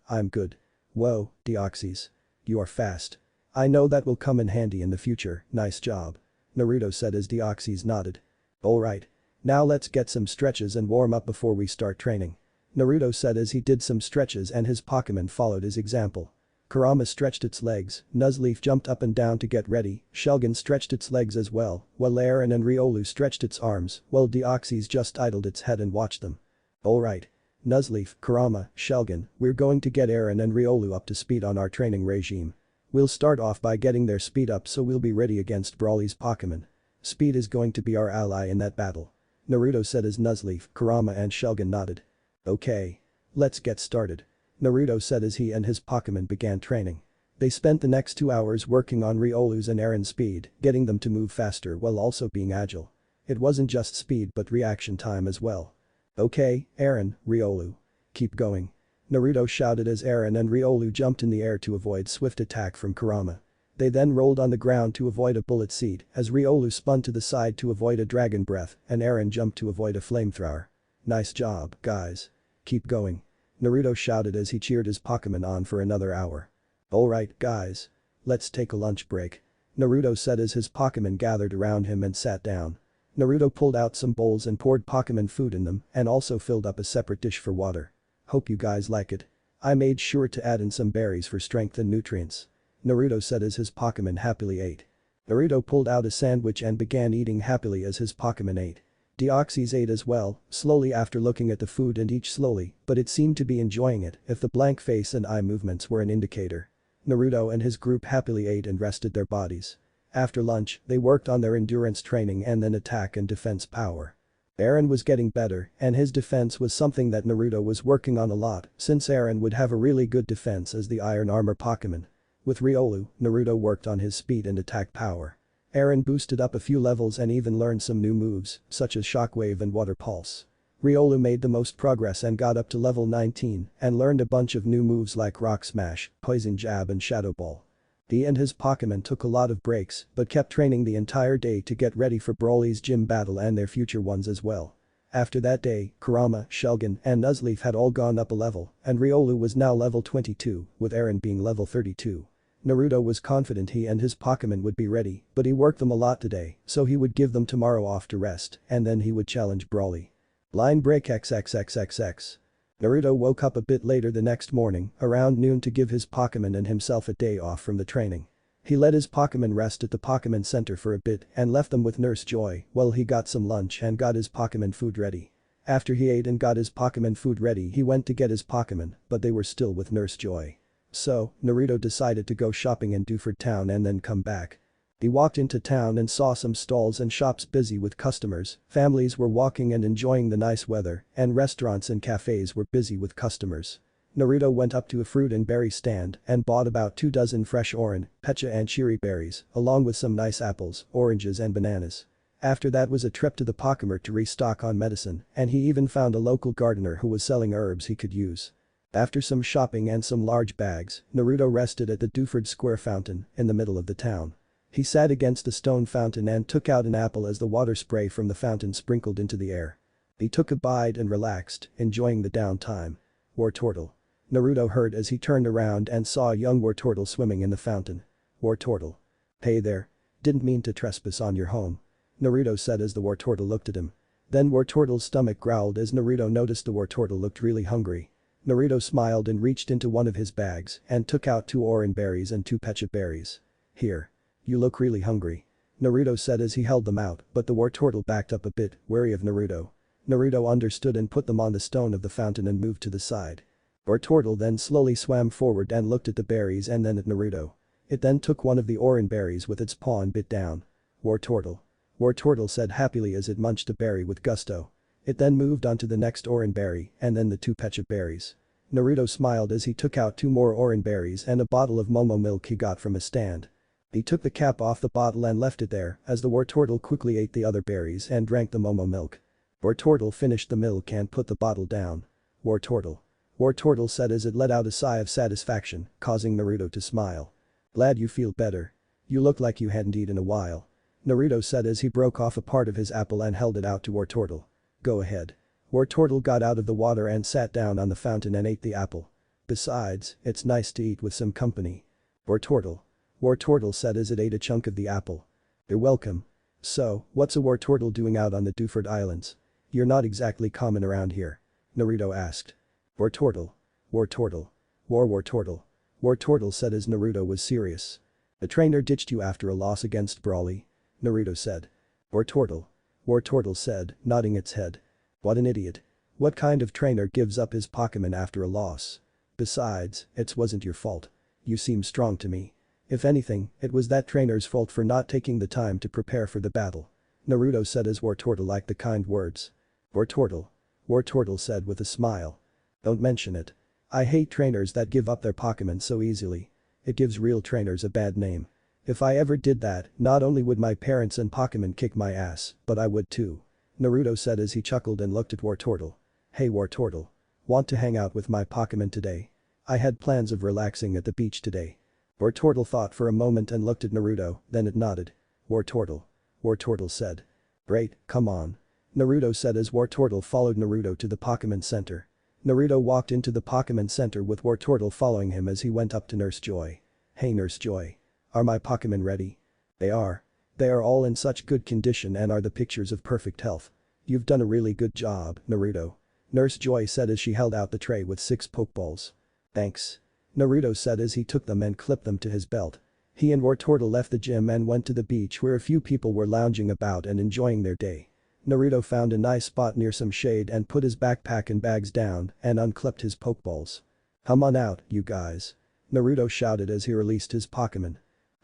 I'm good. Whoa, Deoxys. You are fast. I know that will come in handy in the future, nice job. Naruto said as Deoxys nodded. Alright. Now let's get some stretches and warm up before we start training. Naruto said as he did some stretches and his Pokémon followed his example. Kurama stretched its legs, Nuzleaf jumped up and down to get ready, Shelgon stretched its legs as well, while Eren and Riolu stretched its arms, while Deoxys just idled its head and watched them. Alright. Nuzleaf, Kurama, Shelgon, we're going to get Eren and Riolu up to speed on our training regime. We'll start off by getting their speed up so we'll be ready against Brawly's Pokémon. Speed is going to be our ally in that battle. Naruto said as Nuzleaf, Kurama and Shelgon nodded. Okay. Let's get started. Naruto said as he and his Pokémon began training. They spent the next 2 hours working on Riolu's and Eren's speed, getting them to move faster while also being agile. It wasn't just speed but reaction time as well. Okay, Eren, Riolu. Keep going. Naruto shouted as Eren and Riolu jumped in the air to avoid swift attack from Kurama. They then rolled on the ground to avoid a bullet seed as Riolu spun to the side to avoid a dragon breath and Eren jumped to avoid a flamethrower. Nice job, guys. Keep going. Naruto shouted as he cheered his Pokémon on for another hour. Alright, guys. Let's take a lunch break. Naruto said as his Pokémon gathered around him and sat down. Naruto pulled out some bowls and poured Pokémon food in them and also filled up a separate dish for water. Hope you guys like it. I made sure to add in some berries for strength and nutrients. Naruto said as his Pokémon happily ate. Naruto pulled out a sandwich and began eating happily as his Pokémon ate. Deoxys ate as well, slowly after looking at the food and each slowly, but it seemed to be enjoying it if the blank face and eye movements were an indicator. Naruto and his group happily ate and rested their bodies. After lunch, they worked on their endurance training and then attack and defense power. Eren was getting better and his defense was something that Naruto was working on a lot since Eren would have a really good defense as the Iron Armor Pokémon. With Riolu, Naruto worked on his speed and attack power. Eren boosted up a few levels and even learned some new moves, such as Shockwave and Water Pulse. Riolu made the most progress and got up to level 19 and learned a bunch of new moves like Rock Smash, Poison Jab and Shadow Ball. He and his Pokémon took a lot of breaks but kept training the entire day to get ready for Broly's gym battle and their future ones as well. After that day, Kurama, Shulgin and Nuzleaf had all gone up a level and Riolu was now level 22, with Eren being level 32. Naruto was confident he and his Pokémon would be ready, but he worked them a lot today, so he would give them tomorrow off to rest and then he would challenge Broly. Line break XXXXX. Naruto woke up a bit later the next morning, around noon, to give his Pokémon and himself a day off from the training. He let his Pokémon rest at the Pokémon Center for a bit and left them with Nurse Joy while he got some lunch and got his Pokémon food ready. After he ate and got his Pokémon food ready, he went to get his Pokémon, but they were still with Nurse Joy. So, Naruto decided to go shopping in Duford Town and then come back. He walked into town and saw some stalls and shops busy with customers, families were walking and enjoying the nice weather, and restaurants and cafes were busy with customers. Naruto went up to a fruit and berry stand and bought about 2 dozen fresh oran, pecha and cherry berries, along with some nice apples, oranges and bananas. After that was a trip to the Pokémart to restock on medicine, and he even found a local gardener who was selling herbs he could use. After some shopping and some large bags, Naruto rested at the Duford Square fountain in the middle of the town. He sat against a stone fountain and took out an apple as the water spray from the fountain sprinkled into the air. He took a bite and relaxed, enjoying the downtime. Wartortle. Naruto heard as he turned around and saw a young Wartortle swimming in the fountain. Wartortle. Hey there. Didn't mean to trespass on your home. Naruto said as the Wartortle looked at him. Then Wartortle's stomach growled as Naruto noticed the Wartortle looked really hungry. Naruto smiled and reached into one of his bags and took out 2 oran berries and 2 pecha berries. Here. You look really hungry. Naruto said as he held them out, but the Wartortle backed up a bit, wary of Naruto. Naruto understood and put them on the stone of the fountain and moved to the side. Wartortle then slowly swam forward and looked at the berries and then at Naruto. It then took one of the oran berries with its paw and bit down. Wartortle. Wartortle said happily as it munched a berry with gusto. It then moved on to the next oran berry and then the 2 pecha berries. Naruto smiled as he took out 2 more oran berries and a bottle of Momo milk he got from a stand. He took the cap off the bottle and left it there as the Wartortle quickly ate the other berries and drank the Momo milk. Wartortle finished the milk and put the bottle down. Wartortle. Wartortle said as it let out a sigh of satisfaction, causing Naruto to smile. Glad you feel better. You look like you hadn't eaten in a while. Naruto said as he broke off a part of his apple and held it out to Wartortle. Go ahead. Wartortle got out of the water and sat down on the fountain and ate the apple. Besides, it's nice to eat with some company. Wartortle. Wartortle said as it ate a chunk of the apple. You're welcome. So, what's a Wartortle doing out on the Duford Islands? You're not exactly common around here. Naruto asked. Wartortle. Wartortle. Wartortle. Wartortle said as Naruto was serious. The trainer ditched you after a loss against Broly. Naruto said. Wartortle. Wartortle said, nodding its head. What an idiot. What kind of trainer gives up his Pokémon after a loss? Besides, it wasn't your fault. You seem strong to me. If anything, it was that trainer's fault for not taking the time to prepare for the battle. Naruto said as Wartortle liked the kind words. Wartortle. Wartortle said with a smile. Don't mention it. I hate trainers that give up their Pokémon so easily. It gives real trainers a bad name. If I ever did that, not only would my parents and Pokémon kick my ass, but I would too. Naruto said as he chuckled and looked at Wartortle. Hey Wartortle. Want to hang out with my Pokémon today? I had plans of relaxing at the beach today. Wartortle thought for a moment and looked at Naruto, then it nodded. Wartortle. Wartortle said. Great, come on. Naruto said as Wartortle followed Naruto to the Pokémon Center. Naruto walked into the Pokémon Center with Wartortle following him as he went up to Nurse Joy. Hey Nurse Joy. Are my Pokémon ready? They are. They are all in such good condition and are the pictures of perfect health. You've done a really good job, Naruto. Nurse Joy said as she held out the tray with 6 Pokeballs. Thanks. Naruto said as he took them and clipped them to his belt. He and Wartortle left the gym and went to the beach where a few people were lounging about and enjoying their day. Naruto found a nice spot near some shade and put his backpack and bags down and unclipped his Pokeballs. Come on out, you guys. Naruto shouted as he released his Pokémon.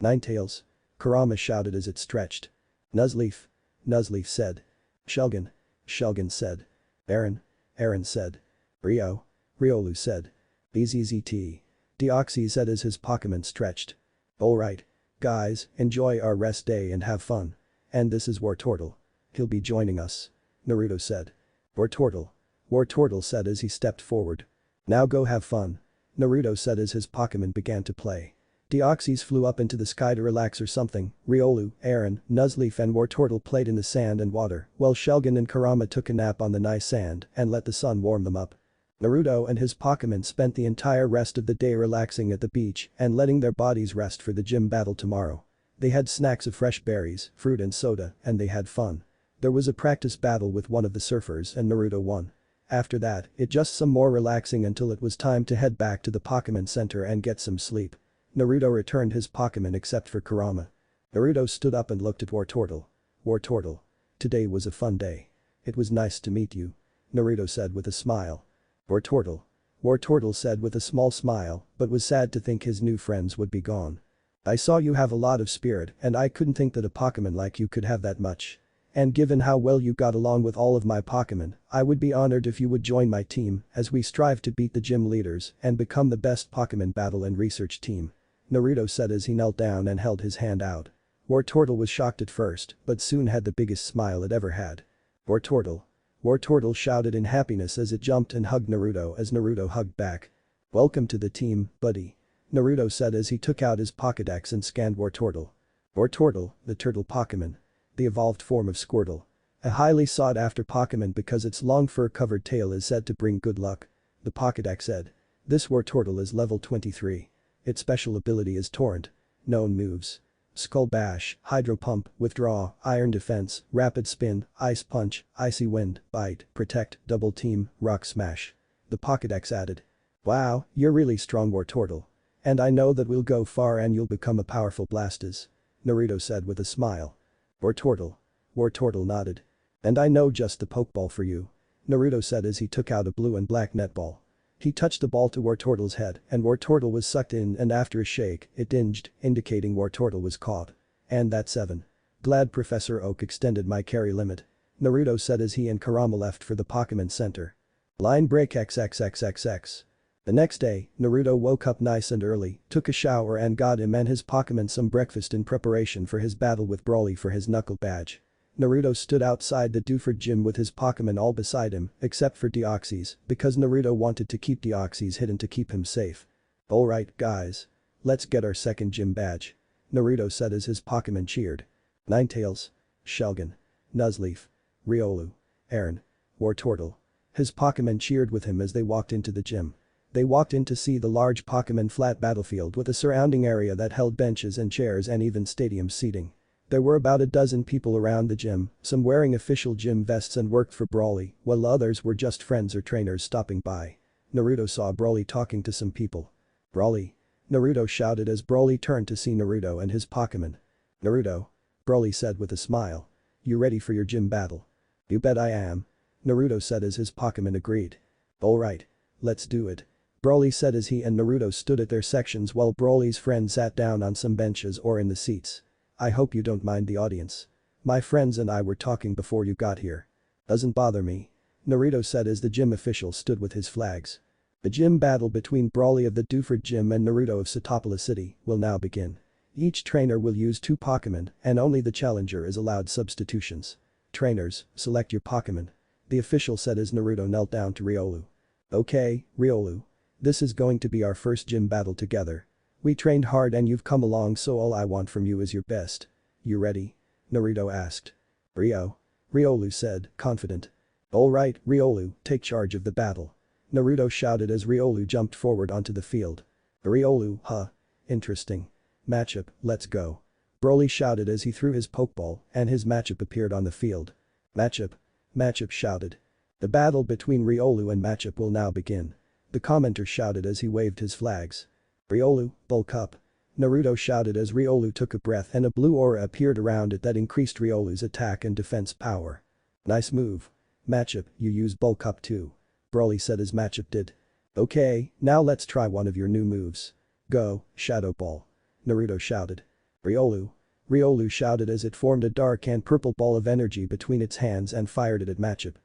Ninetales. Kurama shouted as it stretched. Nuzleaf. Nuzleaf said. Shulgin. Shulgin said. Eren. Eren said. Riolu said. BZZT. Deoxys said as his Pokémon stretched. Alright. Guys, enjoy our rest day and have fun. And this is Wartortle. He'll be joining us. Naruto said. Wartortle. Wartortle said as he stepped forward. Now go have fun. Naruto said as his Pokémon began to play. Deoxys flew up into the sky to relax or something. Riolu, Aaron, Nuzleaf and Wartortle played in the sand and water, while Shellgun and Kurama took a nap on the nice sand and let the sun warm them up. Naruto and his Pokémon spent the entire rest of the day relaxing at the beach and letting their bodies rest for the gym battle tomorrow. They had snacks of fresh berries, fruit and soda, and they had fun. There was a practice battle with one of the surfers and Naruto won. After that, it just some more relaxing until it was time to head back to the Pokémon Center and get some sleep. Naruto returned his Pokémon except for Kurama. Naruto stood up and looked at Wartortle. Wartortle. Today was a fun day. It was nice to meet you. Naruto said with a smile. Wartortle. Wartortle said with a small smile, but was sad to think his new friends would be gone. I saw you have a lot of spirit and I couldn't think that a Pokémon like you could have that much. And given how well you got along with all of my Pokémon, I would be honored if you would join my team as we strive to beat the gym leaders and become the best Pokémon battle and research team. Naruto said as he knelt down and held his hand out. Wartortle was shocked at first, but soon had the biggest smile it ever had. Wartortle. Wartortle shouted in happiness as it jumped and hugged Naruto as Naruto hugged back. Welcome to the team, buddy. Naruto said as he took out his Pokédex and scanned Wartortle. Wartortle, the turtle Pokémon. The evolved form of Squirtle. A highly sought after Pokémon because its long fur-covered tail is said to bring good luck. The Pokédex said. This Wartortle is level 23. Its special ability is Torrent. Known moves. Skull Bash, Hydro Pump, Withdraw, Iron Defense, Rapid Spin, Ice Punch, Icy Wind, Bite, Protect, Double Team, Rock Smash. The Pokédex added. Wow, you're really strong Wartortle. And I know that we'll go far and you'll become a powerful Blastoise. Naruto said with a smile. Wartortle. Wartortle nodded. And I know just the Pokeball for you. Naruto said as he took out a blue and black netball. He touched the ball to Wartortle's head and Wartortle was sucked in and after a shake, it dinged, indicating Wartortle was caught. And that's 7. Glad Professor Oak extended my carry limit. Naruto said as he and Kurama left for the Pokémon Center. Line break XXXXX. The next day, Naruto woke up nice and early, took a shower and got him and his Pokémon some breakfast in preparation for his battle with Broly for his Knuckle Badge. Naruto stood outside the Dewford gym with his Pokémon all beside him, except for Deoxys, because Naruto wanted to keep Deoxys hidden to keep him safe. Alright guys. Let's get our second gym badge. Naruto said as his Pokémon cheered. Ninetales. Shellgun. Nuzleaf. Riolu. Aaron. Wartortle. His Pokémon cheered with him as they walked into the gym. They walked in to see the large Pokémon flat battlefield with a surrounding area that held benches and chairs and even stadium seating. There were about a dozen people around the gym, some wearing official gym vests and worked for Broly, while others were just friends or trainers stopping by. Naruto saw Broly talking to some people. Broly. Naruto shouted as Broly turned to see Naruto and his Pokémon. Naruto. Broly said with a smile. You ready for your gym battle? You bet I am. Naruto said as his Pokémon agreed. Alright. Let's do it. Broly said as he and Naruto stood at their sections while Broly's friend sat down on some benches or in the seats. I hope you don't mind the audience. My friends and I were talking before you got here. Doesn't bother me. Naruto said as the gym official stood with his flags. The gym battle between Broly of the Dewford Gym and Naruto of Satopolis City will now begin. Each trainer will use 2 Pokémon and only the challenger is allowed substitutions. Trainers, select your Pokémon. The official said as Naruto knelt down to Riolu. Okay, Riolu. This is going to be our first gym battle together. We trained hard and you've come along so all I want from you is your best. You ready? Naruto asked. Riolu said, confident. Alright, Riolu, take charge of the battle. Naruto shouted as Riolu jumped forward onto the field. Riolu, huh? Interesting. Matchup, let's go. Broly shouted as he threw his Pokeball and his matchup appeared on the field. Matchup shouted. The battle between Riolu and Matchup will now begin. The commenter shouted as he waved his flags. Riolu, bulk up. Naruto shouted as Riolu took a breath and a blue aura appeared around it that increased Riolu's attack and defense power. Nice move. Matchup, you use bulk up too. Broly said as Matchup did. Okay, now let's try one of your new moves. Go, Shadow Ball. Naruto shouted. Riolu shouted as it formed a dark and purple ball of energy between its hands and fired it at Matchup.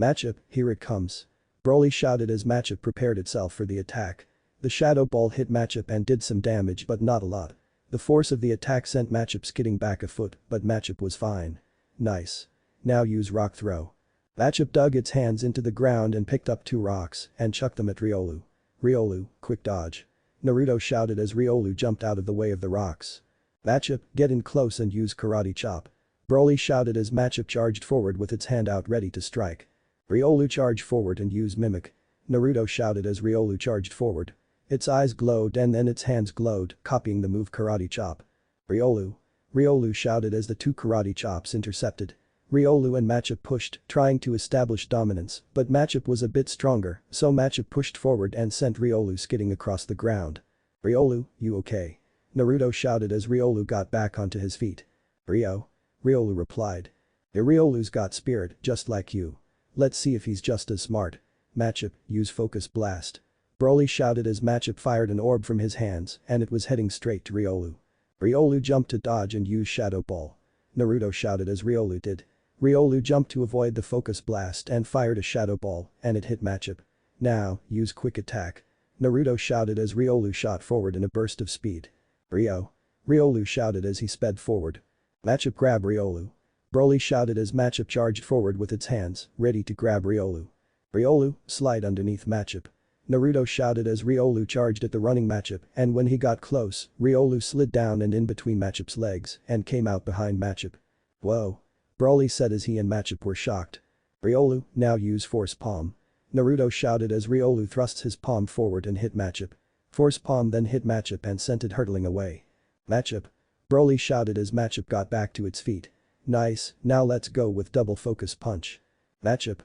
Matchup, here it comes. Broly shouted as Matchup prepared itself for the attack. The shadow ball hit Matchup and did some damage but not a lot. The force of the attack sent Matchup skidding back a foot, but Matchup was fine. Nice. Now use rock throw. Matchup dug its hands into the ground and picked up 2 rocks and chucked them at Riolu. Riolu, quick dodge. Naruto shouted as Riolu jumped out of the way of the rocks. Matchup, get in close and use karate chop. Broly shouted as Matchup charged forward with its hand out ready to strike. Riolu charged forward and used mimic. Naruto shouted as Riolu charged forward. Its eyes glowed and then its hands glowed, copying the move karate chop. Riolu shouted as the 2 karate chops intercepted. Riolu and Matchup pushed, trying to establish dominance, but Matchup was a bit stronger, so Matchup pushed forward and sent Riolu skidding across the ground. Riolu, you okay? Naruto shouted as Riolu got back onto his feet. Riolu replied. Riolu's got spirit, just like you. Let's see if he's just as smart. Matchup, use focus blast. Broly shouted as Matchup fired an orb from his hands and it was heading straight to Riolu. Riolu jumped to dodge and use shadow ball. Naruto shouted as Riolu did. Riolu jumped to avoid the focus blast and fired a shadow ball and it hit Matchup. Now, use quick attack. Naruto shouted as Riolu shot forward in a burst of speed. Riolu shouted as he sped forward. Matchup grab Riolu. Broly shouted as Matchup charged forward with its hands, ready to grab Riolu. Riolu, slide underneath Matchup. Naruto shouted as Riolu charged at the running Matchup and when he got close, Riolu slid down and in between Matchup's legs and came out behind Matchup. Whoa. Broly said as he and Matchup were shocked. Riolu, now use force palm. Naruto shouted as Riolu thrusts his palm forward and hit Matchup. Force palm then hit Matchup and sent it hurtling away. Matchup. Broly shouted as Matchup got back to its feet. Nice, now let's go with double focus punch. Matchup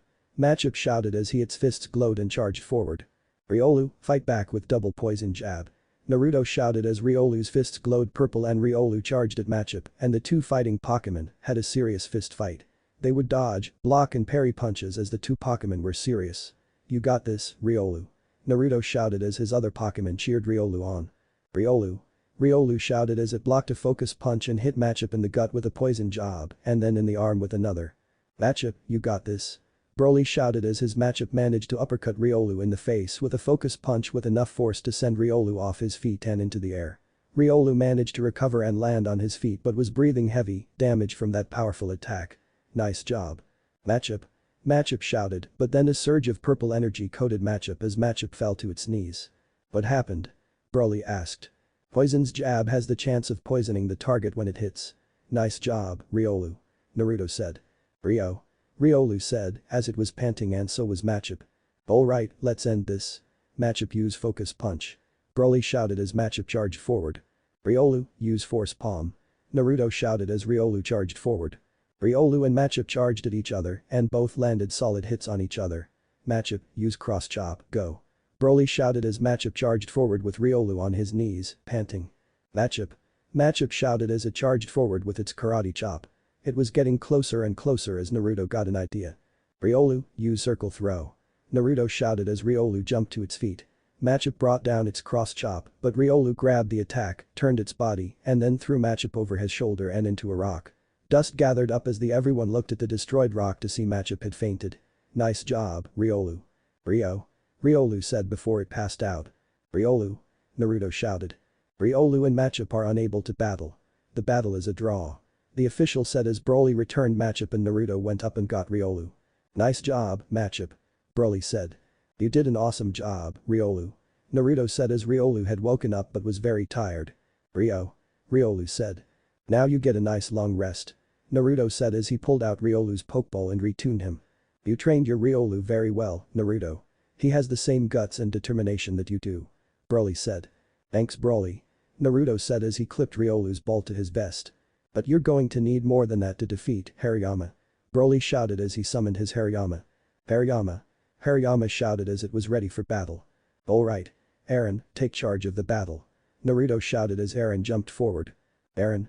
shouted as its fists glowed and charged forward. Riolu, fight back with double poison jab. Naruto shouted as Riolu's fists glowed purple and Riolu charged at Matchup and the 2 fighting Pokémon had a serious fist fight. They would dodge, block and parry punches as the 2 Pokémon were serious. You got this, Riolu. Naruto shouted as his other Pokémon cheered Riolu on. Riolu shouted as it blocked a focus punch and hit Matchup in the gut with a poison jab and then in the arm with another. Matchup, you got this. Broly shouted as his Matchup managed to uppercut Riolu in the face with a focus punch with enough force to send Riolu off his feet and into the air. Riolu managed to recover and land on his feet but was breathing heavy damage from that powerful attack. Nice job. Matchup shouted, but then a surge of purple energy coated Matchup as Matchup fell to its knees. What happened? Broly asked. Poison's jab has the chance of poisoning the target when it hits. Nice job, Riolu. Naruto said. Riolu said, as it was panting and so was Matchup. Alright, let's end this. Matchup use focus punch. Broly shouted as Matchup charged forward. Riolu, use force palm. Naruto shouted as Riolu charged forward. Riolu and Matchup charged at each other and both landed solid hits on each other. Matchup, use cross chop, go. Broly shouted as Matchup charged forward with Riolu on his knees, panting. Matchup shouted as it charged forward with its karate chop. It was getting closer and closer as Naruto got an idea. Riolu, use circle throw. Naruto shouted as Riolu jumped to its feet. Matchup brought down its cross chop, but Riolu grabbed the attack, turned its body, and then threw Matchup over his shoulder and into a rock. Dust gathered up as everyone looked at the destroyed rock to see Matchup had fainted. Nice job, Riolu. Riolu said before it passed out. Riolu. Naruto shouted. Riolu and Matchup are unable to battle. The battle is a draw. The official said as Broly returned Matchup and Naruto went up and got Riolu. Nice job, Matchup. Broly said. You did an awesome job, Riolu. Naruto said as Riolu had woken up but was very tired. Riolu said. Now you get a nice long rest. Naruto said as he pulled out Riolu's Pokeball and retuned him. You trained your Riolu very well, Naruto. He has the same guts and determination that you do. Broly said. Thanks Broly. Naruto said as he clipped Riolu's ball to his vest. But you're going to need more than that to defeat Hariyama. Broly shouted as he summoned his Hariyama. Hariyama shouted as it was ready for battle. Alright. Eren, take charge of the battle. Naruto shouted as Eren jumped forward. Eren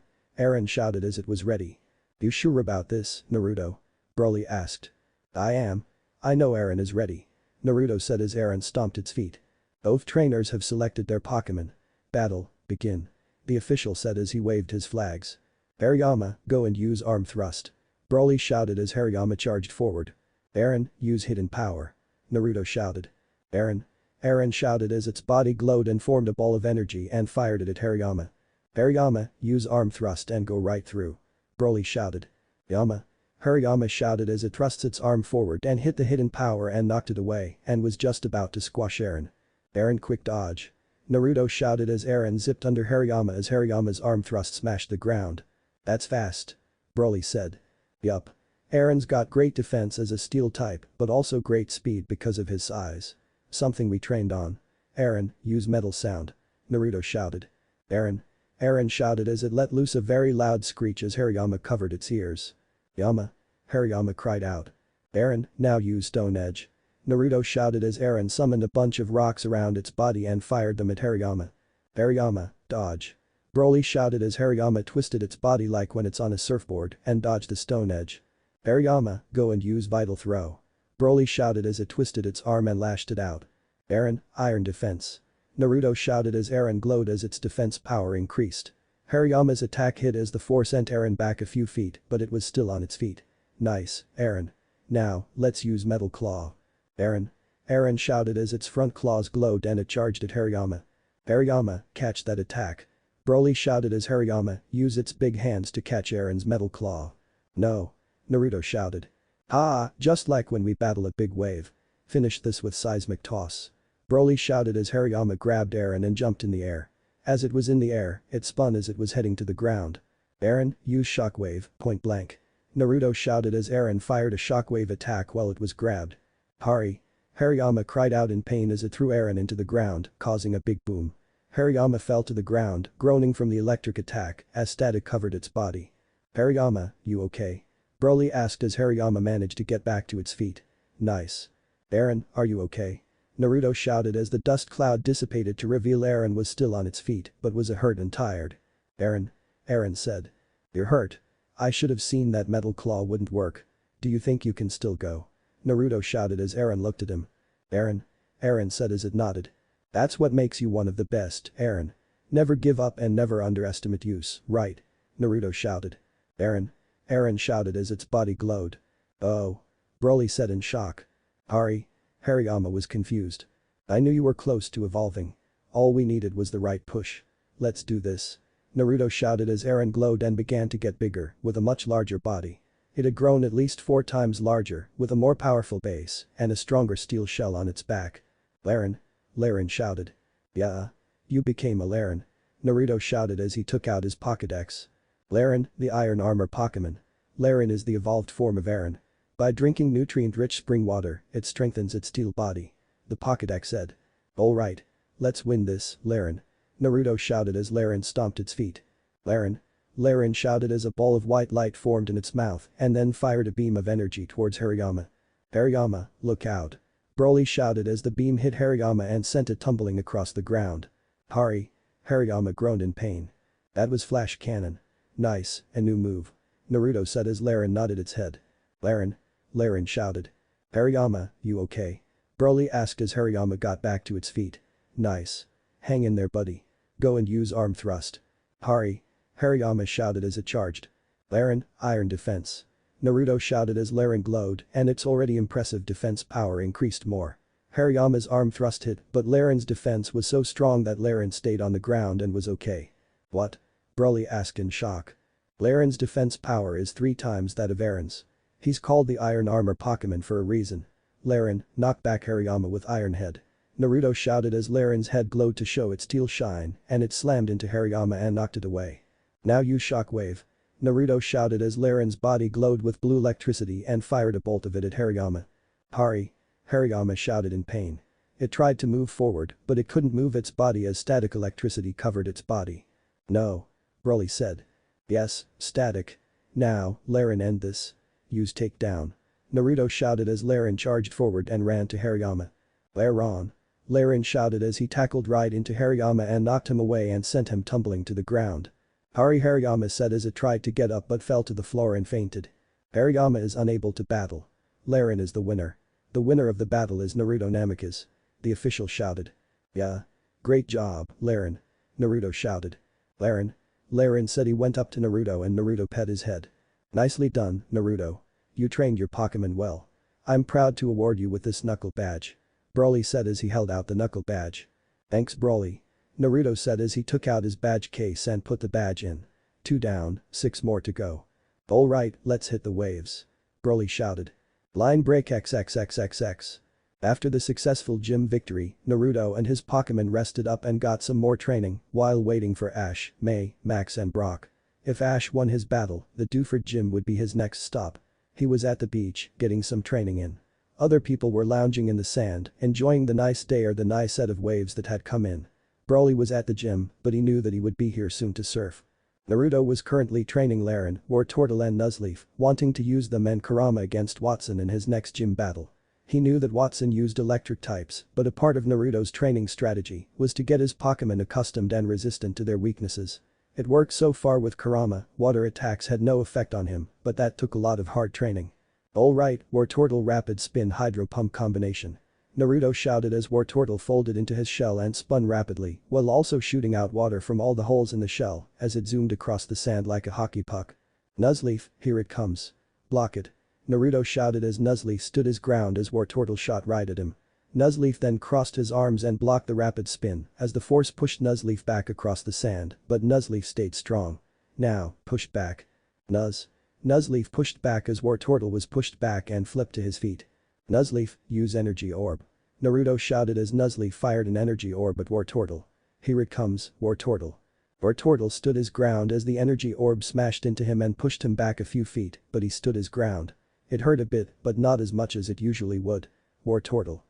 shouted as it was ready. You sure about this, Naruto? Broly asked. I am. I know Eren is ready. Naruto said as Eren stomped its feet. Both trainers have selected their Pokémon. Battle, begin. The official said as he waved his flags. Hariyama, go and use arm thrust. Broly shouted as Hariyama charged forward. Eren, use hidden power. Naruto shouted. Eren Eren shouted as its body glowed and formed a ball of energy and fired it at Hariyama. Hariyama, use arm thrust and go right through. Broly shouted. Yama. Hariyama shouted as it thrusts its arm forward and hit the hidden power and knocked it away and was just about to squash Eren. Eren quick dodge. Naruto shouted as Eren zipped under Hariyama as Hariyama's arm thrust smashed the ground. That's fast. Broly said. Yup. Eren's got great defense as a steel type but also great speed because of his size. Something we trained on. Eren, use metal sound. Naruto shouted. Eren. Eren shouted as it let loose a very loud screech as Hariyama covered its ears. Yama. Hariyama cried out. Eren, now use Stone Edge. Naruto shouted as Eren summoned a bunch of rocks around its body and fired them at Hariyama. Hariyama, dodge. Broly shouted as Hariyama twisted its body like when it's on a surfboard and dodged the Stone Edge. Hariyama, go and use Vital Throw. Broly shouted as it twisted its arm and lashed it out. Eren, Iron Defense. Naruto shouted as Eren glowed as its defense power increased. Hariyama's attack hit as the force sent Eren back a few feet but it was still on its feet. Nice, Eren. Now, let's use Metal Claw. Eren. Eren shouted as its front claws glowed and it charged at Hariyama. Hariyama, catch that attack. Broly shouted as Hariyama used its big hands to catch Eren's Metal Claw. No. Naruto shouted. Ah, just like when we battle a big wave. Finish this with Seismic Toss. Broly shouted as Hariyama grabbed Eren and jumped in the air. As it was in the air, it spun as it was heading to the ground. Eren, use Shockwave, point blank. Naruto shouted as Eren fired a shockwave attack while it was grabbed. Hari. Hariyama cried out in pain as it threw Eren into the ground, causing a big boom. Hariyama fell to the ground, groaning from the electric attack as static covered its body. Hariyama, you okay? Broly asked as Hariyama managed to get back to its feet. Nice. Eren, are you okay? Naruto shouted as the dust cloud dissipated to reveal Eren was still on its feet but was hurt and tired. Eren. Eren said. You're hurt. I should have seen that Metal Claw wouldn't work. Do you think you can still go? Naruto shouted as Eren looked at him. Eren. Eren said as it nodded. That's what makes you one of the best, Eren. Never give up and never underestimate use, right? Naruto shouted. Eren. Eren shouted as its body glowed. Oh. Broly said in shock. Hari. Hariyama was confused. I knew you were close to evolving. All we needed was the right push. Let's do this. Naruto shouted as Eren glowed and began to get bigger, with a much larger body. It had grown at least 4 times larger, with a more powerful base and a stronger steel shell on its back. Laren. Laren shouted. Yeah. You became a Laren. Naruto shouted as he took out his Pokédex. Laren, the Iron Armor Pokémon. Laren is the evolved form of Eren. By drinking nutrient-rich spring water, it strengthens its steel body. The Pokédex said. Alright. Let's win this, Laren. Naruto shouted as Laren stomped its feet. Laren. Laren shouted as a ball of white light formed in its mouth and then fired a beam of energy towards Hariyama. Hariyama, look out. Broly shouted as the beam hit Hariyama and sent it tumbling across the ground. Hari. Hariyama groaned in pain. That was Flash Cannon. Nice, a new move. Naruto said as Laren nodded its head. Laren. Laren shouted. Hariyama, you okay? Broly asked as Hariyama got back to its feet. Nice. Hang in there buddy. Go and use arm thrust. Hari. Hariyama shouted as it charged. Laren, Iron Defense. Naruto shouted as Laren glowed and its already impressive defense power increased more. Hariyama's arm thrust hit but Laren's defense was so strong that Laren stayed on the ground and was okay. What? Broly asked in shock. Laren's defense power is 3 times that of Eren's. He's called the Iron Armor Pokémon for a reason. Laren, knock back Hariyama with Iron Head. Naruto shouted as Laren's head glowed to show its steel shine and it slammed into Hariyama and knocked it away. Now use Shockwave. Naruto shouted as Laren's body glowed with blue electricity and fired a bolt of it at Hariyama. Hari. Hariyama shouted in pain. It tried to move forward but it couldn't move its body as static electricity covered its body. No. Broly said. Yes, static. Now, Laren end this. Use Takedown. Naruto shouted as Laren charged forward and ran to Hariyama. Laren. Laren shouted as he tackled right into Hariyama and knocked him away and sent him tumbling to the ground. Hariyama said as it tried to get up but fell to the floor and fainted. Hariyama is unable to battle. Laren is the winner. The winner of the battle is Naruto Namikaze. The official shouted. Yeah. Great job, Laren. Naruto shouted. Laren. Laren said he went up to Naruto and Naruto pet his head. Nicely done, Naruto. You trained your Pokémon well. I'm proud to award you with this knuckle badge. Broly said as he held out the knuckle badge. Thanks Broly. Naruto said as he took out his badge case and put the badge in. 2 down, 6 more to go. Alright, let's hit the waves. Broly shouted. Line break XXXXX. After the successful gym victory, Naruto and his Pokémon rested up and got some more training while waiting for Ash, May, Max and Brock. If Ash won his battle, the Duford gym would be his next stop. He was at the beach, getting some training in. Other people were lounging in the sand, enjoying the nice day or the nice set of waves that had come in. Broly was at the gym, but he knew that he would be here soon to surf. Naruto was currently training Laren, Wartortle and Nuzleaf, wanting to use them and Kurama against Watson in his next gym battle. He knew that Watson used electric types, but a part of Naruto's training strategy was to get his Pokémon accustomed and resistant to their weaknesses. It worked so far with Kurama, water attacks had no effect on him, but that took a lot of hard training. Alright, Wartortle Rapid Spin Hydro Pump Combination. Naruto shouted as Wartortle folded into his shell and spun rapidly, while also shooting out water from all the holes in the shell as it zoomed across the sand like a hockey puck. Nuzleaf, here it comes. Block it. Naruto shouted as Nuzleaf stood his ground as Wartortle shot right at him. Nuzleaf then crossed his arms and blocked the rapid spin as the force pushed Nuzleaf back across the sand, but Nuzleaf stayed strong. Now, push back. Nuzleaf pushed back as Wartortle was pushed back and flipped to his feet. Nuzleaf, use energy orb. Naruto shouted as Nuzleaf fired an energy orb at Wartortle. Here it comes, Wartortle. Wartortle stood his ground as the energy orb smashed into him and pushed him back a few feet, but he stood his ground. It hurt a bit, but not as much as it usually would. Wartortle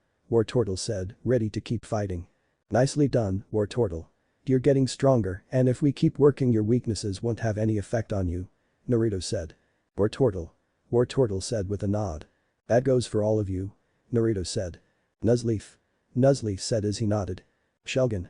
said, ready to keep fighting. Nicely done, Wartortle. You're getting stronger, and if we keep working your weaknesses won't have any effect on you. Naruto said. Wartortle said with a nod. That goes for all of you. Naruto said. Nuzleaf said as he nodded. Shellgun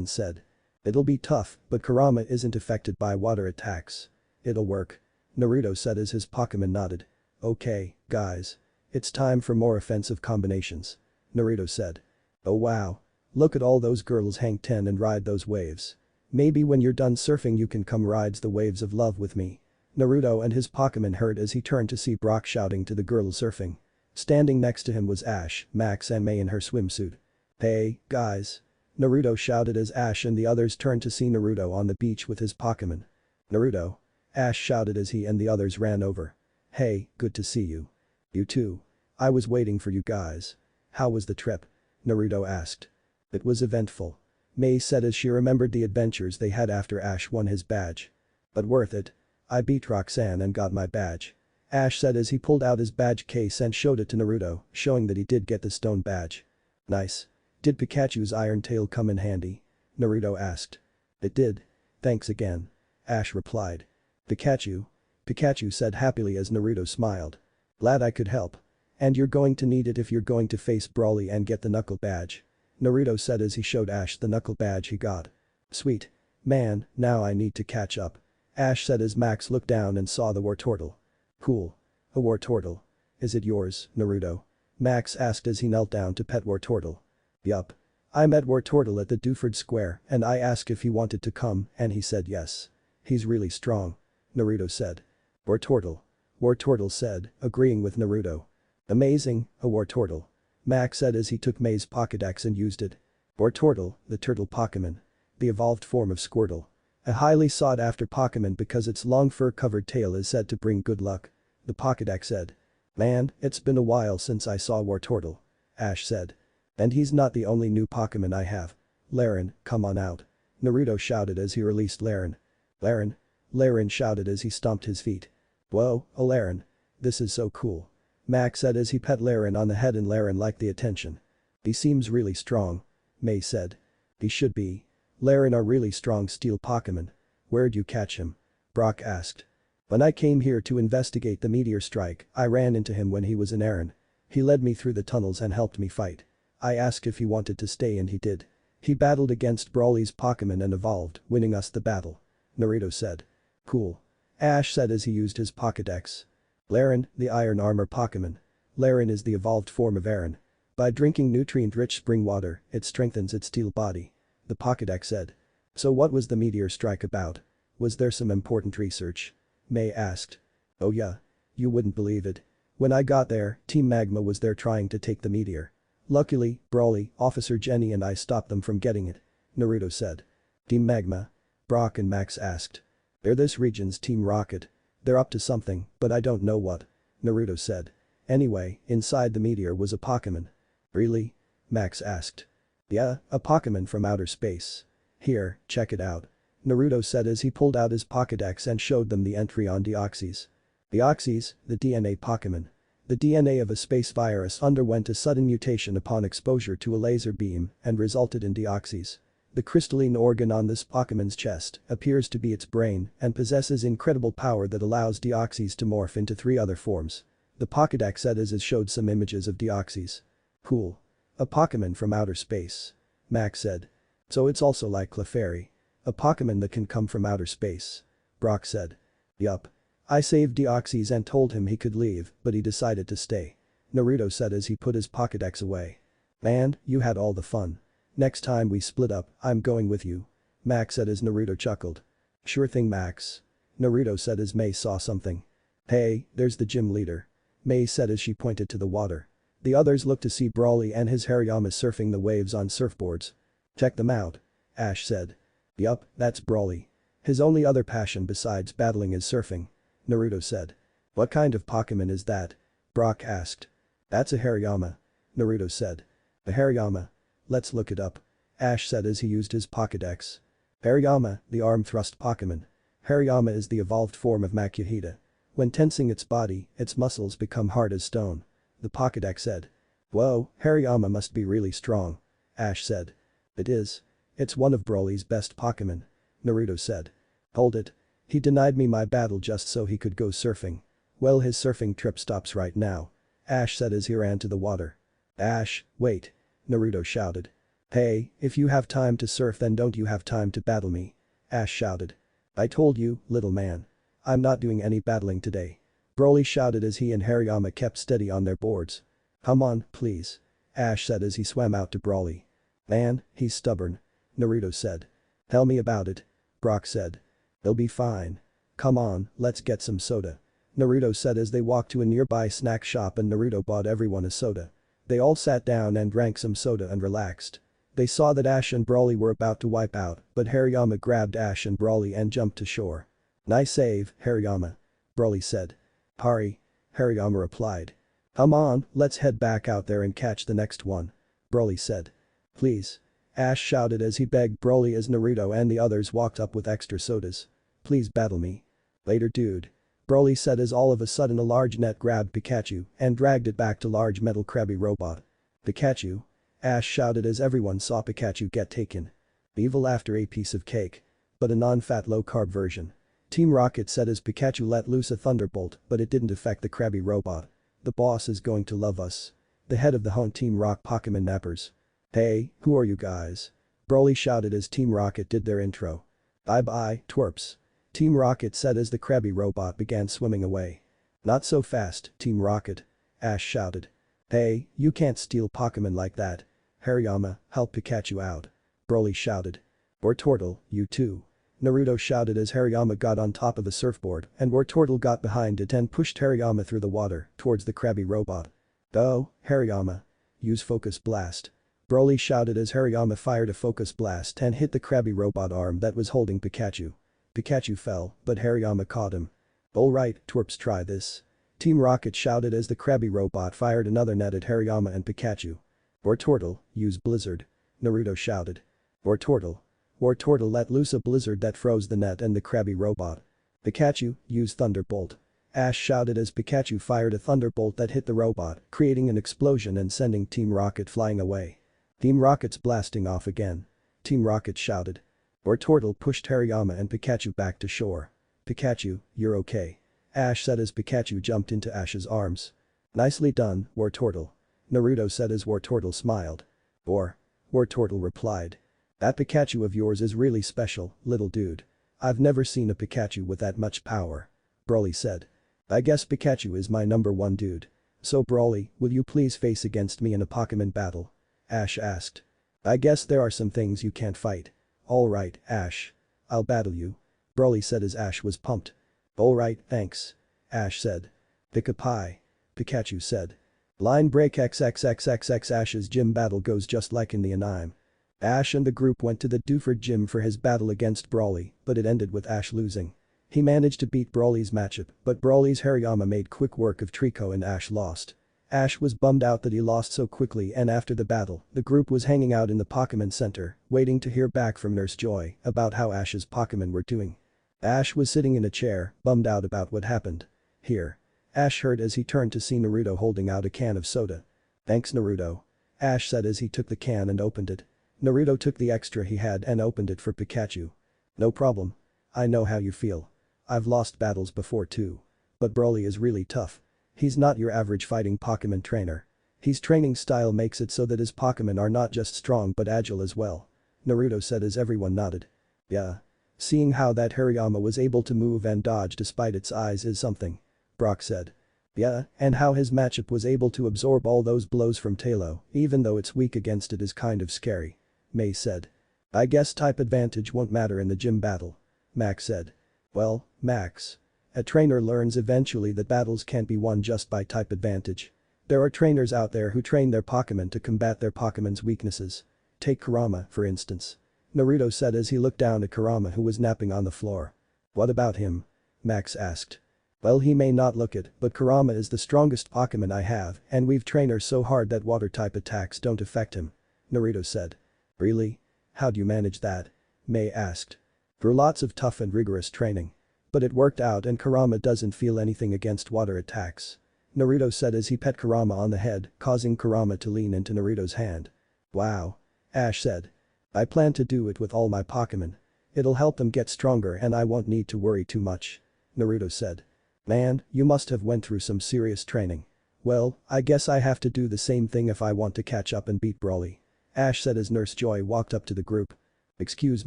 said. It'll be tough, but Kurama isn't affected by water attacks. It'll work. Naruto said as his Pokémon nodded. Okay, guys. It's time for more offensive combinations. Naruto said. Oh wow. Look at all those girls hang 10 and ride those waves. Maybe when you're done surfing you can come rides the waves of love with me. Naruto and his Pokémon heard as he turned to see Brock shouting to the girls surfing. Standing next to him was Ash, Max and May in her swimsuit. Hey, guys. Naruto shouted as Ash and the others turned to see Naruto on the beach with his Pokémon. Naruto. Ash shouted as he and the others ran over. Hey, good to see you. You too. I was waiting for you guys. How was the trip? Naruto asked. It was eventful. May said as she remembered the adventures they had after Ash won his badge. But worth it. I beat Roxanne and got my badge. Ash said as he pulled out his badge case and showed it to Naruto, showing that he did get the stone badge. Nice. Did Pikachu's iron tail come in handy? Naruto asked. It did. Thanks again. Ash replied. Pikachu said happily as Naruto smiled. Glad I could help. And you're going to need it if you're going to face Broly and get the knuckle badge. Naruto said as he showed Ash the knuckle badge he got. Sweet. Man, now I need to catch up. Ash said as Max looked down and saw the Wartortle. Cool. A Wartortle. Is it yours, Naruto? Max asked as he knelt down to pet Wartortle. Yup. I met Wartortle at the Duford Square and I asked if he wanted to come and he said yes. He's really strong. Naruto said. Wartortle said, agreeing with Naruto. Amazing, a Wartortle. Max said as he took May's Pokédex and used it. Wartortle, the turtle Pokémon. The evolved form of Squirtle. A highly sought after Pokémon because its long fur-covered tail is said to bring good luck. The Pokédex said. Man, it's been a while since I saw Wartortle. Ash said. And he's not the only new Pokémon I have. Laren, come on out. Naruto shouted as he released Laren. Laren shouted as he stomped his feet. Whoa, a Laren. This is so cool. Max said as he pet Laren on the head and Laren liked the attention. He seems really strong. May said. He should be. Laren are really strong steel Pokémon. Where'd you catch him? Brock asked. When I came here to investigate the meteor strike, I ran into him when he was in Aaron. He led me through the tunnels and helped me fight. I asked if he wanted to stay and he did. He battled against Broly's Pokémon and evolved, winning us the battle. Naruto said. Cool. Ash said as he used his Pokédex. Laren, the iron armor Pokémon. Laren is the evolved form of Aaron. By drinking nutrient-rich spring water, it strengthens its steel body. The Pokédex said. So what was the meteor strike about? Was there some important research? May asked. Oh yeah. You wouldn't believe it. When I got there, Team Magma was there trying to take the meteor. Luckily, Broly, Officer Jenny and I stopped them from getting it. Naruto said. Team Magma? Brock and Max asked. They're this region's Team Rocket. They're up to something, but I don't know what. Naruto said. Anyway, inside the meteor was a Pokémon. Really? Max asked. Yeah, a Pokémon from outer space. Here, check it out. Naruto said as he pulled out his Pokédex and showed them the entry on Deoxys. Deoxys, the DNA Pokémon. The DNA of a space virus underwent a sudden mutation upon exposure to a laser beam and resulted in Deoxys. The crystalline organ on this Pokémon's chest appears to be its brain and possesses incredible power that allows Deoxys to morph into 3 other forms. The Pokédex said as it showed some images of Deoxys. Cool. A Pokémon from outer space. Max said. So it's also like Clefairy. A Pokémon that can come from outer space. Brock said. Yup. I saved Deoxys and told him he could leave, but he decided to stay. Naruto said as he put his Pokédex away. Man, you had all the fun. Next time we split up, I'm going with you. Max said as Naruto chuckled. Sure thing Max. Naruto said as Mei saw something. Hey, there's the gym leader. Mei said as she pointed to the water. The others looked to see Broly and his Hariyama surfing the waves on surfboards. Check them out. Ash said. Yup, that's Broly. His only other passion besides battling is surfing. Naruto said. What kind of Pokémon is that? Brock asked. That's a Hariyama. Naruto said. A Hariyama. Let's look it up. Ash said as he used his Pokédex. Hariyama, the arm thrust Pokémon. Hariyama is the evolved form of Makuhita. When tensing its body, its muscles become hard as stone. The Pokédex said. Whoa, Hariyama must be really strong. Ash said. It is. It's one of Broly's best Pokémon. Naruto said. Hold it. He denied me my battle just so he could go surfing. Well, his surfing trip stops right now. Ash said as he ran to the water. Ash, wait. Naruto shouted. Hey, if you have time to surf then don't you have time to battle me? Ash shouted. I told you, little man. I'm not doing any battling today. Broly shouted as he and Hariyama kept steady on their boards. Come on, please. Ash said as he swam out to Broly. Man, he's stubborn. Naruto said. Tell me about it. Brock said. He'll be fine. Come on, let's get some soda. Naruto said as they walked to a nearby snack shop and Naruto bought everyone a soda. They all sat down and drank some soda and relaxed. They saw that Ash and Broly were about to wipe out, but Hariyama grabbed Ash and Broly and jumped to shore. Nice save, Hariyama. Broly said. Hurry. Hariyama replied. Come on, let's head back out there and catch the next one. Broly said. Please. Ash shouted as he begged Broly as Naruto and the others walked up with extra sodas. Please battle me. Later dude. Broly said as all of a sudden a large net grabbed Pikachu and dragged it back to large metal Krabby Robot. Pikachu? Ash shouted as everyone saw Pikachu get taken. Evil after a piece of cake. But a non-fat low-carb version. Team Rocket said as Pikachu let loose a thunderbolt but it didn't affect the Krabby Robot. The boss is going to love us. The head of the Hunt Team Rock Pokémon Nappers. Hey, who are you guys? Broly shouted as Team Rocket did their intro. Bye-bye, twerps. Team Rocket said as the Krabby Robot began swimming away. Not so fast, Team Rocket. Ash shouted. Hey, you can't steal Pokémon like that. Hariyama, help Pikachu out. Broly shouted. Wartortle, you too. Naruto shouted as Hariyama got on top of the surfboard and Wartortle got behind it and pushed Hariyama through the water towards the Krabby Robot. Go, Hariyama. Use Focus Blast. Broly shouted as Hariyama fired a Focus Blast and hit the Krabby Robot arm that was holding Pikachu. Pikachu fell, but Hariyama caught him. Alright, twerps, try this. Team Rocket shouted as the Krabby Robot fired another net at Hariyama and Pikachu. Wartortle, use Blizzard. Naruto shouted. Wartortle. Wartortle let loose a blizzard that froze the net and the Krabby Robot. Pikachu, use Thunderbolt. Ash shouted as Pikachu fired a Thunderbolt that hit the robot, creating an explosion and sending Team Rocket flying away. Team Rocket's blasting off again. Team Rocket shouted. Wartortle pushed Hariyama and Pikachu back to shore. Pikachu, you're okay. Ash said as Pikachu jumped into Ash's arms. Nicely done, Wartortle. Naruto said as Wartortle smiled. Wartortle replied. That Pikachu of yours is really special, little dude. I've never seen a Pikachu with that much power. Broly said. I guess Pikachu is my number one dude. So Broly, will you please face against me in a Pokémon battle? Ash asked. I guess there are some things you can't fight. Alright, Ash. I'll battle you. Broly said as Ash was pumped. Alright, thanks. Ash said. Pick a pie. Pikachu said. Line break XXXXX Ash's gym battle goes just like in the anime. Ash and the group went to the Duford gym for his battle against Brawly, but it ended with Ash losing. He managed to beat Brawly's matchup, but Brawly's Hariyama made quick work of Trico and Ash lost. Ash was bummed out that he lost so quickly, and after the battle, the group was hanging out in the Pokémon Center, waiting to hear back from Nurse Joy about how Ash's Pokémon were doing. Ash was sitting in a chair, bummed out about what happened. Here. Ash heard as he turned to see Naruto holding out a can of soda. "Thanks, Naruto," Ash said as he took the can and opened it. Naruto took the extra he had and opened it for Pikachu. "No problem. I know how you feel. I've lost battles before too. But Broly is really tough. He's not your average fighting Pokémon trainer. His training style makes it so that his Pokémon are not just strong but agile as well," Naruto said as everyone nodded. "Yeah. Seeing how that Hariyama was able to move and dodge despite its eyes is something," Brock said. "Yeah, and how his matchup was able to absorb all those blows from Talo, even though it's weak against it, is kind of scary," May said. "I guess type advantage won't matter in the gym battle," Max said. "Well, Max. A trainer learns eventually that battles can't be won just by type advantage. There are trainers out there who train their Pokémon to combat their Pokémon's weaknesses. Take Kurama, for instance," Naruto said as he looked down at Kurama, who was napping on the floor. "What about him?" Max asked. "Well, he may not look it, but Kurama is the strongest Pokémon I have, and we've trained her so hard that water-type attacks don't affect him," Naruto said. "Really? How'd you manage that?" May asked. "Through lots of tough and rigorous training. But it worked out and Kurama doesn't feel anything against water attacks," Naruto said as he pet Kurama on the head, causing Kurama to lean into Naruto's hand. "Wow," Ash said. "I plan to do it with all my Pokémon. It'll help them get stronger and I won't need to worry too much," Naruto said. "Man, you must have went through some serious training. Well, I guess I have to do the same thing if I want to catch up and beat Brawly," Ash said as Nurse Joy walked up to the group. "Excuse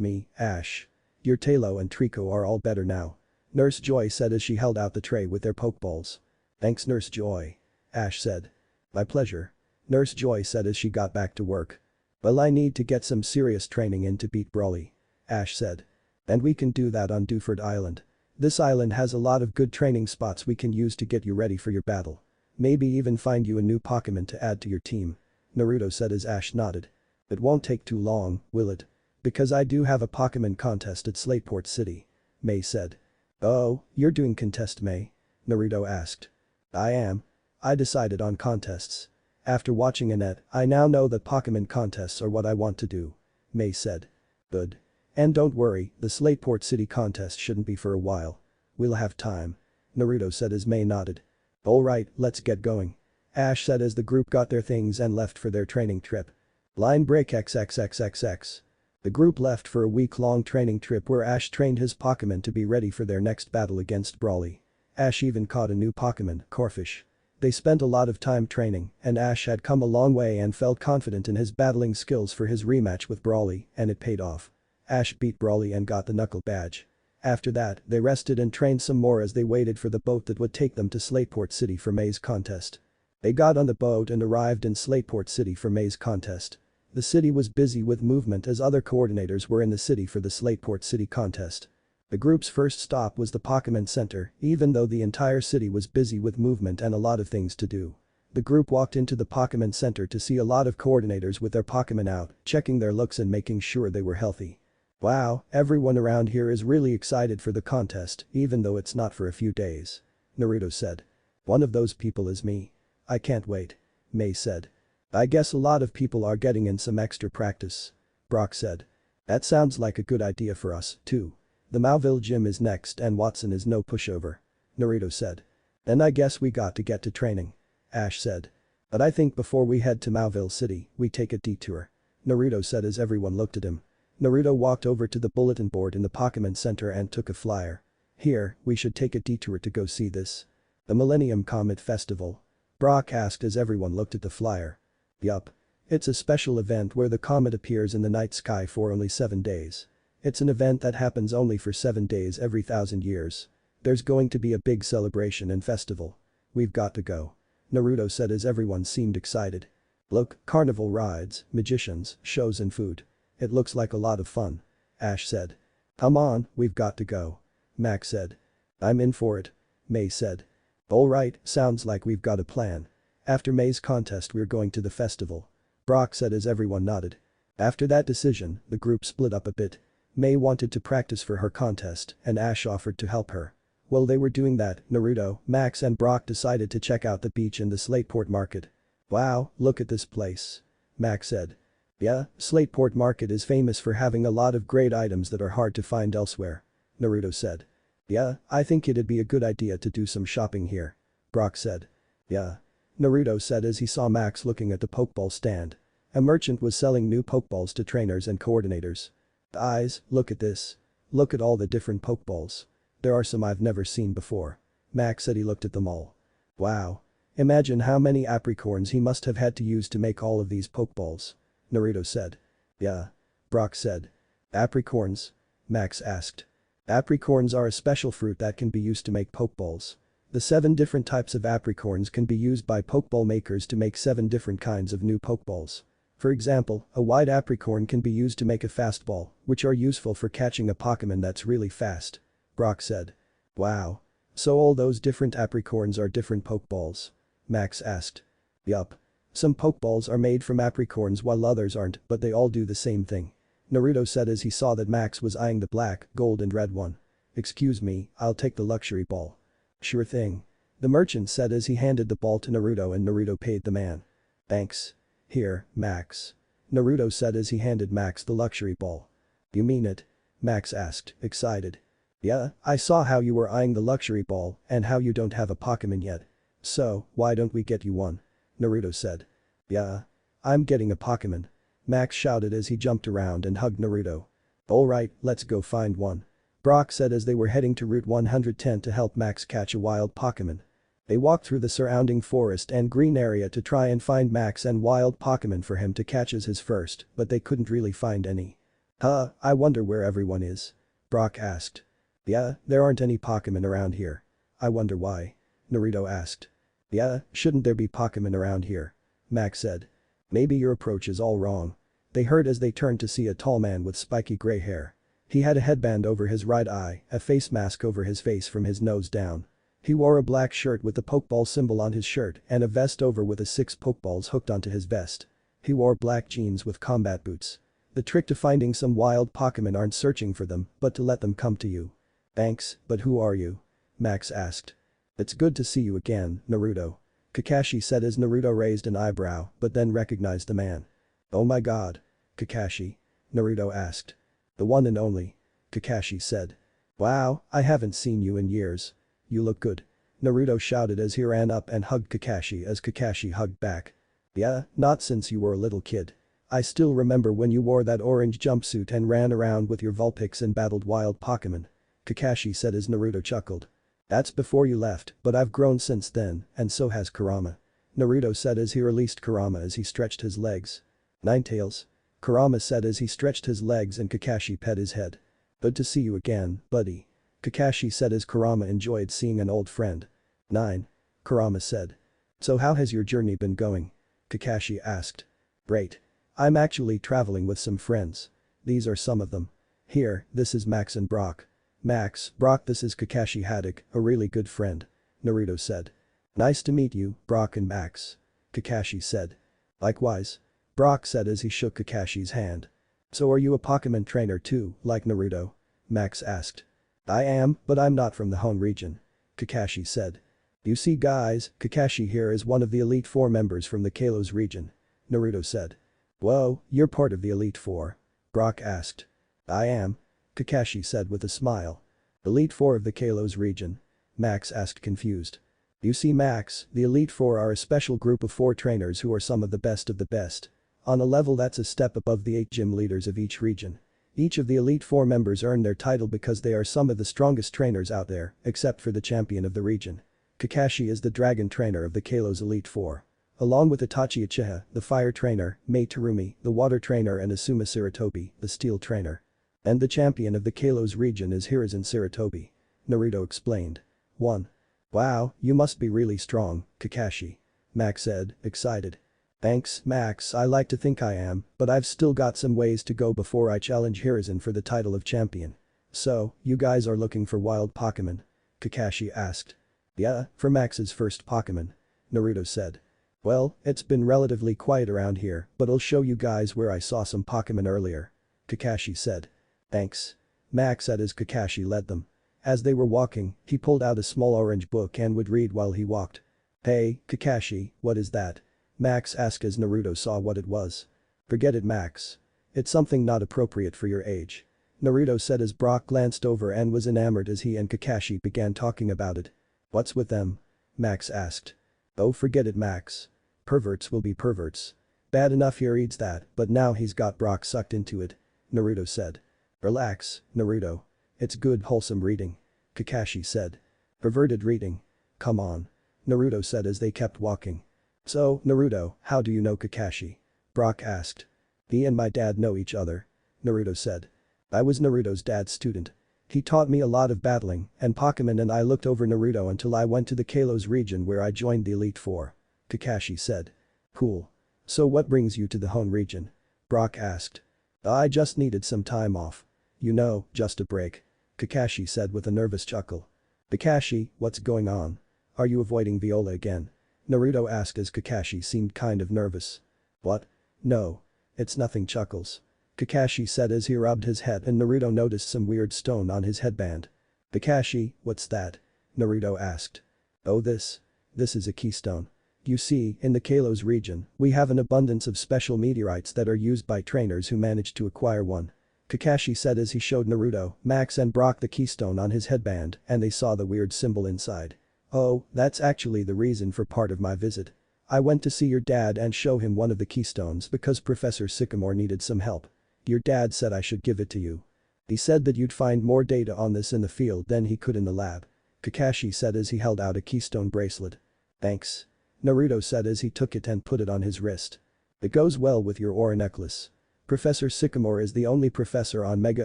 me, Ash. Your Talo and Trico are all better now," Nurse Joy said as she held out the tray with their Pokeballs. "Thanks, Nurse Joy," Ash said. "My pleasure," Nurse Joy said as she got back to work. "Well, I need to get some serious training in to beat Brawly," Ash said. "And we can do that on Duford Island. This island has a lot of good training spots we can use to get you ready for your battle. Maybe even find you a new Pokémon to add to your team," Naruto said as Ash nodded. "It won't take too long, will it? Because I do have a Pokémon contest at Slateport City," May said. "Oh, you're doing contest, May?" Naruto asked. "I am. I decided on contests. After watching Annette, I now know that Pokémon contests are what I want to do," May said. "Good. And don't worry, the Slateport City contest shouldn't be for a while. We'll have time," Naruto said as May nodded. "Alright, let's get going," Ash said as the group got their things and left for their training trip. Line break XXXXX. The group left for a week-long training trip where Ash trained his Pokémon to be ready for their next battle against Brawly. Ash even caught a new Pokémon, Corphish. They spent a lot of time training, and Ash had come a long way and felt confident in his battling skills for his rematch with Brawly, and it paid off. Ash beat Brawly and got the Knuckle badge. After that, they rested and trained some more as they waited for the boat that would take them to Slateport City for May's contest. They got on the boat and arrived in Slateport City for May's contest. The city was busy with movement as other coordinators were in the city for the Slateport City contest. The group's first stop was the Pokémon Center, even though the entire city was busy with movement and a lot of things to do. The group walked into the Pokémon Center to see a lot of coordinators with their Pokémon out, checking their looks and making sure they were healthy. "Wow, everyone around here is really excited for the contest, even though it's not for a few days," Naruto said. "One of those people is me. I can't wait," May said. "I guess a lot of people are getting in some extra practice," Brock said. "That sounds like a good idea for us, too. The Mauville gym is next and Watson is no pushover," Naruto said. "Then I guess we got to get to training," Ash said. "But I think before we head to Mauville City, we take a detour," Naruto said as everyone looked at him. Naruto walked over to the bulletin board in the Pokémon Center and took a flyer. "Here, we should take a detour to go see this. The Millennium Comet Festival," Brock asked as everyone looked at the flyer. "Yup. It's a special event where the comet appears in the night sky for only 7 days. It's an event that happens only for 7 days every 1,000 years. There's going to be a big celebration and festival. We've got to go," Naruto said as everyone seemed excited. "Look, carnival rides, magicians, shows and food. It looks like a lot of fun," Ash said. "Come on, we've got to go," Max said. "I'm in for it," May said. "Alright, sounds like we've got a plan," After May's contest we're going to the festival. Brock said as everyone nodded. After that decision, the group split up a bit. May wanted to practice for her contest and Ash offered to help her. While they were doing that, Naruto, Max and Brock decided to check out the beach in the Slateport Market. Wow, look at this place. Max said. Yeah, Slateport Market is famous for having a lot of great items that are hard to find elsewhere. Naruto said. Yeah, I think it'd be a good idea to do some shopping here. Brock said. Yeah. Naruto said as he saw Max looking at the Pokeball stand. A merchant was selling new Pokeballs to trainers and coordinators. Eyes, look at this. Look at all the different Pokeballs. There are some I've never seen before. Max said he looked at them all. Wow. Imagine how many apricorns he must have had to use to make all of these Pokeballs. Naruto said. Yeah. Brock said. Apricorns? Max asked. Apricorns are a special fruit that can be used to make Pokeballs. The 7 different types of apricorns can be used by Pokeball makers to make 7 different kinds of new Pokeballs. For example, a white apricorn can be used to make a fastball, which are useful for catching a Pokémon that's really fast. Brock said. Wow. So all those different apricorns are different Pokeballs? Max asked. Yup. Some Pokeballs are made from apricorns while others aren't, but they all do the same thing. Naruto said as he saw that Max was eyeing the black, gold and red one. Excuse me, I'll take the luxury ball. Sure thing. The merchant said as he handed the ball to Naruto and Naruto paid the man. Thanks. Here, Max. Naruto said as he handed Max the luxury ball. You mean it? Max asked, excited. Yeah, I saw how you were eyeing the luxury ball and how you don't have a Pokémon yet. So, why don't we get you one? Naruto said. Yeah. I'm getting a Pokémon. Max shouted as he jumped around and hugged Naruto. Alright, let's go find one. Brock said as they were heading to Route 110 to help Max catch a wild Pokémon. They walked through the surrounding forest and green area to try and find Max and wild Pokémon for him to catch as his first, but they couldn't really find any. I wonder where everyone is. Brock asked. Yeah, there aren't any Pokémon around here. I wonder why. Naruto asked. Yeah, shouldn't there be Pokémon around here? Max said. Maybe your approach is all wrong. They heard as they turned to see a tall man with spiky gray hair. He had a headband over his right eye, a face mask over his face from his nose down. He wore a black shirt with the Pokeball symbol on his shirt and a vest over with the 6 Pokeballs hooked onto his vest. He wore black jeans with combat boots. The trick to finding some wild Pokémon aren't searching for them, but to let them come to you. Thanks, but who are you? Max asked. It's good to see you again, Naruto. Kakashi said as Naruto raised an eyebrow, but then recognized the man. Oh my god. Kakashi? Naruto asked. The one and only. Kakashi said. Wow, I haven't seen you in years. You look good. Naruto shouted as he ran up and hugged Kakashi as Kakashi hugged back. Yeah, not since you were a little kid. I still remember when you wore that orange jumpsuit and ran around with your Vulpix and battled wild Pokémon. Kakashi said as Naruto chuckled. That's before you left, but I've grown since then, and so has Kurama. Naruto said as he released Kurama as he stretched his legs. Ninetales. Kurama said as he stretched his legs and Kakashi pet his head. Good to see you again, buddy. Kakashi said as Kurama enjoyed seeing an old friend. 9. Kurama said. So how has your journey been going? Kakashi asked. Great. I'm actually traveling with some friends. These are some of them. Here, this is Max and Brock. Max, Brock, this is Kakashi Haddock, a really good friend. Naruto said. Nice to meet you, Brock and Max. Kakashi said. Likewise. Brock said as he shook Kakashi's hand. So are you a Pokémon trainer too, like Naruto? Max asked. I am, but I'm not from the Hone region. Kakashi said. You see guys, Kakashi here is one of the Elite Four members from the Kalos region. Naruto said. Whoa, you're part of the Elite Four? Brock asked. I am. Kakashi said with a smile. Elite Four of the Kalos region? Max asked confused. You see Max, the Elite Four are a special group of 4 trainers who are some of the best of the best. On a level that's a step above the 8 gym leaders of each region. Each of the Elite Four members earn their title because they are some of the strongest trainers out there, except for the champion of the region. Kakashi is the dragon trainer of the Kalos Elite Four. Along with Itachi Uchiha, the fire trainer, Mei Terumi, the water trainer and Asuma Sarutobi, the steel trainer. And the champion of the Kalos region is Hiruzen Sarutobi. Naruto explained. 1. Wow, you must be really strong, Kakashi. Max said, excited. Thanks, Max, I like to think I am, but I've still got some ways to go before I challenge Hiruzen for the title of champion. So, you guys are looking for wild Pokémon? Kakashi asked. Yeah, for Max's first Pokémon. Naruto said. Well, it's been relatively quiet around here, but I'll show you guys where I saw some Pokémon earlier. Kakashi said. Thanks. Max said as Kakashi led them. As they were walking, he pulled out a small orange book and would read while he walked. Hey, Kakashi, what is that? Max asked as Naruto saw what it was. Forget it, Max. It's something not appropriate for your age. Naruto said as Brock glanced over and was enamored as he and Kakashi began talking about it. What's with them? Max asked. Oh, forget it, Max. Perverts will be perverts. Bad enough he reads that, but now he's got Brock sucked into it. Naruto said. Relax, Naruto. It's good wholesome reading. Kakashi said. Perverted reading. Come on. Naruto said as they kept walking. So, Naruto, how do you know Kakashi? Brock asked. He and my dad know each other. Naruto said. I was Naruto's dad's student. He taught me a lot of battling, and Pokémon and I looked over Naruto until I went to the Kalos region where I joined the Elite Four. Kakashi said. Cool. So what brings you to the Hone region? Brock asked. I just needed some time off. You know, just a break. Kakashi said with a nervous chuckle. Kakashi, what's going on? Are you avoiding Viola again? Naruto asked as Kakashi seemed kind of nervous. What? No. It's nothing, chuckles. Kakashi said as he rubbed his head and Naruto noticed some weird stone on his headband. Kakashi, what's that? Naruto asked. Oh, this is a keystone. You see, in the Kalos region, we have an abundance of special meteorites that are used by trainers who manage to acquire one. Kakashi said as he showed Naruto, Max and Brock the keystone on his headband and they saw the weird symbol inside. Oh, that's actually the reason for part of my visit. I went to see your dad and show him one of the keystones because Professor Sycamore needed some help. Your dad said I should give it to you. He said that you'd find more data on this in the field than he could in the lab. Kakashi said as he held out a keystone bracelet. Thanks. Naruto said as he took it and put it on his wrist. It goes well with your aura necklace. Professor Sycamore is the only professor on Mega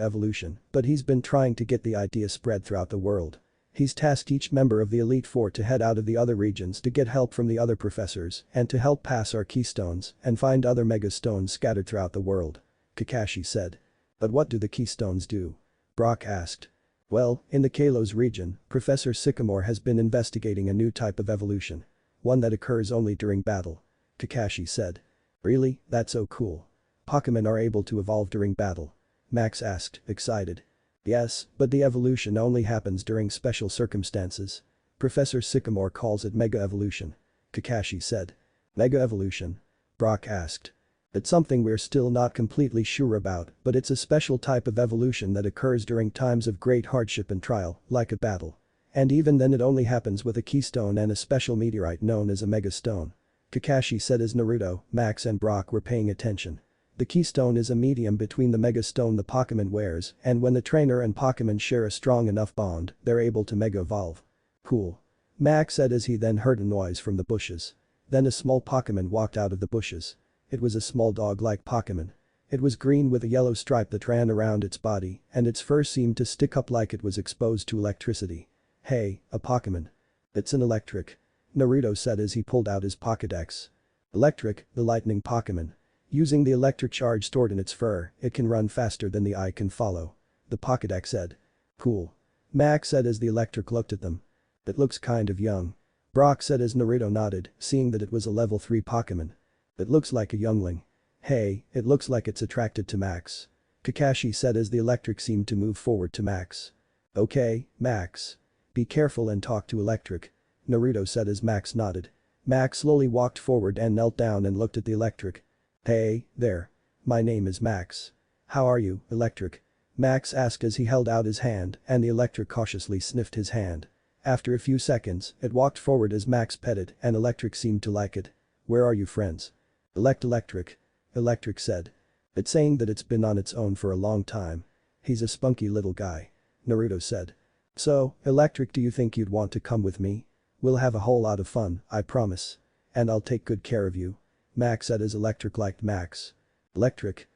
Evolution, but he's been trying to get the idea spread throughout the world. He's tasked each member of the Elite Four to head out of the other regions to get help from the other professors and to help pass our keystones and find other Mega Stones scattered throughout the world. Kakashi said. But what do the keystones do? Brock asked. Well, in the Kalos region, Professor Sycamore has been investigating a new type of evolution. One that occurs only during battle. Kakashi said. Really? That's so cool. Pokémon are able to evolve during battle. Max asked, excited. Yes, but the evolution only happens during special circumstances. Professor Sycamore calls it Mega Evolution. Kakashi said. Mega Evolution? Brock asked. It's something we're still not completely sure about, but it's a special type of evolution that occurs during times of great hardship and trial, like a battle. And even then it only happens with a keystone and a special meteorite known as a Mega Stone. Kakashi said as Naruto, Max and Brock were paying attention. The keystone is a medium between the Mega Stone the Pokémon wears and when the trainer and Pokémon share a strong enough bond, they're able to Mega Evolve. Cool. Max said as he then heard a noise from the bushes. Then a small Pokémon walked out of the bushes. It was a small dog-like Pokémon. It was green with a yellow stripe that ran around its body and its fur seemed to stick up like it was exposed to electricity. Hey, a Pokémon. It's an electric. Naruto said as he pulled out his Pokédex. Electric, the lightning Pokémon. Using the electric charge stored in its fur, it can run faster than the eye can follow. The Pokédex said. Cool. Max said as the electric looked at them. It looks kind of young. Brock said as Naruto nodded, seeing that it was a level 3 Pokémon. It looks like a youngling. Hey, it looks like it's attracted to Max. Kakashi said as the electric seemed to move forward to Max. Okay, Max. Be careful and talk to electric. Naruto said as Max nodded. Max slowly walked forward and knelt down and looked at the electric. Hey, there. My name is Max. How are you, electric? Max asked as he held out his hand and the electric cautiously sniffed his hand. After a few seconds, it walked forward as Max petted and electric seemed to like it. Where are you friends? Electric. Electric said. It's saying that it's been on its own for a long time. He's a spunky little guy. Naruto said. So, Electric, do you think you'd want to come with me? We'll have a whole lot of fun, I promise. And I'll take good care of you. Max said as Electric liked Max. Electric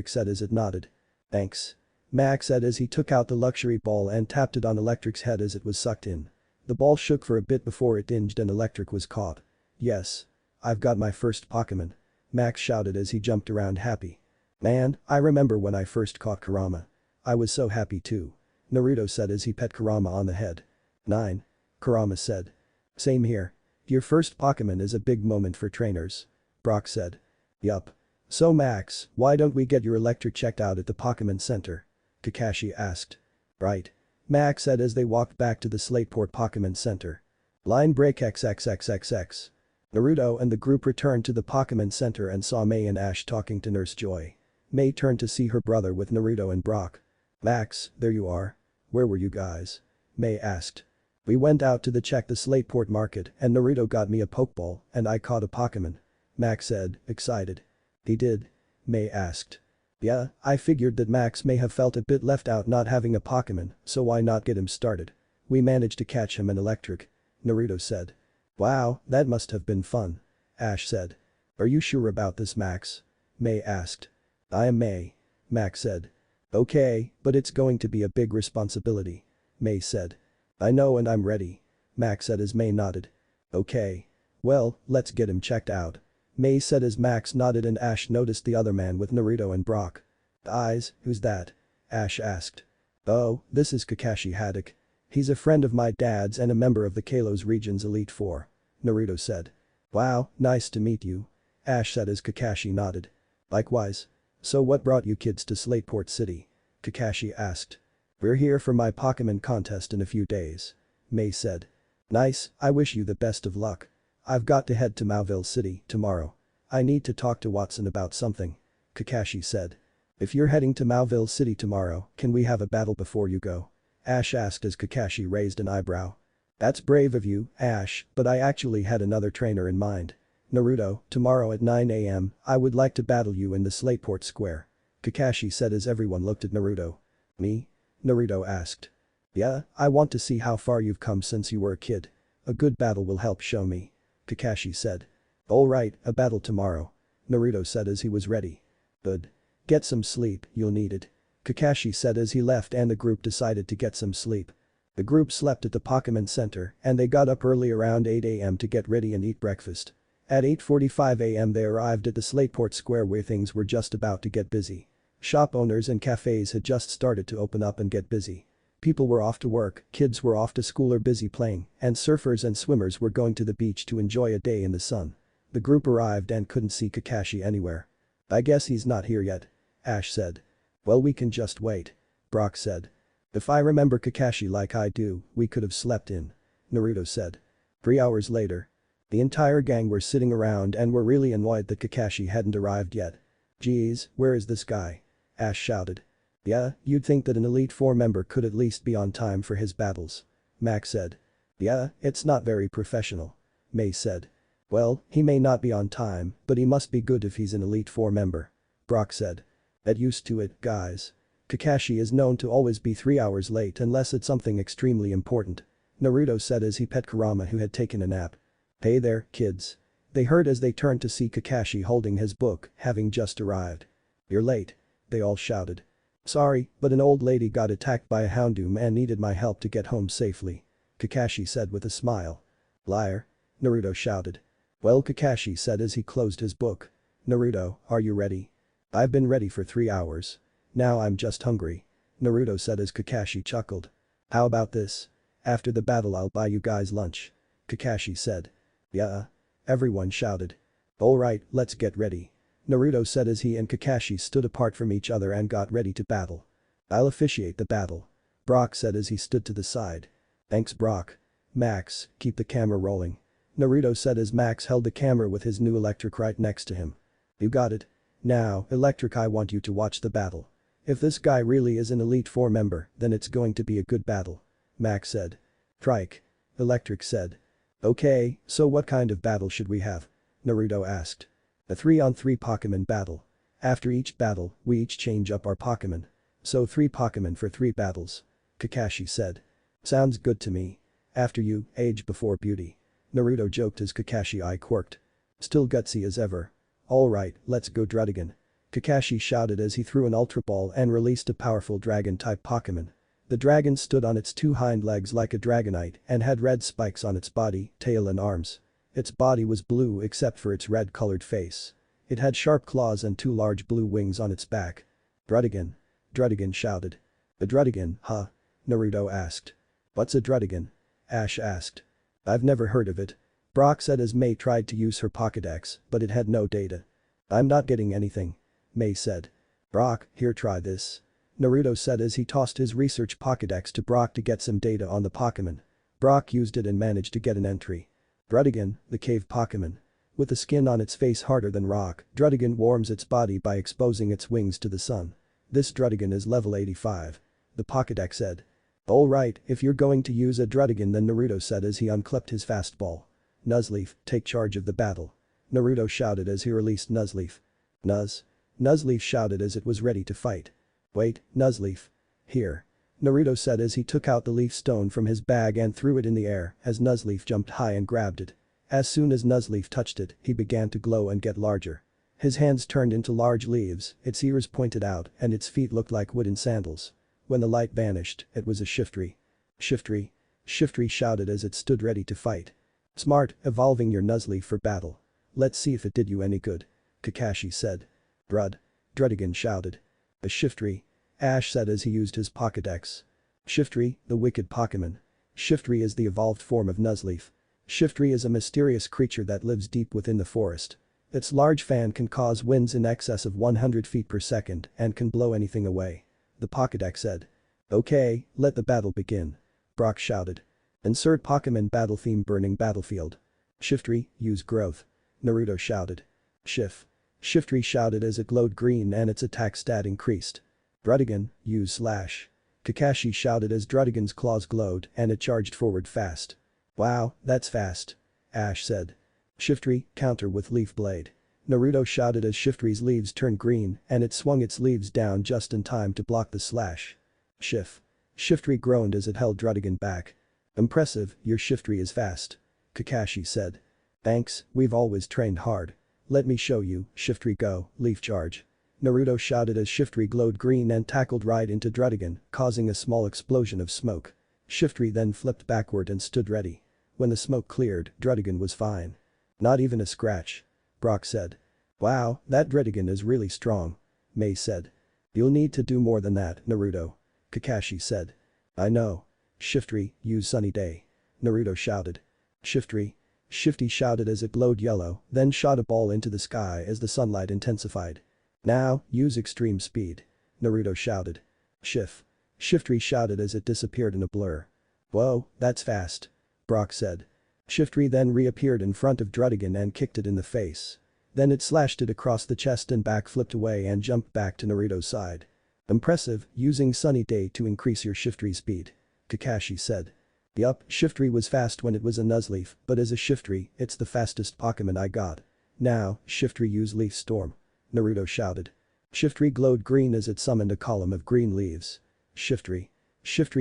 said as it nodded. Thanks. Max said as he took out the luxury ball and tapped it on Electric's head as it was sucked in. The ball shook for a bit before it dinged and Electric was caught. Yes. I've got my first Pokémon. Max shouted as he jumped around happy. Man, I remember when I first caught Kurama. I was so happy too. Naruto said as he pet Kurama on the head. 9. Kurama said. Same here. Your first Pokémon is a big moment for trainers. Brock said. Yup. So Max, why don't we get your electric checked out at the Pokémon Center? Kakashi asked. Right. Max said as they walked back to the Slateport Pokémon Center. Line break XXXXX. Naruto and the group returned to the Pokémon Center and saw May and Ash talking to Nurse Joy. May turned to see her brother with Naruto and Brock. Max, there you are. Where were you guys? May asked. We went out to check the Slateport market and Naruto got me a Pokeball and I caught a Pokémon. Max said, excited. He did? May asked. Yeah, I figured that Max may have felt a bit left out not having a Pokémon, so why not get him started? We managed to catch him in electric. Naruto said. Wow, that must have been fun. Ash said. Are you sure about this, Max? May asked. I am May. Max said. Okay, but it's going to be a big responsibility. May said. I know and I'm ready. Max said as May nodded. Okay. Well, let's get him checked out. May said as Max nodded and Ash noticed the other man with Naruto and Brock. Eyes, who's that? Ash asked. Oh, this is Kakashi Haddock. He's a friend of my dad's and a member of the Kalos region's Elite Four. Naruto said. Wow, nice to meet you. Ash said as Kakashi nodded. Likewise. So what brought you kids to Slateport City? Kakashi asked. We're here for my Pokémon contest in a few days. May said. Nice, I wish you the best of luck. I've got to head to Mauville City tomorrow. I need to talk to Watson about something. Kakashi said. If you're heading to Mauville City tomorrow, can we have a battle before you go? Ash asked as Kakashi raised an eyebrow. That's brave of you, Ash, but I actually had another trainer in mind. Naruto, tomorrow at 9 AM, I would like to battle you in the Slateport Square. Kakashi said as everyone looked at Naruto. Me? Naruto asked. Yeah, I want to see how far you've come since you were a kid. A good battle will help show me. Kakashi said. Alright, a battle tomorrow. Naruto said as he was ready. Good. Get some sleep, you'll need it. Kakashi said as he left and the group decided to get some sleep. The group slept at the Pokémon Center and they got up early around 8 AM to get ready and eat breakfast. At 8:45 AM they arrived at the Slateport Square where things were just about to get busy. Shop owners and cafes had just started to open up and get busy. People were off to work, kids were off to school or busy playing, and surfers and swimmers were going to the beach to enjoy a day in the sun. The group arrived and couldn't see Kakashi anywhere. I guess he's not here yet. Ash said. Well, we can just wait. Brock said. If I remember Kakashi like I do, we could have slept in. Naruto said. 3 hours later. The entire gang were sitting around and were really annoyed that Kakashi hadn't arrived yet. Geez, where is this guy? Ash shouted. Yeah, you'd think that an Elite Four member could at least be on time for his battles. Max said. Yeah, it's not very professional. May said. Well, he may not be on time, but he must be good if he's an Elite Four member. Brock said. Get used to it, guys. Kakashi is known to always be 3 hours late unless it's something extremely important. Naruto said as he pet Kurama who had taken a nap. Hey there, kids. They heard as they turned to see Kakashi holding his book, having just arrived. You're late. They all shouted. Sorry, but an old lady got attacked by a Houndoom and needed my help to get home safely. Kakashi said with a smile. Liar. Naruto shouted. Well, Kakashi said as he closed his book. Naruto, are you ready? I've been ready for 3 hours. Now I'm just hungry. Naruto said as Kakashi chuckled. How about this? After the battle I'll buy you guys lunch. Kakashi said. Yeah. Everyone shouted. Alright, let's get ready. Naruto said as he and Kakashi stood apart from each other and got ready to battle. I'll officiate the battle. Brock said as he stood to the side. Thanks, Brock. Max, keep the camera rolling. Naruto said as Max held the camera with his new electric right next to him. You got it. Now, Electric, I want you to watch the battle. If this guy really is an Elite Four member, then it's going to be a good battle. Max said. Trike. Electric said. Okay, so what kind of battle should we have? Naruto asked. A 3-on-3 Pokémon battle. After each battle, we each change up our Pokémon. So 3 Pokémon for 3 battles. Kakashi said. Sounds good to me. After you, age before beauty. Naruto joked as Kakashi eye quirked. Still gutsy as ever. Alright, let's go Druddigan. Kakashi shouted as he threw an Ultra Ball and released a powerful Dragon-type Pokémon. The dragon stood on its 2 hind legs like a Dragonite and had red spikes on its body, tail and arms. Its body was blue except for its red-colored face. It had sharp claws and 2 large blue wings on its back. Druddigan. Druddigan shouted. A Druddigan, huh? Naruto asked. What's a Druddigan? Ash asked. I've never heard of it. Brock said as Mei tried to use her Pokédex, but it had no data. I'm not getting anything. Mei said. Brock, here try this. Naruto said as he tossed his research Pokédex to Brock to get some data on the Pokémon. Brock used it and managed to get an entry. Druddigon, the cave Pokémon. With the skin on its face harder than rock, Druddigon warms its body by exposing its wings to the sun. This Druddigon is level 85. The Pokédex said. Alright, if you're going to use a Druddigon then Naruto said as he unclipped his fastball. Nuzleaf, take charge of the battle. Naruto shouted as he released Nuzleaf. Nuzleaf shouted as it was ready to fight. Wait, Nuzleaf. Here. Naruto said as he took out the leaf stone from his bag and threw it in the air as Nuzleaf jumped high and grabbed it. As soon as Nuzleaf touched it, he began to glow and get larger. His hands turned into large leaves, its ears pointed out, and its feet looked like wooden sandals. When the light vanished, it was a Shiftry. Shiftry. Shiftry shouted as it stood ready to fight. Smart, evolving your Nuzleaf for battle. Let's see if it did you any good. Kakashi said. Druddigon shouted. A Shiftry. Ash said as he used his Pokédex. Shiftry, the wicked Pokémon. Shiftry is the evolved form of Nuzleaf. Shiftry is a mysterious creature that lives deep within the forest. Its large fan can cause winds in excess of 100 feet per second and can blow anything away. The Pokédex said. Okay, let the battle begin. Brock shouted. Insert Pokémon battle theme burning battlefield. Shiftry, use growth. Naruto shouted. Shiftry shouted as it glowed green and its attack stat increased. Druddigon, use slash. Kakashi shouted as Druddigon's claws glowed and it charged forward fast. Wow, that's fast. Ash said. Shiftry, counter with leaf blade. Naruto shouted as Shiftry's leaves turned green and it swung its leaves down just in time to block the slash. Shiftry groaned as it held Druddigon back. Impressive, your Shiftry is fast. Kakashi said. Thanks, we've always trained hard. Let me show you, Shiftry go, leaf charge. Naruto shouted as Shiftry glowed green and tackled right into Druddigon, causing a small explosion of smoke. Shiftry then flipped backward and stood ready. When the smoke cleared, Druddigon was fine. Not even a scratch. Brock said. Wow, that Druddigon is really strong. Mei said. You'll need to do more than that, Naruto. Kakashi said. I know. Shiftry, use Sunny Day. Naruto shouted. Shifty shouted as it glowed yellow, then shot a ball into the sky as the sunlight intensified. Now, use extreme speed. Naruto shouted. Shiftry shouted as it disappeared in a blur. Whoa, that's fast. Brock said. Shiftry then reappeared in front of Druddigon and kicked it in the face. Then it slashed it across the chest and back flipped away and jumped back to Naruto's side. Impressive, using Sunny Day to increase your Shiftry speed. Kakashi said. Yup, Shiftry was fast when it was a Nuzleaf, but as a Shiftry, it's the fastest Pokémon I got. Now, Shiftry use Leaf Storm. Naruto shouted. Shiftry glowed green as it summoned a column of green leaves. Shiftry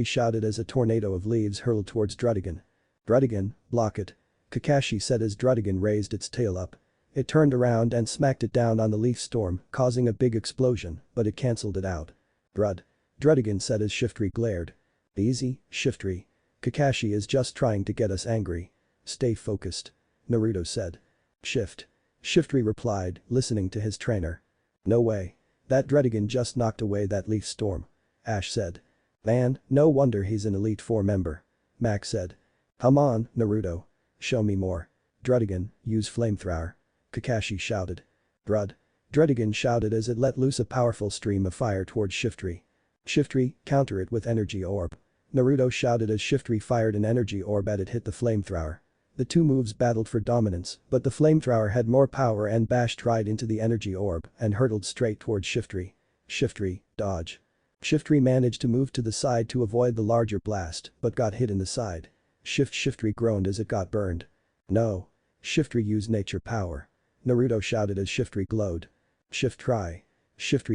shouted as a tornado of leaves hurled towards Druddigon. Druddigon, block it. Kakashi said as Druddigon raised its tail up. It turned around and smacked it down on the leaf storm, causing a big explosion, but it cancelled it out. Druddigon said as Shiftry glared. Easy, Shiftry. Kakashi is just trying to get us angry. Stay focused. Naruto said. Shiftry replied, listening to his trainer. No way. That Druddigon just knocked away that leaf storm. Ash said. Man, no wonder he's an Elite Four member. Max said. Come on, Naruto. Show me more. Druddigon, use flamethrower. Kakashi shouted. Druddigon shouted as it let loose a powerful stream of fire towards Shiftry. Shiftry, counter it with energy orb. Naruto shouted as Shiftry fired an energy orb at it hit the flamethrower. The two moves battled for dominance, but the flamethrower had more power and bashed right into the energy orb and hurtled straight towards Shiftry. Shiftry, dodge. Shiftry managed to move to the side to avoid the larger blast, but got hit in the side. Shiftry groaned as it got burned. No. Shiftry used nature power. Naruto shouted as Shiftry glowed. Shiftry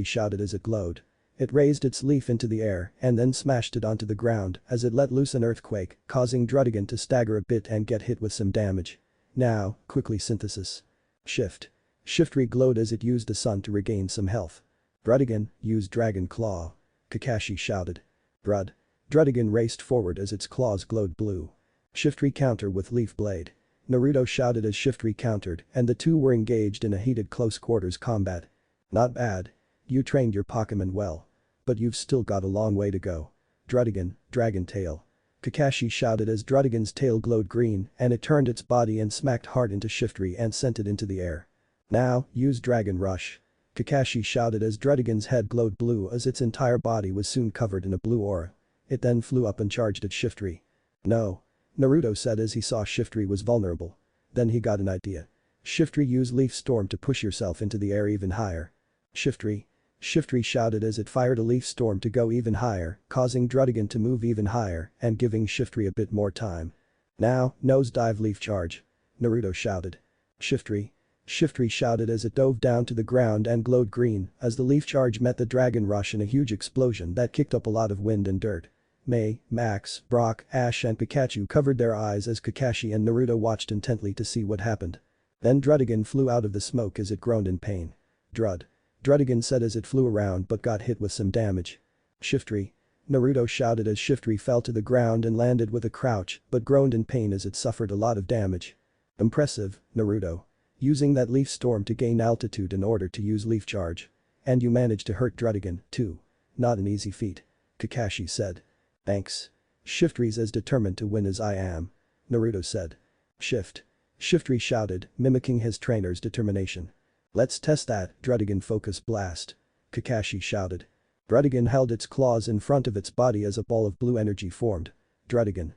shouted as it glowed. It raised its leaf into the air and then smashed it onto the ground as it let loose an earthquake, causing Druddigon to stagger a bit and get hit with some damage. Now, quickly synthesis. Shiftry glowed as it used the sun to regain some health. Druddigon, use Dragon Claw. Kakashi shouted. Druddigon raced forward as its claws glowed blue. Shiftry counter with Leaf Blade. Naruto shouted as Shiftry countered and the two were engaged in a heated close quarters combat. Not bad. You trained your Pokémon well. But you've still got a long way to go. Druddigon, Dragon Tail. Kakashi shouted as Drudigan's tail glowed green and it turned its body and smacked hard into Shiftry and sent it into the air. Now, use Dragon Rush. Kakashi shouted as Drudigan's head glowed blue as its entire body was soon covered in a blue aura. It then flew up and charged at Shiftry. No. Naruto said as he saw Shiftry was vulnerable. Then he got an idea. Shiftry, use Leaf Storm to push yourself into the air even higher. Shiftry. Shiftry shouted as it fired a Leaf Storm to go even higher, causing Drudigan to move even higher and giving Shiftry a bit more time. Now, nosedive Leaf Charge. Naruto shouted. Shiftry. Shiftry shouted as it dove down to the ground and glowed green as the Leaf Charge met the Dragon Rush in a huge explosion that kicked up a lot of wind and dirt. May, Max, Brock, Ash and Pikachu covered their eyes as Kakashi and Naruto watched intently to see what happened. Then Drudigan flew out of the smoke as it groaned in pain. Drudigan said as it flew around but got hit with some damage. Shiftry. Naruto shouted as Shiftry fell to the ground and landed with a crouch but groaned in pain as it suffered a lot of damage. Impressive, Naruto. Using that Leaf Storm to gain altitude in order to use Leaf Charge. And you managed to hurt Drudigan, too. Not an easy feat. Kakashi said. Thanks. Shiftry's as determined to win as I am. Naruto said. Shiftry shouted, mimicking his trainer's determination. Let's test that, Drudigan Focus Blast. Kakashi shouted. Drudigan held its claws in front of its body as a ball of blue energy formed. Drudigan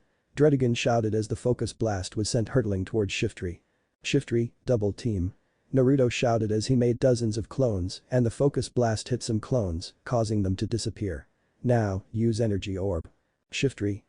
shouted as the Focus Blast was sent hurtling towards Shiftry. Shiftry, double team. Naruto shouted as he made dozens of clones and the Focus Blast hit some clones, causing them to disappear. Now, use Energy Orb. Shiftry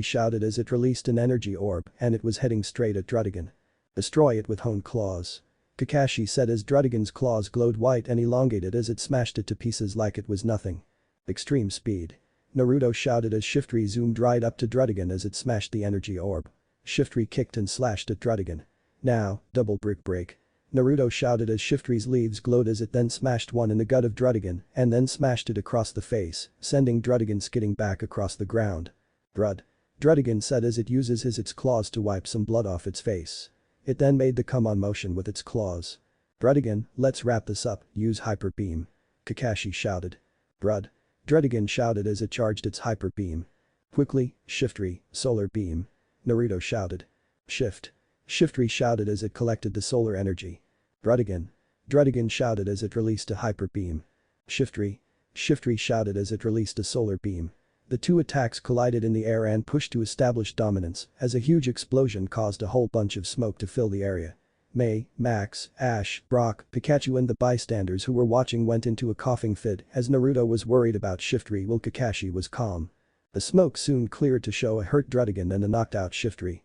shouted as it released an energy orb and it was heading straight at Drudigan. Destroy it with honed claws. Kakashi said as Drudigan's claws glowed white and elongated as it smashed it to pieces like it was nothing. Extreme speed. Naruto shouted as Shiftry zoomed right up to Drudigan as it smashed the energy orb. Shiftry kicked and slashed at Drudigan. Now, double brick break. Naruto shouted as Shiftry's leaves glowed as it then smashed one in the gut of Drudigan and then smashed it across the face, sending Drudigan skidding back across the ground. Drudigan said as it uses its claws to wipe some blood off its face. It then made the come on motion with its claws. Drudigan, let's wrap this up, use Hyper Beam. Kakashi shouted. Drudigan shouted as it charged its Hyper Beam. Quickly, Shiftry, Solar Beam. Naruto shouted. Shiftry shouted as it collected the solar energy. Drudigan shouted as it released a Hyper Beam. Shiftry shouted as it released a Solar Beam. The two attacks collided in the air and pushed to establish dominance as a huge explosion caused a whole bunch of smoke to fill the area. May, Max, Ash, Brock, Pikachu and the bystanders who were watching went into a coughing fit as Naruto was worried about Shiftry while Kakashi was calm. The smoke soon cleared to show a hurt Drudigan and a knocked out Shiftry.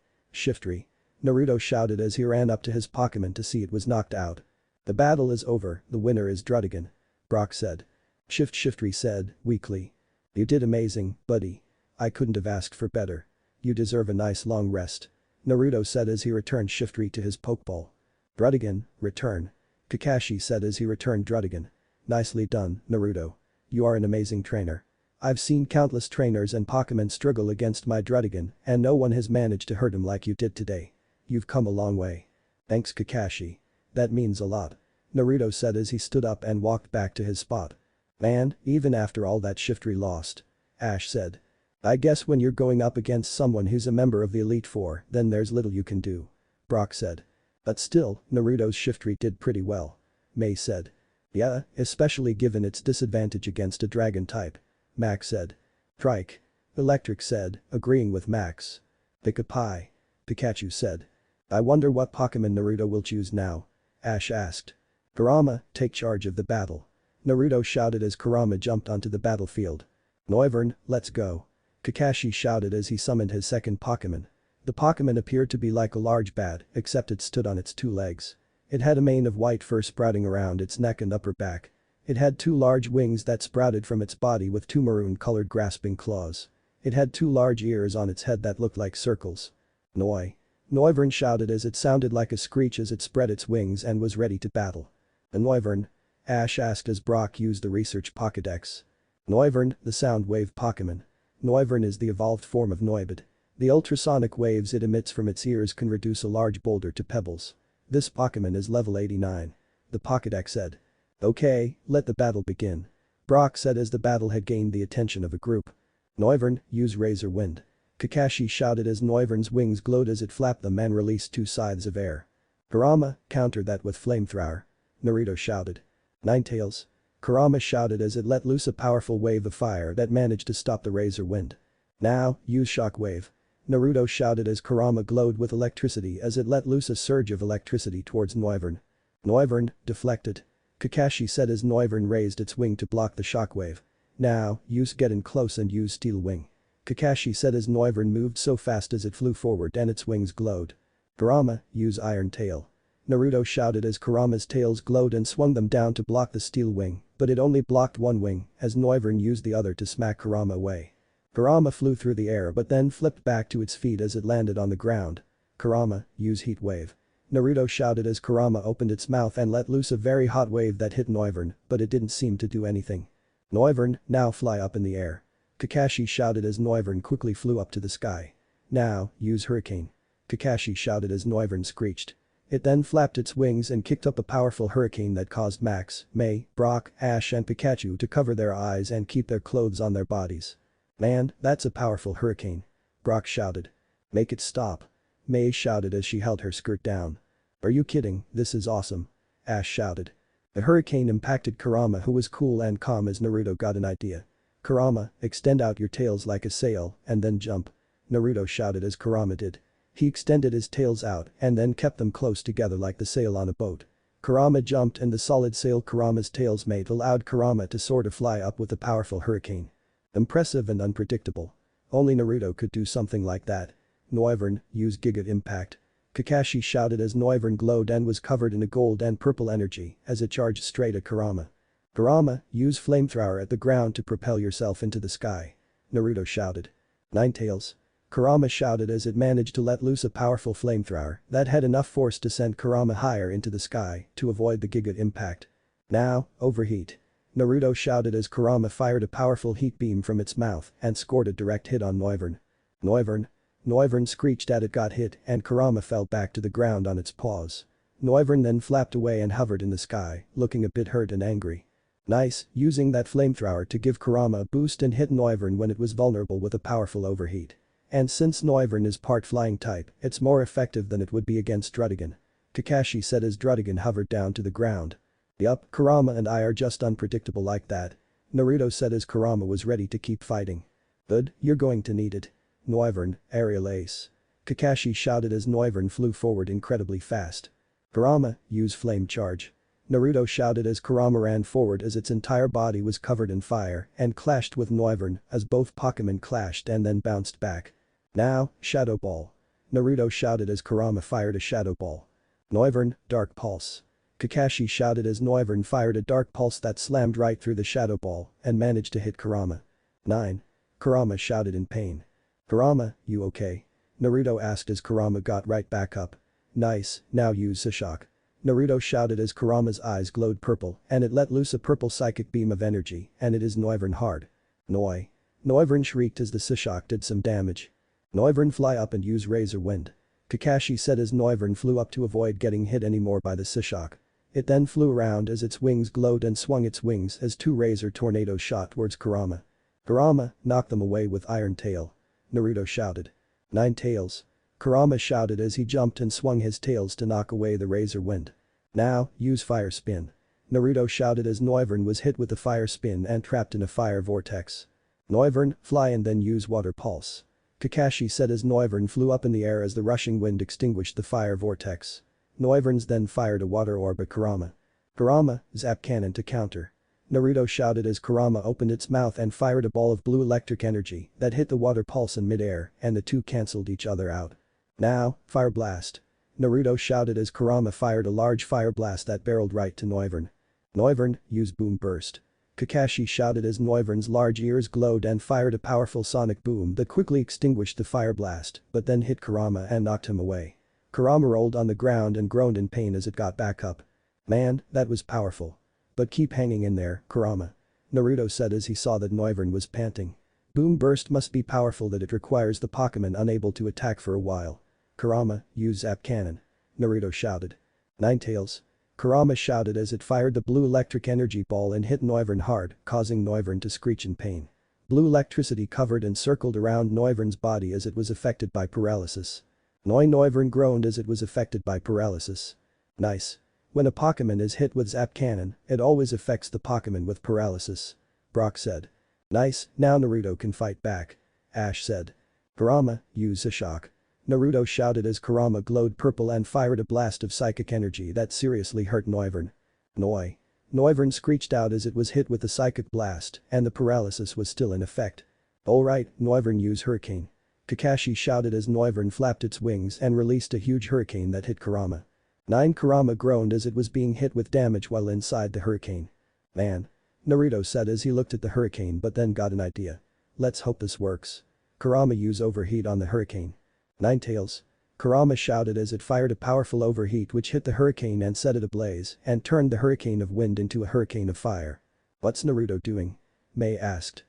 Naruto shouted as he ran up to his Pokémon to see it was knocked out. The battle is over, the winner is Drudigan. Brock said. Shiftry said, weakly. You did amazing, buddy. I couldn't have asked for better. You deserve a nice long rest. Naruto said as he returned Shiftry to his Pokeball. Drudigan, return. Kakashi said as he returned Drudigan. Nicely done, Naruto. You are an amazing trainer. I've seen countless trainers and Pokémon struggle against my Drudigan and no one has managed to hurt him like you did today. You've come a long way. Thanks Kakashi. That means a lot. Naruto said as he stood up and walked back to his spot. Man, even after all that Shiftry lost. Ash said. I guess when you're going up against someone who's a member of the Elite Four, then there's little you can do. Brock said. But still, Naruto's Shiftry did pretty well. May said. Yeah, especially given its disadvantage against a dragon type. Max said. Trike. Electric said, agreeing with Max. Pick a pie. Pikachu said. I wonder what Pokémon Naruto will choose now. Ash asked. Kurama, take charge of the battle. Naruto shouted as Kurama jumped onto the battlefield. Noivern, let's go. Kakashi shouted as he summoned his second Pokémon. The Pokémon appeared to be like a large bat, except it stood on its two legs. It had a mane of white fur sprouting around its neck and upper back. It had two large wings that sprouted from its body with two maroon-colored grasping claws. It had two large ears on its head that looked like circles. Noivern shouted as it sounded like a screech as it spread its wings and was ready to battle. Noivern? Ash asked as Brock used the research Pokédex. Noivern, the sound wave Pokémon. Noivern is the evolved form of Noibid. The ultrasonic waves it emits from its ears can reduce a large boulder to pebbles. This Pokémon is level 89. The Pokédex said. Okay, let the battle begin. Brock said as the battle had gained the attention of a group. Noivern, use Razor Wind. Kakashi shouted as Noivern's wings glowed as it flapped them and released two scythes of air. Kurama countered that with flamethrower. Naruto shouted. Ninetales. Kurama shouted as it let loose a powerful wave of fire that managed to stop the razor wind. Now, use shockwave. Naruto shouted as Kurama glowed with electricity as it let loose a surge of electricity towards Noivern. Noivern deflected. Kakashi said as Noivern raised its wing to block the shockwave. Now, use get in close and use steel wing. Kakashi said as Noivern moved so fast as it flew forward and its wings glowed. Kurama, use iron tail. Naruto shouted as Kurama's tails glowed and swung them down to block the steel wing, but it only blocked one wing as Noivern used the other to smack Kurama away. Kurama flew through the air but then flipped back to its feet as it landed on the ground. Kurama, use heat wave. Naruto shouted as Kurama opened its mouth and let loose a very hot wave that hit Noivern, but it didn't seem to do anything. Noivern, now fly up in the air. Kakashi shouted as Noivern quickly flew up to the sky. Now, use hurricane. Kakashi shouted as Noivern screeched. It then flapped its wings and kicked up a powerful hurricane that caused Max, May, Brock, Ash and Pikachu to cover their eyes and keep their clothes on their bodies. Man, that's a powerful hurricane. Brock shouted. Make it stop. May shouted as she held her skirt down. Are you kidding, this is awesome. Ash shouted. The hurricane impacted Kurama who was cool and calm as Naruto got an idea. Kurama, extend out your tails like a sail and then jump. Naruto shouted as Kurama did. He extended his tails out and then kept them close together like the sail on a boat. Kurama jumped and the solid sail Kurama's tails made allowed Kurama to sort of fly up with a powerful hurricane. Impressive and unpredictable. Only Naruto could do something like that. Noivern, use Giga Impact. Kakashi shouted as Noivern glowed and was covered in a gold and purple energy as it charged straight at Kurama. Kurama, use flamethrower at the ground to propel yourself into the sky. Naruto shouted. Ninetales. Kurama shouted as it managed to let loose a powerful flamethrower that had enough force to send Kurama higher into the sky to avoid the Giga Impact. Now, overheat. Naruto shouted as Kurama fired a powerful heat beam from its mouth and scored a direct hit on Noivern. Noivern screeched as it got hit and Kurama fell back to the ground on its paws. Noivern then flapped away and hovered in the sky, looking a bit hurt and angry. Nice, using that flamethrower to give Kurama a boost and hit Noivern when it was vulnerable with a powerful overheat. And since Noivern is part flying type, it's more effective than it would be against Druddigan. Kakashi said as Druddigan hovered down to the ground. Yup, Kurama and I are just unpredictable like that. Naruto said as Kurama was ready to keep fighting. Good, you're going to need it. Noivern, aerial ace. Kakashi shouted as Noivern flew forward incredibly fast. Kurama, use flame charge. Naruto shouted as Kurama ran forward as its entire body was covered in fire and clashed with Noivern as both Pokémon clashed and then bounced back. Now, Shadow Ball. Naruto shouted as Kurama fired a Shadow Ball. Noivern, Dark Pulse. Kakashi shouted as Noivern fired a Dark Pulse that slammed right through the Shadow Ball and managed to hit Kurama. 9. Kurama shouted in pain. Kurama, you okay? Naruto asked as Kurama got right back up. Nice, now use Psyshock. Naruto shouted as Kurama's eyes glowed purple and it let loose a purple psychic beam of energy and it is Noivern hard. Noi. Noivern shrieked as the Psyshock did some damage. Noivern fly up and use Razor Wind. Kakashi said as Noivern flew up to avoid getting hit anymore by the Psyshock. It then flew around as its wings glowed and swung its wings as two razor tornadoes shot towards Kurama. Kurama, knock them away with Iron Tail. Naruto shouted. 9 tails. Kurama shouted as he jumped and swung his tails to knock away the razor wind. Now, use Fire Spin. Naruto shouted as Noivern was hit with the Fire Spin and trapped in a fire vortex. Noivern, fly and then use Water Pulse. Kakashi said as Noivern flew up in the air as the rushing wind extinguished the fire vortex. Noivern then fired a water orb at Kurama. Kurama, Zap Cannon to counter. Naruto shouted as Kurama opened its mouth and fired a ball of blue electric energy that hit the water pulse in midair and the two cancelled each other out. Now, Fire Blast. Naruto shouted as Kurama fired a large fire blast that barreled right to Noivern. Noivern, use Boom Burst. Kakashi shouted as Noivern's large ears glowed and fired a powerful sonic boom that quickly extinguished the fire blast but then hit Kurama and knocked him away. Kurama rolled on the ground and groaned in pain as it got back up. Man, that was powerful. But keep hanging in there, Kurama. Naruto said as he saw that Noivern was panting. Boom Burst must be powerful that it requires the Pokémon unable to attack for a while. Kurama, use Zap Cannon. Naruto shouted. Ninetales. Kurama shouted as it fired the blue electric energy ball and hit Noivern hard, causing Noivern to screech in pain. Blue electricity covered and circled around Noivern's body as it was affected by paralysis. Noivern groaned as it was affected by paralysis. Nice. When a Pokémon is hit with Zap Cannon, it always affects the Pokémon with paralysis. Brock said. Nice, now Naruto can fight back. Ash said. Kurama, use a shock. Naruto shouted as Kurama glowed purple and fired a blast of psychic energy that seriously hurt Noivern. Noi. Noivern screeched out as it was hit with a psychic blast and the paralysis was still in effect. Alright, Noivern use Hurricane. Kakashi shouted as Noivern flapped its wings and released a huge hurricane that hit Kurama. Kurama groaned as it was being hit with damage while inside the hurricane. Man. Naruto said as he looked at the hurricane but then got an idea. Let's hope this works. Kurama use overheat on the hurricane. Ninetales. Kurama shouted as it fired a powerful overheat which hit the hurricane and set it ablaze and turned the hurricane of wind into a hurricane of fire. What's Naruto doing? Mei asked.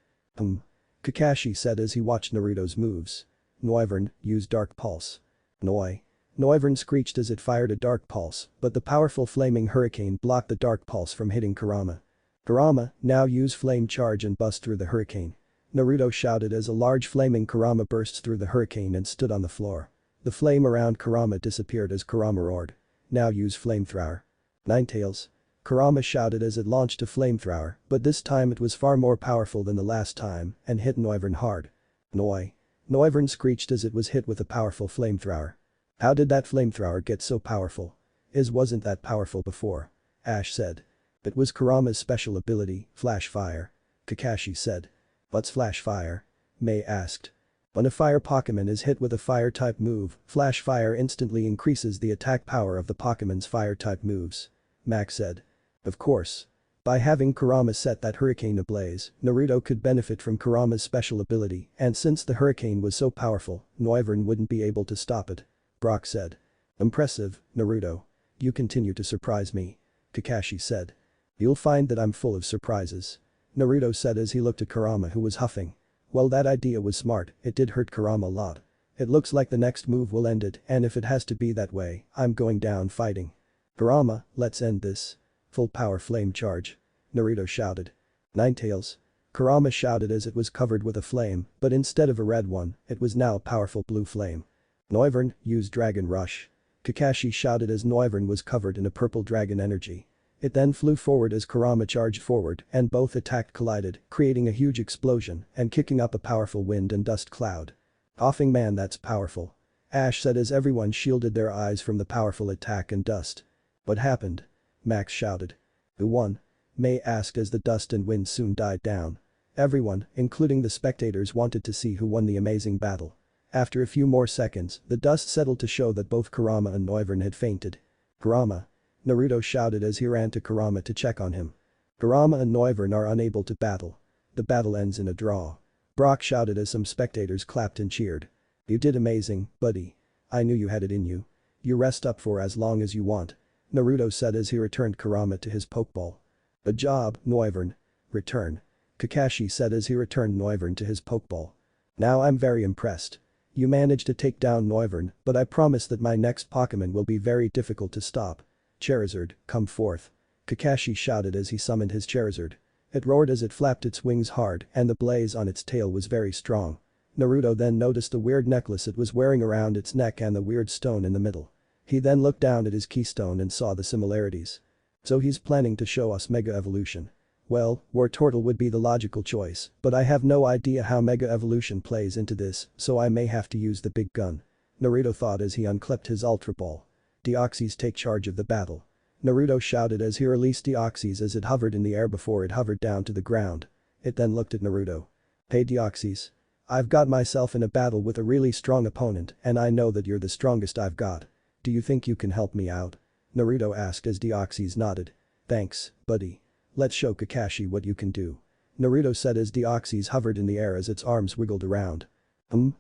Kakashi said as he watched Naruto's moves. Noivern, use Dark Pulse. Noivern screeched as it fired a Dark Pulse, but the powerful flaming hurricane blocked the Dark Pulse from hitting Kurama. Kurama, now use Flame Charge and bust through the hurricane. Naruto shouted as a large flaming Kurama burst through the hurricane and stood on the floor. The flame around Kurama disappeared as Kurama roared. Now use Flamethrower. Ninetales. Kurama shouted as it launched a flamethrower, but this time it was far more powerful than the last time and hit Noivern hard. Noivern screeched as it was hit with a powerful flamethrower. How did that flamethrower get so powerful? Wasn't that powerful before? Ash said. It was Kurama's special ability, Flash Fire. Kakashi said. What's Flash Fire? Mei asked. When a fire Pokémon is hit with a fire-type move, Flash Fire instantly increases the attack power of the Pokémon's fire-type moves. Max said. Of course. By having Kurama set that hurricane ablaze, Naruto could benefit from Kurama's special ability and since the hurricane was so powerful, Noivern wouldn't be able to stop it. Brock said. Impressive, Naruto. You continue to surprise me. Kakashi said. You'll find that I'm full of surprises. Naruto said as he looked at Kurama who was huffing. Well, that idea was smart, it did hurt Kurama a lot. It looks like the next move will end it and if it has to be that way, I'm going down fighting. Kurama, let's end this. Full power flame charge. Naruto shouted. Ninetales. Kurama shouted as it was covered with a flame, but instead of a red one, it was now a powerful blue flame. Noivern, use Dragon Rush. Kakashi shouted as Noivern was covered in a purple dragon energy. It then flew forward as Kurama charged forward and both attacked collided, creating a huge explosion and kicking up a powerful wind and dust cloud. Offing man, that's powerful. Ash said as everyone shielded their eyes from the powerful attack and dust. What happened? Max shouted. Who won? Mei asked as the dust and wind soon died down. Everyone, including the spectators, wanted to see who won the amazing battle. After a few more seconds, the dust settled to show that both Kurama and Noivern had fainted. Kurama. Naruto shouted as he ran to Kurama to check on him. Kurama and Noivern are unable to battle. The battle ends in a draw. Brock shouted as some spectators clapped and cheered. You did amazing, buddy. I knew you had it in you. You rest up for as long as you want. Naruto said as he returned Kurama to his Pokeball. Good job, Noivern. Return. Kakashi said as he returned Noivern to his Pokeball. Now I'm very impressed. You managed to take down Noivern, but I promise that my next Pokémon will be very difficult to stop. Charizard, come forth. Kakashi shouted as he summoned his Charizard. It roared as it flapped its wings hard and the blaze on its tail was very strong. Naruto then noticed the weird necklace it was wearing around its neck and the weird stone in the middle. He then looked down at his keystone and saw the similarities. So he's planning to show us Mega Evolution. Well, Wartortle would be the logical choice, but I have no idea how Mega Evolution plays into this, so I may have to use the big gun. Naruto thought as he unclipped his Ultra Ball. Deoxys, take charge of the battle. Naruto shouted as he released Deoxys as it hovered in the air before it hovered down to the ground. It then looked at Naruto. Hey Deoxys. I've got myself in a battle with a really strong opponent and I know that you're the strongest I've got. Do you think you can help me out? Naruto asked as Deoxys nodded. Thanks, buddy. Let's show Kakashi what you can do. Naruto said as Deoxys hovered in the air as its arms wiggled around.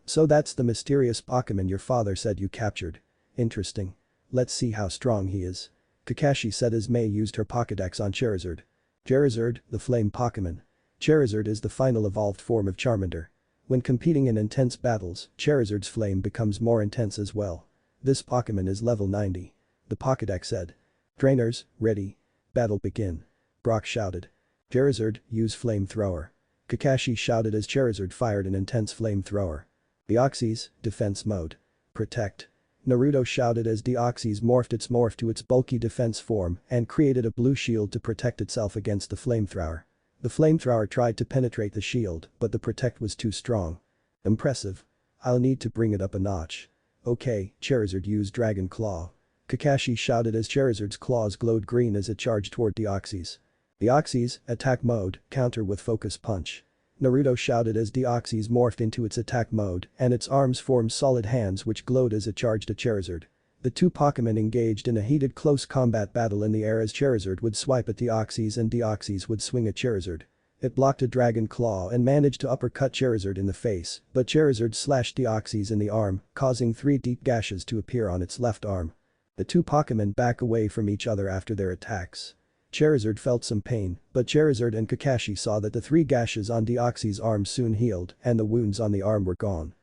So that's the mysterious Pokémon your father said you captured. Interesting. Let's see how strong he is. Kakashi said as Mei used her Pokédex on Charizard. Charizard, the flame Pokémon. Charizard is the final evolved form of Charmander. When competing in intense battles, Charizard's flame becomes more intense as well. This Pokémon is level 90. The Pokédex said. Trainers, ready. Battle begin. Brock shouted. Charizard, use Flamethrower. Kakashi shouted as Charizard fired an intense flamethrower. Deoxys, defense mode. Protect. Naruto shouted as Deoxys morphed its morph to its bulky defense form and created a blue shield to protect itself against the flamethrower. The flamethrower tried to penetrate the shield, but the protect was too strong. Impressive. I'll need to bring it up a notch. Okay, Charizard used Dragon Claw. Kakashi shouted as Charizard's claws glowed green as it charged toward Deoxys. Deoxys, attack mode, counter with focus punch. Naruto shouted as Deoxys morphed into its attack mode and its arms formed solid hands which glowed as it charged at Charizard. The two Pokémon engaged in a heated close combat battle in the air as Charizard would swipe at Deoxys and Deoxys would swing at Charizard. It blocked a Dragon Claw and managed to uppercut Charizard in the face, but Charizard slashed Deoxys in the arm, causing 3 deep gashes to appear on its left arm. The two Pokémon back away from each other after their attacks. Charizard felt some pain, but Charizard and Kakashi saw that the 3 gashes on Deoxys' arm soon healed and the wounds on the arm were gone.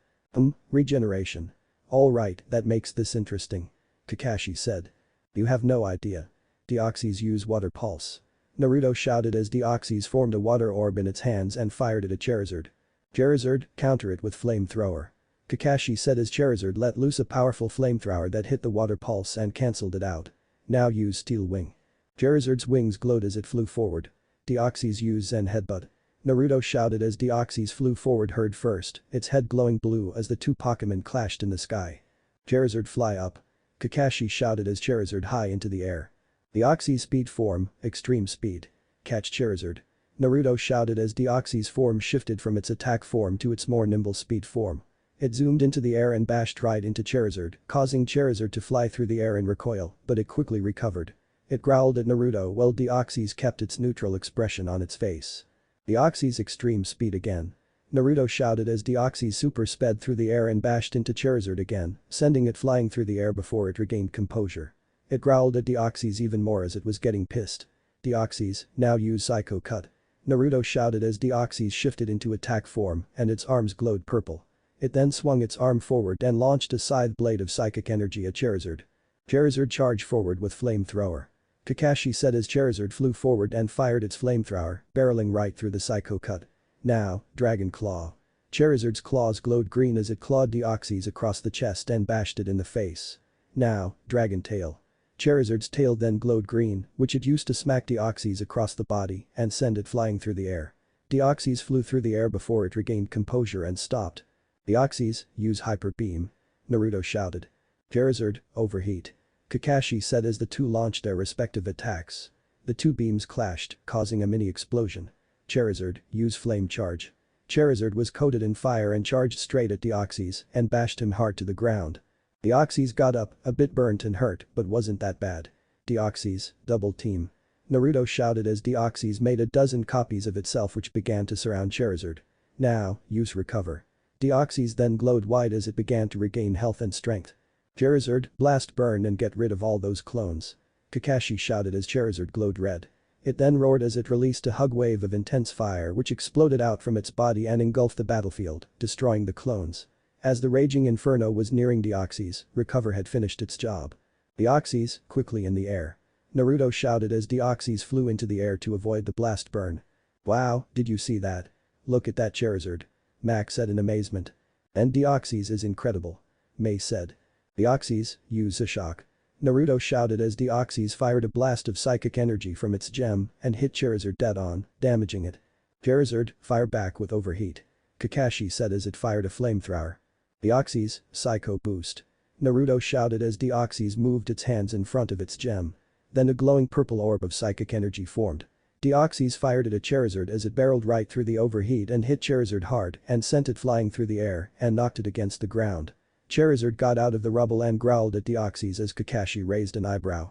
Regeneration. Alright, that makes this interesting. Kakashi said. You have no idea. Deoxys use Water Pulse. Naruto shouted as Deoxys formed a water orb in its hands and fired it at Charizard. Charizard, counter it with Flamethrower. Kakashi said as Charizard let loose a powerful flamethrower that hit the Water Pulse and cancelled it out. Now use Steel Wing. Charizard's wings glowed as it flew forward. Deoxys used Zen Headbutt. Naruto shouted as Deoxys flew forward head first, its head glowing blue as the two Pokémon clashed in the sky. Charizard fly up. Kakashi shouted as Charizard high into the air. Deoxys speed form, extreme speed. Catch Charizard. Naruto shouted as Deoxys form shifted from its attack form to its more nimble speed form. It zoomed into the air and bashed right into Charizard, causing Charizard to fly through the air in recoil, but it quickly recovered. It growled at Naruto while Deoxys kept its neutral expression on its face. Deoxys extreme speed again. Naruto shouted as Deoxys super sped through the air and bashed into Charizard again, sending it flying through the air before it regained composure. It growled at Deoxys even more as it was getting pissed. Deoxys, now use Psycho Cut. Naruto shouted as Deoxys shifted into attack form and its arms glowed purple. It then swung its arm forward and launched a scythe blade of psychic energy at Charizard. Charizard charged forward with Flamethrower. Kakashi said as Charizard flew forward and fired its flamethrower, barreling right through the Psycho Cut. Now, Dragon Claw. Charizard's claws glowed green as it clawed Deoxys across the chest and bashed it in the face. Now, Dragon Tail. Charizard's tail then glowed green, which it used to smack Deoxys across the body and send it flying through the air. Deoxys flew through the air before it regained composure and stopped. Deoxys, use Hyper Beam. Naruto shouted. Charizard, overheat. Kakashi said as the two launched their respective attacks. The two beams clashed, causing a mini explosion. Charizard, use Flame Charge. Charizard was coated in fire and charged straight at Deoxys and bashed him hard to the ground. Deoxys got up, a bit burnt and hurt, but wasn't that bad. Deoxys, double team. Naruto shouted as Deoxys made a dozen copies of itself which began to surround Charizard. Now, use Recover. Deoxys then glowed white as it began to regain health and strength. Charizard, blast burn and get rid of all those clones. Kakashi shouted as Charizard glowed red. It then roared as it released a hug wave of intense fire which exploded out from its body and engulfed the battlefield, destroying the clones. As the raging inferno was nearing Deoxys, Recover had finished its job. Deoxys, quickly in the air. Naruto shouted as Deoxys flew into the air to avoid the blast burn. Wow, did you see that? Look at that Charizard. Max said in amazement. And Deoxys is incredible. May said. Deoxys, use a shock. Naruto shouted as Deoxys fired a blast of psychic energy from its gem and hit Charizard dead on, damaging it. Charizard, fire back with overheat. Kakashi said as it fired a flamethrower. Deoxys, Psycho Boost. Naruto shouted as Deoxys moved its hands in front of its gem. Then a glowing purple orb of psychic energy formed. Deoxys fired it at Charizard as it barreled right through the overheat and hit Charizard hard and sent it flying through the air and knocked it against the ground. Charizard got out of the rubble and growled at Deoxys as Kakashi raised an eyebrow.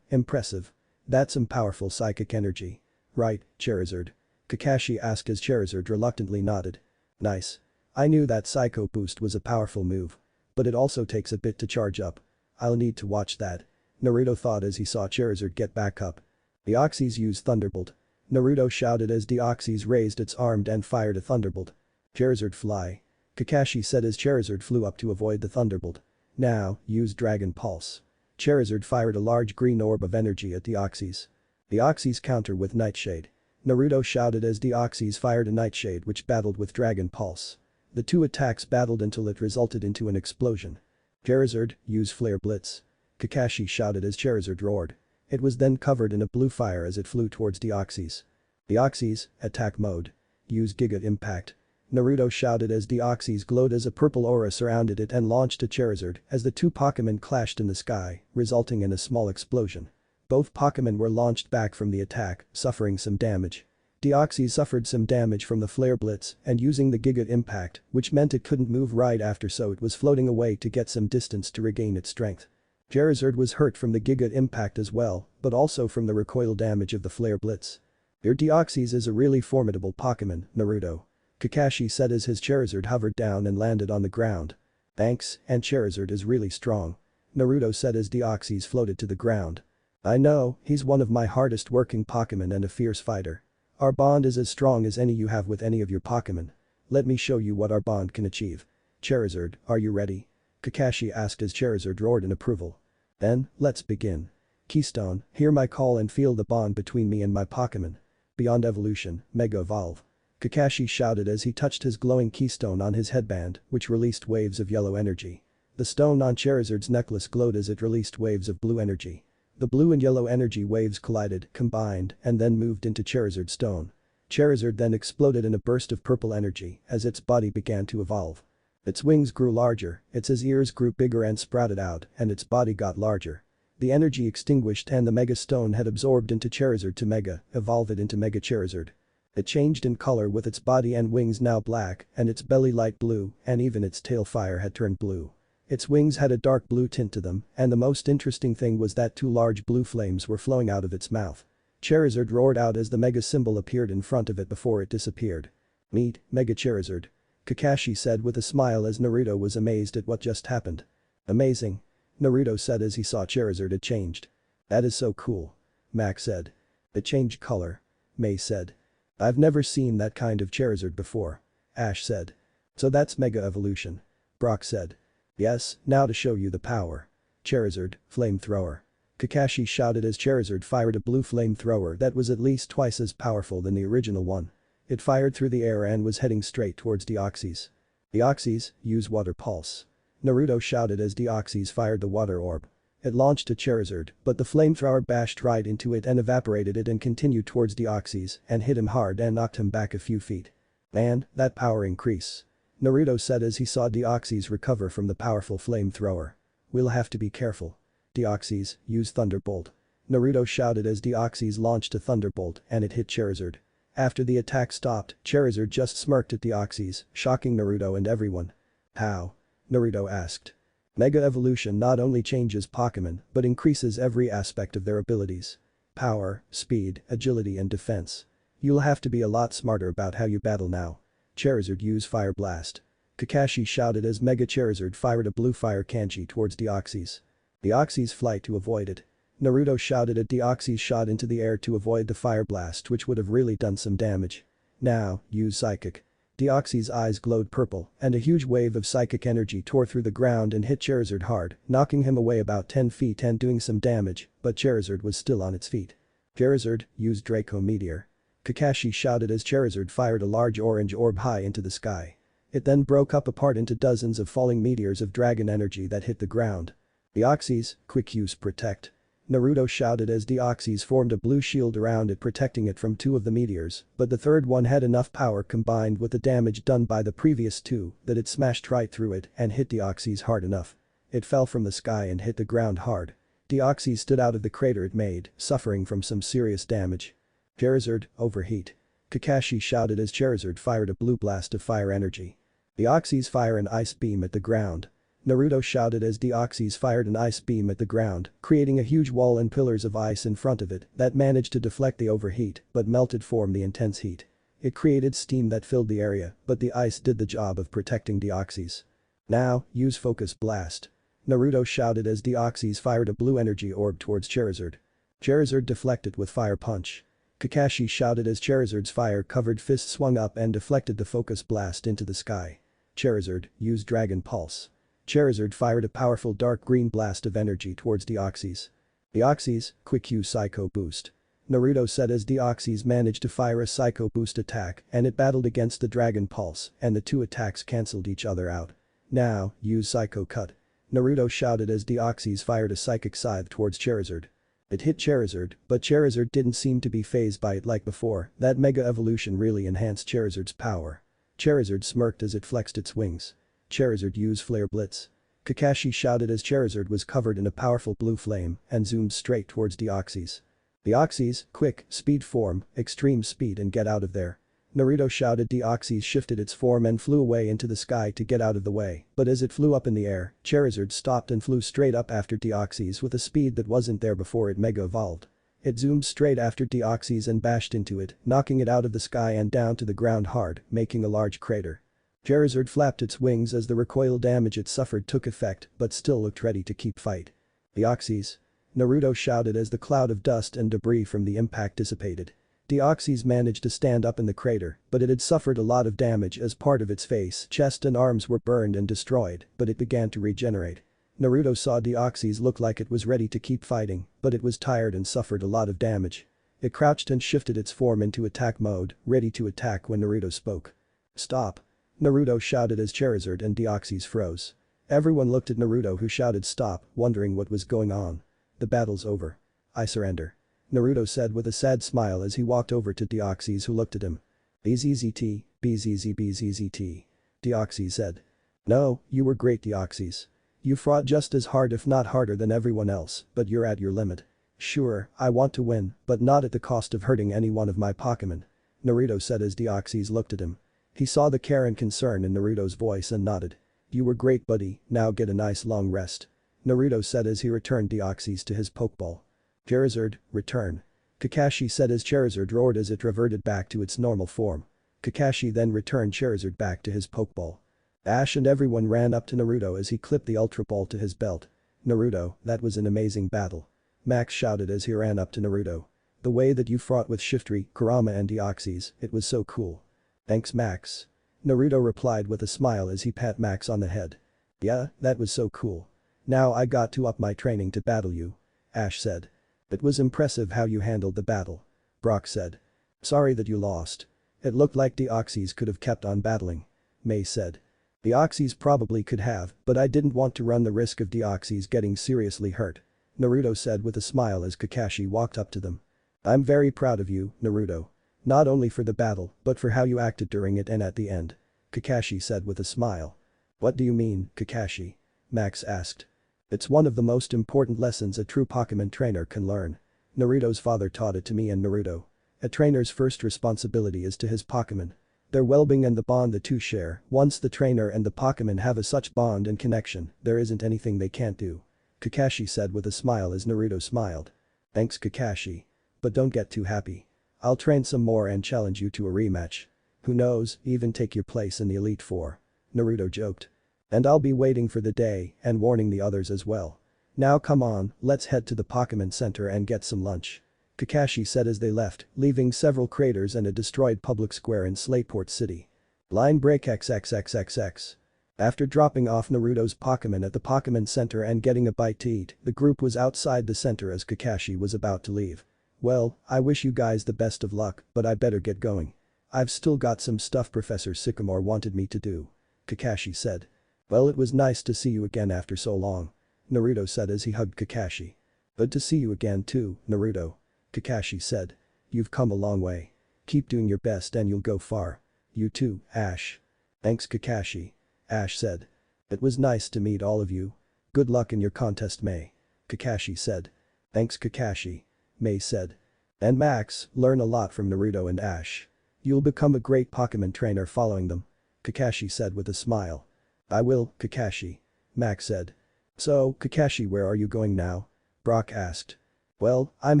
Impressive. That's some powerful psychic energy. Right, Charizard? Kakashi asked as Charizard reluctantly nodded. Nice. I knew that Psycho Boost was a powerful move. But it also takes a bit to charge up. I'll need to watch that. Naruto thought as he saw Charizard get back up. Deoxys used Thunderbolt. Naruto shouted as Deoxys raised its arm and fired a Thunderbolt. Charizard fly. Kakashi said as Charizard flew up to avoid the Thunderbolt. Now, use Dragon Pulse. Charizard fired a large green orb of energy at Deoxys. Deoxys counter with Nightshade. Naruto shouted as Deoxys fired a Nightshade which battled with Dragon Pulse. The two attacks battled until it resulted into an explosion. Charizard, use Flare Blitz. Kakashi shouted as Charizard roared. It was then covered in a blue fire as it flew towards Deoxys. Deoxys, attack mode. Use Giga Impact. Naruto shouted as Deoxys glowed as a purple aura surrounded it and launched a Charizard as the two Pokémon clashed in the sky, resulting in a small explosion. Both Pokémon were launched back from the attack, suffering some damage. Deoxys suffered some damage from the Flare Blitz and using the Giga Impact, which meant it couldn't move right after, so it was floating away to get some distance to regain its strength. Charizard was hurt from the Giga Impact as well, but also from the recoil damage of the Flare Blitz. Your Deoxys is a really formidable Pokémon, Naruto. Kakashi said as his Charizard hovered down and landed on the ground. Thanks, and Charizard is really strong. Naruto said as Deoxys floated to the ground. I know, he's one of my hardest working Pokémon and a fierce fighter. Our bond is as strong as any you have with any of your Pokémon. Let me show you what our bond can achieve. Charizard, are you ready? Kakashi asked as Charizard roared in approval. Then, let's begin. Keystone, hear my call and feel the bond between me and my Pokémon. Beyond evolution, Mega Evolve. Kakashi shouted as he touched his glowing keystone on his headband, which released waves of yellow energy. The stone on Charizard's necklace glowed as it released waves of blue energy. The blue and yellow energy waves collided, combined, and then moved into Charizard's stone. Charizard then exploded in a burst of purple energy as its body began to evolve. Its wings grew larger, its ears grew bigger and sprouted out, and its body got larger. The energy extinguished and the Mega Stone had absorbed into Charizard to Mega, evolve it into Mega Charizard. It changed in color with its body and wings now black, and its belly light blue, and even its tail fire had turned blue. Its wings had a dark blue tint to them, and the most interesting thing was that two large blue flames were flowing out of its mouth. Charizard roared out as the Mega symbol appeared in front of it before it disappeared. Meet, Mega Charizard. Kakashi said with a smile as Naruto was amazed at what just happened. Amazing. Naruto said as he saw Charizard had changed. That is so cool. Max said. It changed color. May said. I've never seen that kind of Charizard before. Ash said. So that's Mega Evolution. Brock said. Yes, now to show you the power. Charizard, Flamethrower. Kakashi shouted as Charizard fired a blue flamethrower that was at least twice as powerful than the original one. It fired through the air and was heading straight towards Deoxys. Deoxys, use Water Pulse. Naruto shouted as Deoxys fired the water orb. It launched at Charizard, but the flamethrower bashed right into it and evaporated it and continued towards Deoxys and hit him hard and knocked him back a few feet. Man, that power increase. Naruto said as he saw Deoxys recover from the powerful flamethrower. We'll have to be careful. Deoxys, use Thunderbolt. Naruto shouted as Deoxys launched a Thunderbolt and it hit Charizard. After the attack stopped, Charizard just smirked at Deoxys, shocking Naruto and everyone. How? Naruto asked. Mega Evolution not only changes Pokémon but increases every aspect of their abilities. Power, speed, agility and defense. You'll have to be a lot smarter about how you battle now. Charizard use Fire Blast. Kakashi shouted as Mega Charizard fired a blue fire kanji towards Deoxys. Deoxys flight to avoid it. Naruto shouted at Deoxys shot into the air to avoid the fire blast which would have really done some damage. Now, use Psychic. Deoxys' eyes glowed purple and a huge wave of psychic energy tore through the ground and hit Charizard hard, knocking him away about 10 feet and doing some damage, but Charizard was still on its feet. Charizard, use Draco Meteor. Kakashi shouted as Charizard fired a large orange orb high into the sky. It then broke up apart into dozens of falling meteors of dragon energy that hit the ground. Deoxys, quick use Protect. Naruto shouted as Deoxys formed a blue shield around it protecting it from two of the meteors, but the third one had enough power combined with the damage done by the previous two that it smashed right through it and hit Deoxys hard enough. It fell from the sky and hit the ground hard. Deoxys stood out of the crater it made, suffering from some serious damage. Charizard, overheat. Kakashi shouted as Charizard fired a blue blast of fire energy. Deoxys fire an ice beam at the ground. Naruto shouted as Deoxys fired an ice beam at the ground, creating a huge wall and pillars of ice in front of it that managed to deflect the overheat but melted from the intense heat. It created steam that filled the area, but the ice did the job of protecting Deoxys. Now, use Focus Blast. Naruto shouted as Deoxys fired a blue energy orb towards Charizard. Charizard deflected with Fire Punch. Kakashi shouted as Charizard's fire-covered fist swung up and deflected the Focus Blast into the sky. Charizard, use Dragon Pulse. Charizard fired a powerful dark green blast of energy towards Deoxys. Deoxys, quick use Psycho Boost. Naruto said as Deoxys managed to fire a Psycho Boost attack and it battled against the Dragon Pulse and the two attacks cancelled each other out. Now, use Psycho Cut. Naruto shouted as Deoxys fired a Psychic Scythe towards Charizard. It hit Charizard, but Charizard didn't seem to be fazed by it like before. That Mega Evolution really enhanced Charizard's power. Charizard smirked as it flexed its wings. Charizard used Flare Blitz. Kakashi shouted as Charizard was covered in a powerful blue flame and zoomed straight towards Deoxys. Deoxys, quick, speed form, extreme speed and get out of there. Naruto shouted. Deoxys shifted its form and flew away into the sky to get out of the way, but as it flew up in the air, Charizard stopped and flew straight up after Deoxys with a speed that wasn't there before it Mega Evolved. It zoomed straight after Deoxys and bashed into it, knocking it out of the sky and down to the ground hard, making a large crater. Charizard flapped its wings as the recoil damage it suffered took effect but still looked ready to keep fight. Deoxys. Naruto shouted as the cloud of dust and debris from the impact dissipated. Deoxys managed to stand up in the crater, but it had suffered a lot of damage as part of its face, chest and arms were burned and destroyed, but it began to regenerate. Naruto saw Deoxys look like it was ready to keep fighting, but it was tired and suffered a lot of damage. It crouched and shifted its form into attack mode, ready to attack when Naruto spoke. Stop. Naruto shouted as Charizard and Deoxys froze. Everyone looked at Naruto who shouted stop, wondering what was going on. The battle's over. I surrender. Naruto said with a sad smile as he walked over to Deoxys who looked at him. BZZT, BZZBZZT. Deoxys said. No, you were great Deoxys. You fought just as hard if not harder than everyone else, but you're at your limit. Sure, I want to win, but not at the cost of hurting any one of my Pokémon. Naruto said as Deoxys looked at him. He saw the care and concern in Naruto's voice and nodded. You were great buddy, now get a nice long rest. Naruto said as he returned Deoxys to his Pokeball. Charizard, return. Kakashi said as Charizard roared as it reverted back to its normal form. Kakashi then returned Charizard back to his Pokeball. Ash and everyone ran up to Naruto as he clipped the Ultra Ball to his belt. Naruto, that was an amazing battle. Max shouted as he ran up to Naruto. The way that you fought with Shiftry, Kurama and Deoxys, it was so cool. Thanks Max. Naruto replied with a smile as he pat Max on the head. Yeah, that was so cool. Now I got to up my training to battle you. Ash said. It was impressive how you handled the battle. Brock said. Sorry that you lost. It looked like Deoxys could have kept on battling. May said. Deoxys probably could have, but I didn't want to run the risk of Deoxys getting seriously hurt. Naruto said with a smile as Kakashi walked up to them. I'm very proud of you, Naruto. Not only for the battle, but for how you acted during it and at the end. Kakashi said with a smile. What do you mean, Kakashi? Max asked. It's one of the most important lessons a true Pokémon trainer can learn. Naruto's father taught it to me and Naruto. A trainer's first responsibility is to his Pokémon. Their well-being and the bond the two share. Once the trainer and the Pokémon have a such bond and connection, there isn't anything they can't do. Kakashi said with a smile as Naruto smiled. Thanks Kakashi. But don't get too happy. I'll train some more and challenge you to a rematch. Who knows, even take your place in the Elite Four. Naruto joked. And I'll be waiting for the day and warning the others as well. Now come on, let's head to the Pokémon Center and get some lunch. Kakashi said as they left, leaving several craters and a destroyed public square in Slateport City. Line break XXXXX. After dropping off Naruto's Pokémon at the Pokémon Center and getting a bite to eat, the group was outside the center as Kakashi was about to leave. Well, I wish you guys the best of luck, but I better get going. I've still got some stuff Professor Sycamore wanted me to do. Kakashi said. Well, it was nice to see you again after so long. Naruto said as he hugged Kakashi. Good to see you again too, Naruto. Kakashi said. You've come a long way. Keep doing your best and you'll go far. You too, Ash. Thanks Kakashi. Ash said. It was nice to meet all of you. Good luck in your contest May. Kakashi said. Thanks Kakashi. May said. And Max, learn a lot from Naruto and Ash. You'll become a great Pokémon trainer following them. Kakashi said with a smile. I will, Kakashi. Max said. So, Kakashi, where are you going now? Brock asked. Well, I'm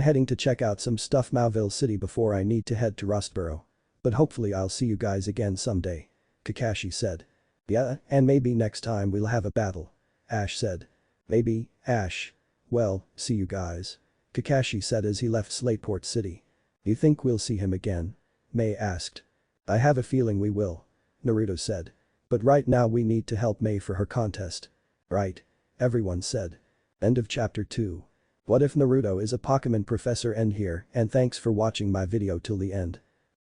heading to check out some stuff Mauville City before I need to head to Rustboro. But hopefully I'll see you guys again someday. Kakashi said. Yeah, and maybe next time we'll have a battle. Ash said. Maybe, Ash. Well, see you guys. Kakashi said as he left Slateport City. You think we'll see him again? May asked. I have a feeling we will. Naruto said. But right now we need to help May for her contest. Right. Everyone said. End of chapter 2. What if Naruto is a Pokémon professor? End here and thanks for watching my video till the end.